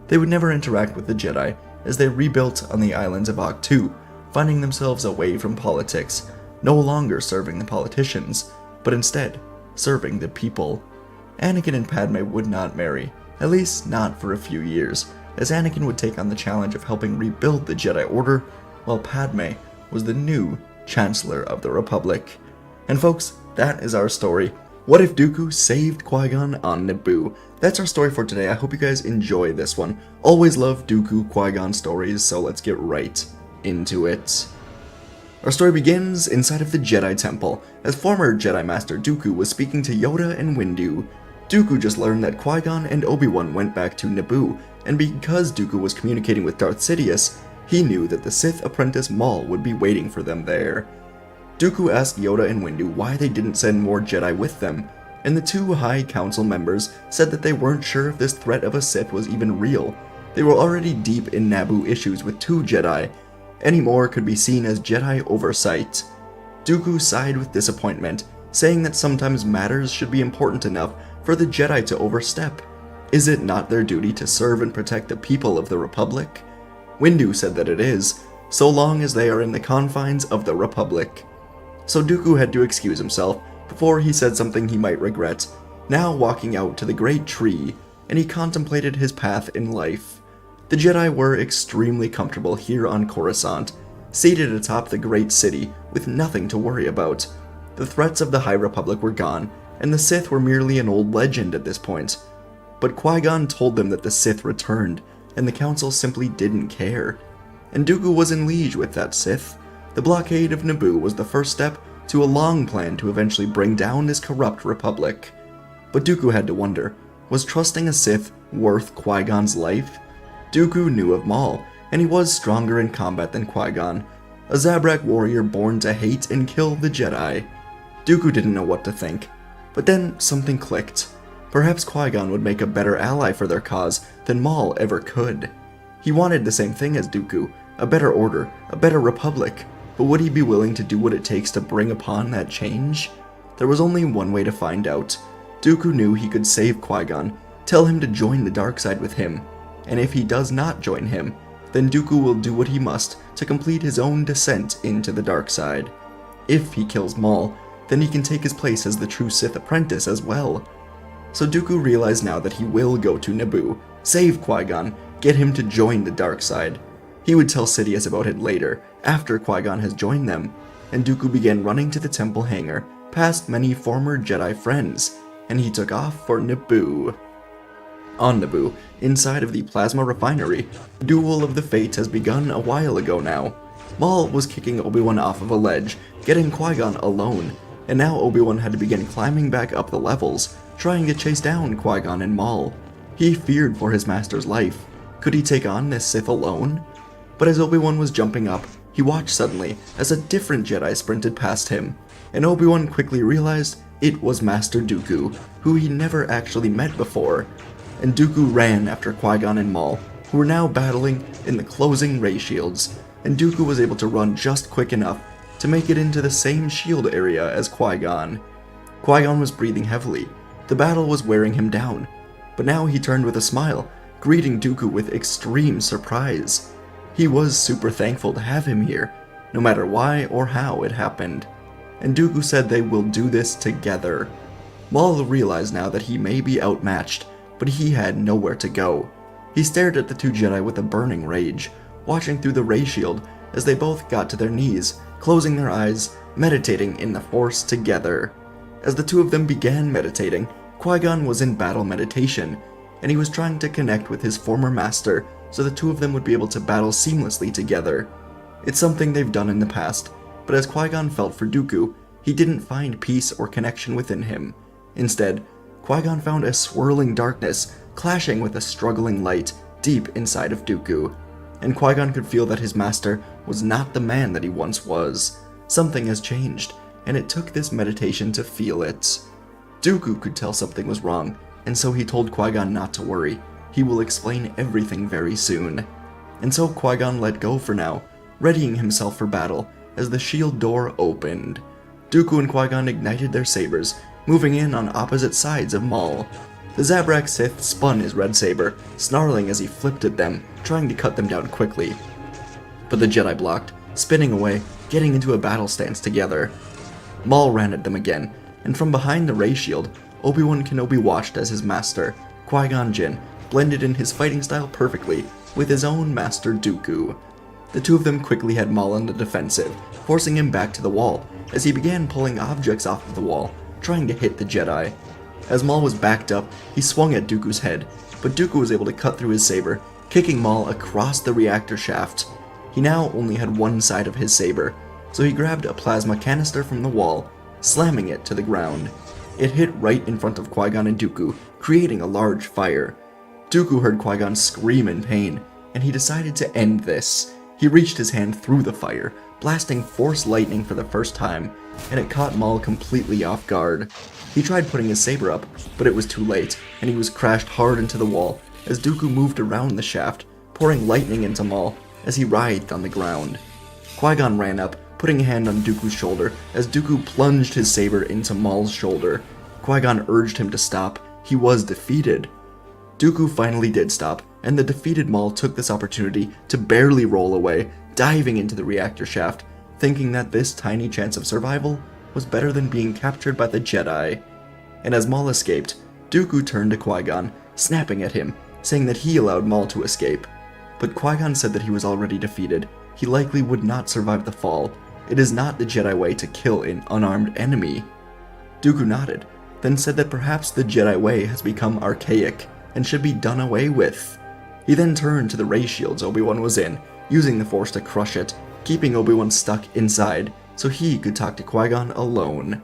They would never interact with the Jedi as they rebuilt on the islands of Ahch-To, finding themselves away from politics, no longer serving the politicians, but instead serving the people. Anakin and Padme would not marry, at least not for a few years, as Anakin would take on the challenge of helping rebuild the Jedi Order, while Padme was the new Chancellor of the Republic. And folks, that is our story. What if Dooku saved Qui-Gon on Naboo? That's our story for today. I hope you guys enjoy this one. Always love Dooku Qui-Gon stories, so let's get right into it. Our story begins inside of the Jedi Temple, as former Jedi Master Dooku was speaking to Yoda and Windu. Dooku just learned that Qui-Gon and Obi-Wan went back to Naboo, and because Dooku was communicating with Darth Sidious, he knew that the Sith apprentice Maul would be waiting for them there. Dooku asked Yoda and Windu why they didn't send more Jedi with them, and the two High Council members said that they weren't sure if this threat of a Sith was even real. They were already deep in Naboo issues with 2 Jedi. Any more could be seen as Jedi oversight. Dooku sighed with disappointment, saying that sometimes matters should be important enough for the Jedi to overstep. Is it not their duty to serve and protect the people of the Republic? Windu said that it is, so long as they are in the confines of the Republic. So Dooku had to excuse himself before he said something he might regret, now walking out to the great tree, and he contemplated his path in life. The Jedi were extremely comfortable here on Coruscant, seated atop the great city with nothing to worry about. The threats of the High Republic were gone, and the Sith were merely an old legend at this point. But Qui-Gon told them that the Sith returned, and the Council simply didn't care. And Dooku was in liege with that Sith. The blockade of Naboo was the first step to a long plan to eventually bring down this corrupt republic. But Dooku had to wonder, was trusting a Sith worth Qui-Gon's life? Dooku knew of Maul, and he was stronger in combat than Qui-Gon, a Zabrak warrior born to hate and kill the Jedi. Dooku didn't know what to think, but then something clicked. Perhaps Qui-Gon would make a better ally for their cause than Maul ever could. He wanted the same thing as Dooku, a better order, a better republic, but would he be willing to do what it takes to bring upon that change? There was only one way to find out. Dooku knew he could save Qui-Gon, tell him to join the dark side with him, and if he does not join him, then Dooku will do what he must to complete his own descent into the dark side. If he kills Maul, then he can take his place as the true Sith apprentice as well. So Dooku realized now that he will go to Naboo, save Qui-Gon, get him to join the dark side. He would tell Sidious about it later, after Qui-Gon has joined them, and Dooku began running to the temple hangar, past many former Jedi friends, and he took off for Naboo. On Naboo, inside of the plasma refinery, the Duel of the Fates has begun a while ago now. Maul was kicking Obi-Wan off of a ledge, getting Qui-Gon alone, and now Obi-Wan had to begin climbing back up the levels, trying to chase down Qui-Gon and Maul. He feared for his master's life. Could he take on this Sith alone? But as Obi-Wan was jumping up, he watched suddenly as a different Jedi sprinted past him, and Obi-Wan quickly realized it was Master Dooku, who he never actually met before. And Dooku ran after Qui-Gon and Maul, who were now battling in the closing ray shields, and Dooku was able to run just quick enough to make it into the same shield area as Qui-Gon. Qui-Gon was breathing heavily. The battle was wearing him down, but now he turned with a smile, greeting Dooku with extreme surprise. He was super thankful to have him here, no matter why or how it happened. And Dooku said they will do this together. Maul realized now that he may be outmatched, but he had nowhere to go. He stared at the two Jedi with a burning rage, watching through the ray shield as they both got to their knees, closing their eyes, meditating in the Force together. As the two of them began meditating, Qui-Gon was in battle meditation, and he was trying to connect with his former master so the two of them would be able to battle seamlessly together. It's something they've done in the past, but as Qui-Gon felt for Dooku, he didn't find peace or connection within him. Instead, Qui-Gon found a swirling darkness clashing with a struggling light deep inside of Dooku, and Qui-Gon could feel that his master was not the man that he once was. Something has changed, and it took this meditation to feel it. Dooku could tell something was wrong, and so he told Qui-Gon not to worry. He will explain everything very soon. And so Qui-Gon let go for now, readying himself for battle as the shield door opened. Dooku and Qui-Gon ignited their sabers, moving in on opposite sides of Maul. The Zabrak Sith spun his red saber, snarling as he flipped at them, trying to cut them down quickly. But the Jedi blocked, spinning away, getting into a battle stance together. Maul ran at them again, and from behind the ray shield, Obi-Wan Kenobi watched as his master, Qui-Gon Jinn, blended in his fighting style perfectly with his own master Dooku. The two of them quickly had Maul on the defensive, forcing him back to the wall, as he began pulling objects off of the wall, trying to hit the Jedi. As Maul was backed up, he swung at Dooku's head, but Dooku was able to cut through his saber, kicking Maul across the reactor shaft. He now only had one side of his saber, so he grabbed a plasma canister from the wall, slamming it to the ground. It hit right in front of Qui-Gon and Dooku, creating a large fire. Dooku heard Qui-Gon scream in pain, and he decided to end this. He reached his hand through the fire, blasting Force lightning for the first time, and it caught Maul completely off guard. He tried putting his saber up, but it was too late, and he was crashed hard into the wall as Dooku moved around the shaft, pouring lightning into Maul as he writhed on the ground. Qui-Gon ran up, putting a hand on Dooku's shoulder as Dooku plunged his saber into Maul's shoulder. Qui-Gon urged him to stop. He was defeated. Dooku finally did stop, and the defeated Maul took this opportunity to barely roll away, diving into the reactor shaft, thinking that this tiny chance of survival was better than being captured by the Jedi. And as Maul escaped, Dooku turned to Qui-Gon, snapping at him, saying that he allowed Maul to escape. But Qui-Gon said that he was already defeated. He likely would not survive the fall. It is not the Jedi way to kill an unarmed enemy. Dooku nodded, then said that perhaps the Jedi way has become archaic and should be done away with. He then turned to the ray shields Obi-Wan was in, using the Force to crush it, keeping Obi-Wan stuck inside so he could talk to Qui-Gon alone.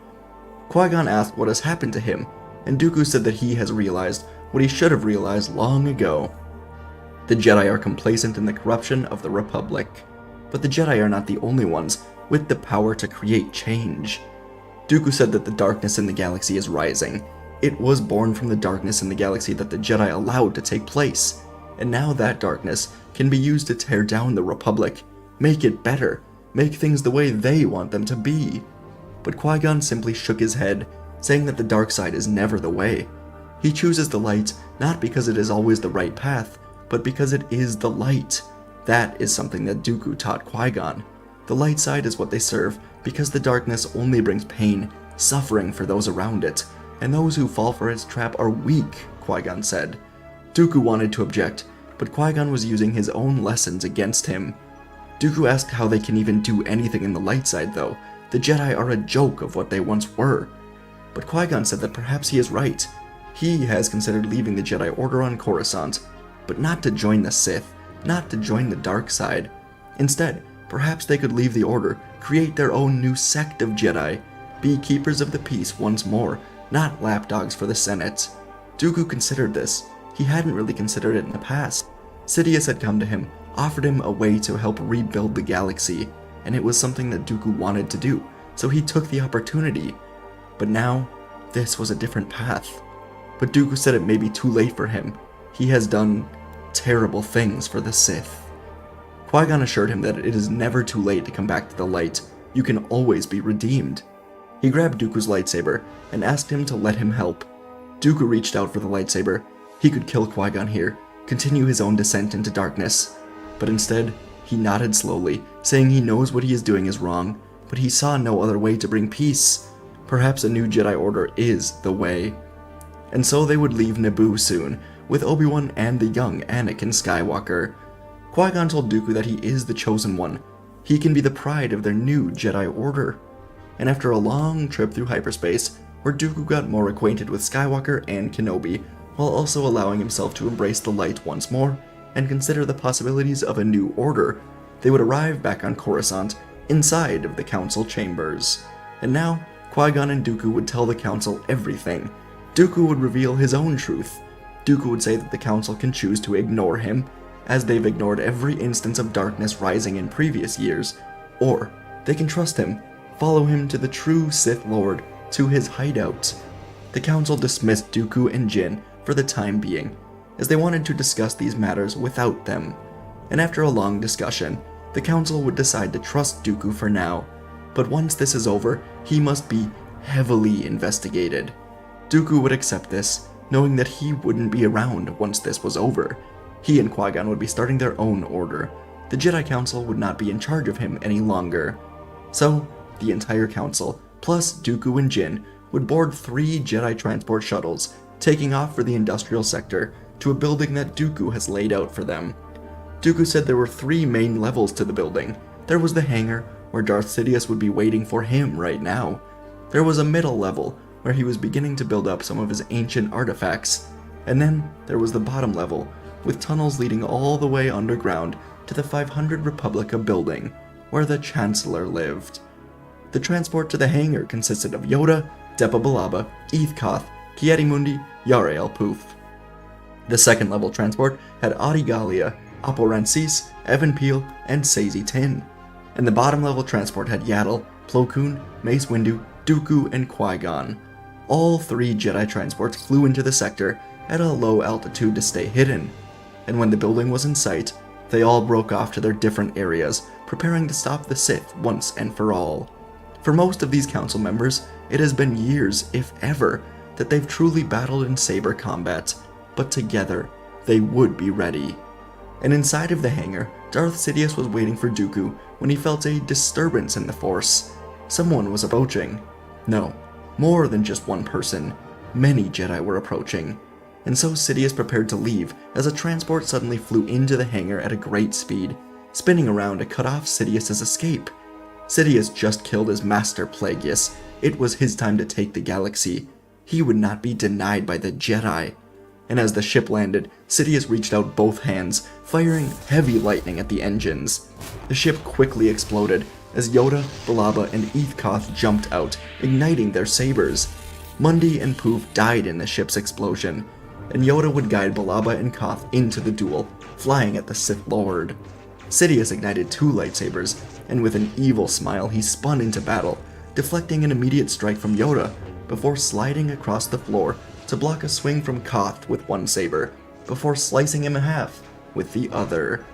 Qui-Gon asked what has happened to him, and Dooku said that he has realized what he should have realized long ago. The Jedi are complacent in the corruption of the Republic, but the Jedi are not the only ones with the power to create change. Dooku said that the darkness in the galaxy is rising. It was born from the darkness in the galaxy that the Jedi allowed to take place, and now that darkness can be used to tear down the Republic, make it better, make things the way they want them to be. But Qui-Gon simply shook his head, saying that the dark side is never the way. He chooses the light not because it is always the right path, but because it is the light. That is something that Dooku taught Qui-Gon. The light side is what they serve because the darkness only brings pain, suffering for those around it, and those who fall for its trap are weak, Qui-Gon said. Dooku wanted to object, but Qui-Gon was using his own lessons against him. Dooku asked how they can even do anything in the light side though. The Jedi are a joke of what they once were. But Qui-Gon said that perhaps he is right. He has considered leaving the Jedi Order on Coruscant, but not to join the Sith, not to join the dark side. Instead, perhaps they could leave the Order, create their own new sect of Jedi, be keepers of the peace once more, not lapdogs for the Senate. Dooku considered this. He hadn't really considered it in the past. Sidious had come to him, offered him a way to help rebuild the galaxy, and it was something that Dooku wanted to do, so he took the opportunity. But now, this was a different path. But Dooku said it may be too late for him. He has done terrible things for the Sith. Qui-Gon assured him that it is never too late to come back to the light. You can always be redeemed. He grabbed Dooku's lightsaber and asked him to let him help. Dooku reached out for the lightsaber. He could kill Qui-Gon here, continue his own descent into darkness. But instead, he nodded slowly, saying he knows what he is doing is wrong, but he saw no other way to bring peace. Perhaps a new Jedi Order is the way. And so they would leave Naboo soon, with Obi-Wan and the young Anakin Skywalker. Qui-Gon told Dooku that he is the chosen one. He can be the pride of their new Jedi Order. And after a long trip through hyperspace, where Dooku got more acquainted with Skywalker and Kenobi, while also allowing himself to embrace the light once more, and consider the possibilities of a new order, they would arrive back on Coruscant, inside of the Council chambers. And now, Qui-Gon and Dooku would tell the Council everything. Dooku would reveal his own truth. Dooku would say that the Council can choose to ignore him, as they've ignored every instance of darkness rising in previous years, or they can trust him, follow him to the true Sith Lord, to his hideout. The Council dismissed Dooku and Jin for the time being, as they wanted to discuss these matters without them. And after a long discussion, the Council would decide to trust Dooku for now, but once this is over, he must be heavily investigated. Dooku would accept this, knowing that he wouldn't be around once this was over. He and Qui-Gon would be starting their own order. The Jedi Council would not be in charge of him any longer. So, the entire Council, plus Dooku and Jin, would board 3 Jedi transport shuttles, taking off for the industrial sector, to a building that Dooku has laid out for them. Dooku said there were 3 main levels to the building. There was the hangar, where Darth Sidious would be waiting for him right now. There was a middle level, where he was beginning to build up some of his ancient artifacts. And then there was the bottom level, with tunnels leading all the way underground to the 500 Republica building, where the Chancellor lived. The transport to the hangar consisted of Yoda, Depa Billaba, Eth Koth, Ki-Adi-Mundi, Yarael Poof. The second level transport had Adi Gallia, Apo Rancis, Evan Peel, and Sazy Tin. And the bottom level transport had Yaddle, Plo Koon, Mace Windu, Dooku, and Qui-Gon. All 3 Jedi transports flew into the sector at a low altitude to stay hidden. And when the building was in sight, they all broke off to their different areas, preparing to stop the Sith once and for all. For most of these council members, it has been years, if ever, that they've truly battled in saber combat, but together, they would be ready. And inside of the hangar, Darth Sidious was waiting for Dooku when he felt a disturbance in the Force. Someone was approaching. No, more than just one person. Many Jedi were approaching. And so Sidious prepared to leave as a transport suddenly flew into the hangar at a great speed, spinning around to cut off Sidious's escape. Sidious just killed his master Plagueis. It was his time to take the galaxy. He would not be denied by the Jedi. And as the ship landed, Sidious reached out both hands, firing heavy lightning at the engines. The ship quickly exploded as Yoda, Billaba, and Eth Koth jumped out, igniting their sabers. Mundi and Poof died in the ship's explosion, and Yoda would guide Billaba and Koth into the duel, flying at the Sith Lord. Sidious ignited 2 lightsabers, and with an evil smile he spun into battle, deflecting an immediate strike from Yoda, before sliding across the floor to block a swing from Koth with one saber, before slicing him in half with the other.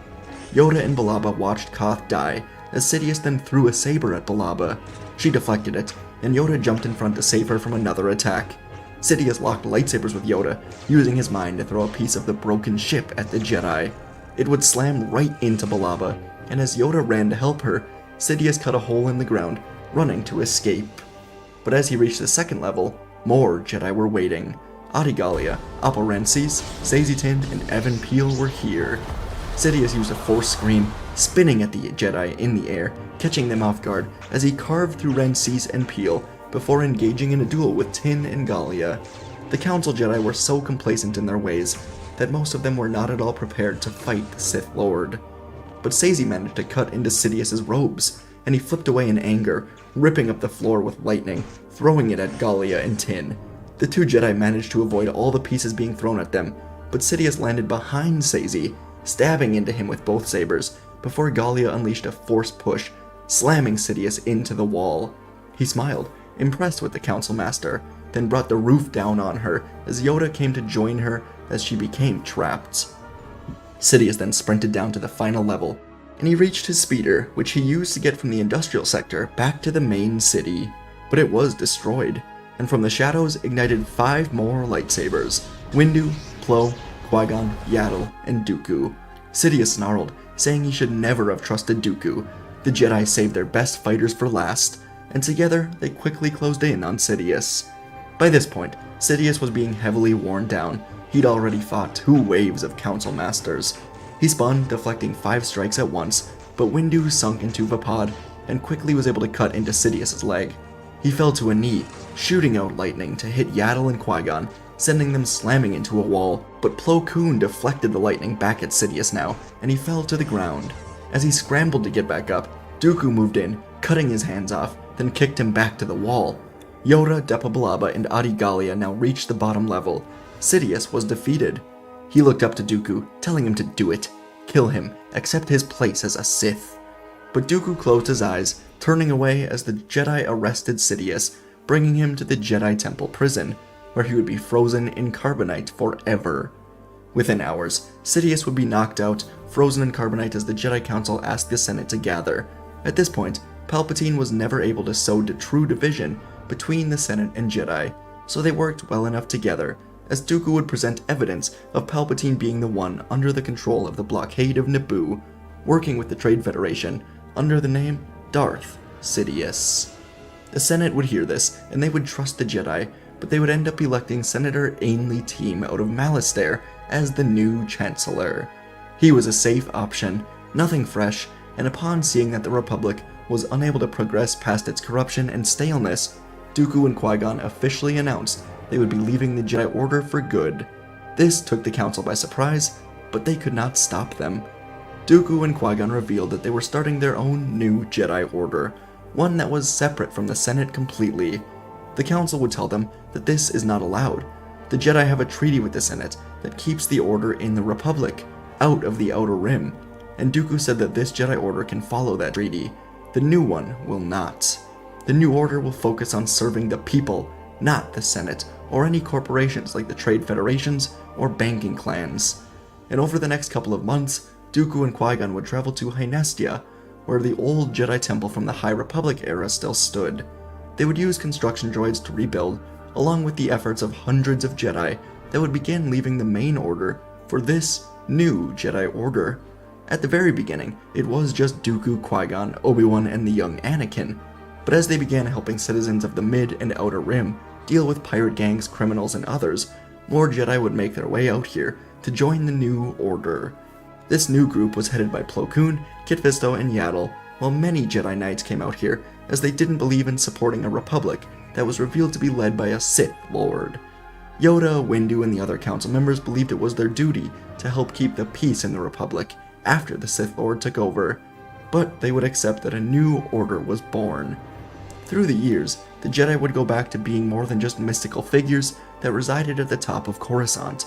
Yoda and Billaba watched Koth die, as Sidious then threw a saber at Billaba. She deflected it, and Yoda jumped in front to save her from another attack. Sidious locked lightsabers with Yoda, using his mind to throw a piece of the broken ship at the Jedi. It would slam right into Balaba, and as Yoda ran to help her, Sidious cut a hole in the ground, running to escape. But as he reached the second level, more Jedi were waiting. Adigalia, Appa Rensis, Zazitin, and Evan Peel were here. Sidious used a Force scream, spinning at the Jedi in the air, catching them off guard as he carved through Rensis and Peel before engaging in a duel with Tin and Galia. The Council Jedi were so complacent in their ways that most of them were not at all prepared to fight the Sith Lord. But Sazy managed to cut into Sidious's robes, and he flipped away in anger, ripping up the floor with lightning, throwing it at Galia and Tin. The two Jedi managed to avoid all the pieces being thrown at them, but Sidious landed behind Sazy, stabbing into him with both sabers, before Galia unleashed a Force push, slamming Sidious into the wall. He smiled, impressed with the Council Master, then brought the roof down on her as Yoda came to join her as she became trapped. Sidious then sprinted down to the final level, and he reached his speeder, which he used to get from the industrial sector back to the main city. But it was destroyed, and from the shadows ignited 5 more lightsabers: Windu, Plo, Qui-Gon, Yaddle, and Dooku. Sidious snarled, saying he should never have trusted Dooku. The Jedi saved their best fighters for last, and together they quickly closed in on Sidious. By this point, Sidious was being heavily worn down. He'd already fought 2 waves of Council Masters. He spun, deflecting 5 strikes at once, but Windu sunk into Vapod and quickly was able to cut into Sidious's leg. He fell to a knee, shooting out lightning to hit Yaddle and Qui-Gon, sending them slamming into a wall, but Plo Koon deflected the lightning back at Sidious now, and he fell to the ground. As he scrambled to get back up, Dooku moved in, cutting his hands off, then kicked him back to the wall. Yoda, Depa Billaba, and Adi Gallia now reached the bottom level. Sidious was defeated. He looked up to Dooku, telling him to do it, kill him, accept his place as a Sith. But Dooku closed his eyes, turning away as the Jedi arrested Sidious, bringing him to the Jedi Temple prison, where he would be frozen in carbonite forever. Within hours, Sidious would be knocked out, frozen in carbonite as the Jedi Council asked the Senate to gather. At this point, Palpatine was never able to sow the true division between the Senate and Jedi, so they worked well enough together, as Dooku would present evidence of Palpatine being the one under the control of the blockade of Naboo, working with the Trade Federation under the name Darth Sidious. The Senate would hear this, and they would trust the Jedi, but they would end up electing Senator Ainley Team out of Malastare as the new Chancellor. He was a safe option, nothing fresh, and upon seeing that the Republic was unable to progress past its corruption and staleness, Dooku and Qui-Gon officially announced they would be leaving the Jedi Order for good. This took the Council by surprise, but they could not stop them. Dooku and Qui-Gon revealed that they were starting their own new Jedi Order, one that was separate from the Senate completely. The Council would tell them that this is not allowed. The Jedi have a treaty with the Senate that keeps the Order in the Republic, out of the Outer Rim, and Dooku said that this Jedi Order can follow that treaty. The new one will not. The new order will focus on serving the people, not the Senate, or any corporations like the Trade Federations or banking clans. And over the next couple of months, Dooku and Qui-Gon would travel to Hynestia, where the old Jedi Temple from the High Republic era still stood. They would use construction droids to rebuild, along with the efforts of hundreds of Jedi that would begin leaving the main order for this new Jedi Order. At the very beginning, it was just Dooku, Qui-Gon, Obi-Wan, and the young Anakin. But as they began helping citizens of the Mid and Outer Rim deal with pirate gangs, criminals, and others, more Jedi would make their way out here to join the new order. This new group was headed by Plo Koon, Kit Fisto, and Yaddle, while many Jedi Knights came out here as they didn't believe in supporting a republic that was revealed to be led by a Sith Lord. Yoda, Windu, and the other council members believed it was their duty to help keep the peace in the republic after the Sith Lord took over, but they would accept that a new order was born. Through the years, the Jedi would go back to being more than just mystical figures that resided at the top of Coruscant.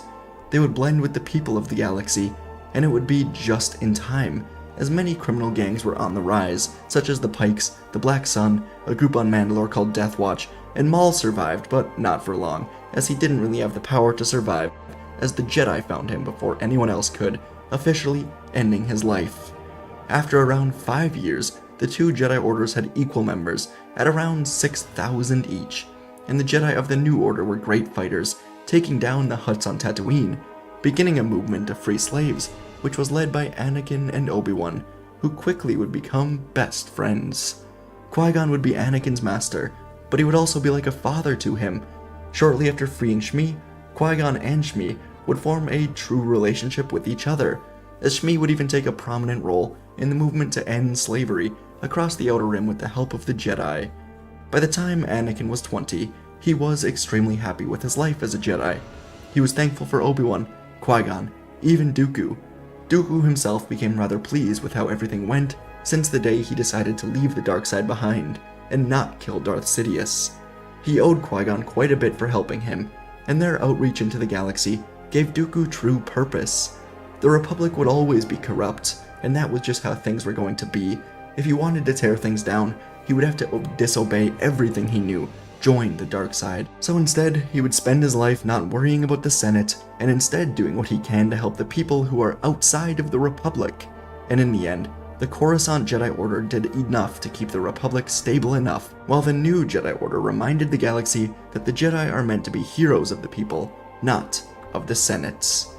They would blend with the people of the galaxy, and it would be just in time, as many criminal gangs were on the rise, such as the Pikes, the Black Sun, a group on Mandalore called Death Watch, and Maul survived, but not for long, as he didn't really have the power to survive, as the Jedi found him before anyone else could, officially ending his life. After around 5 years, the two Jedi Orders had equal members, at around 6,000 each, and the Jedi of the New Order were great fighters, taking down the Hutts on Tatooine, beginning a movement to free slaves, which was led by Anakin and Obi-Wan, who quickly would become best friends. Qui-Gon would be Anakin's master, but he would also be like a father to him. Shortly after freeing Shmi, Qui-Gon and Shmi would form a true relationship with each other, as Shmi would even take a prominent role in the movement to end slavery across the Outer Rim with the help of the Jedi. By the time Anakin was 20, he was extremely happy with his life as a Jedi. He was thankful for Obi-Wan, Qui-Gon, even Dooku. Dooku himself became rather pleased with how everything went since the day he decided to leave the dark side behind and not kill Darth Sidious. He owed Qui-Gon quite a bit for helping him, and their outreach into the galaxy gave Dooku true purpose. The Republic would always be corrupt, and that was just how things were going to be. If he wanted to tear things down, he would have to disobey everything he knew, join the dark side. So instead, he would spend his life not worrying about the Senate, and instead doing what he can to help the people who are outside of the Republic. And in the end, the Coruscant Jedi Order did enough to keep the Republic stable enough, while the new Jedi Order reminded the galaxy that the Jedi are meant to be heroes of the people, not of the Senates.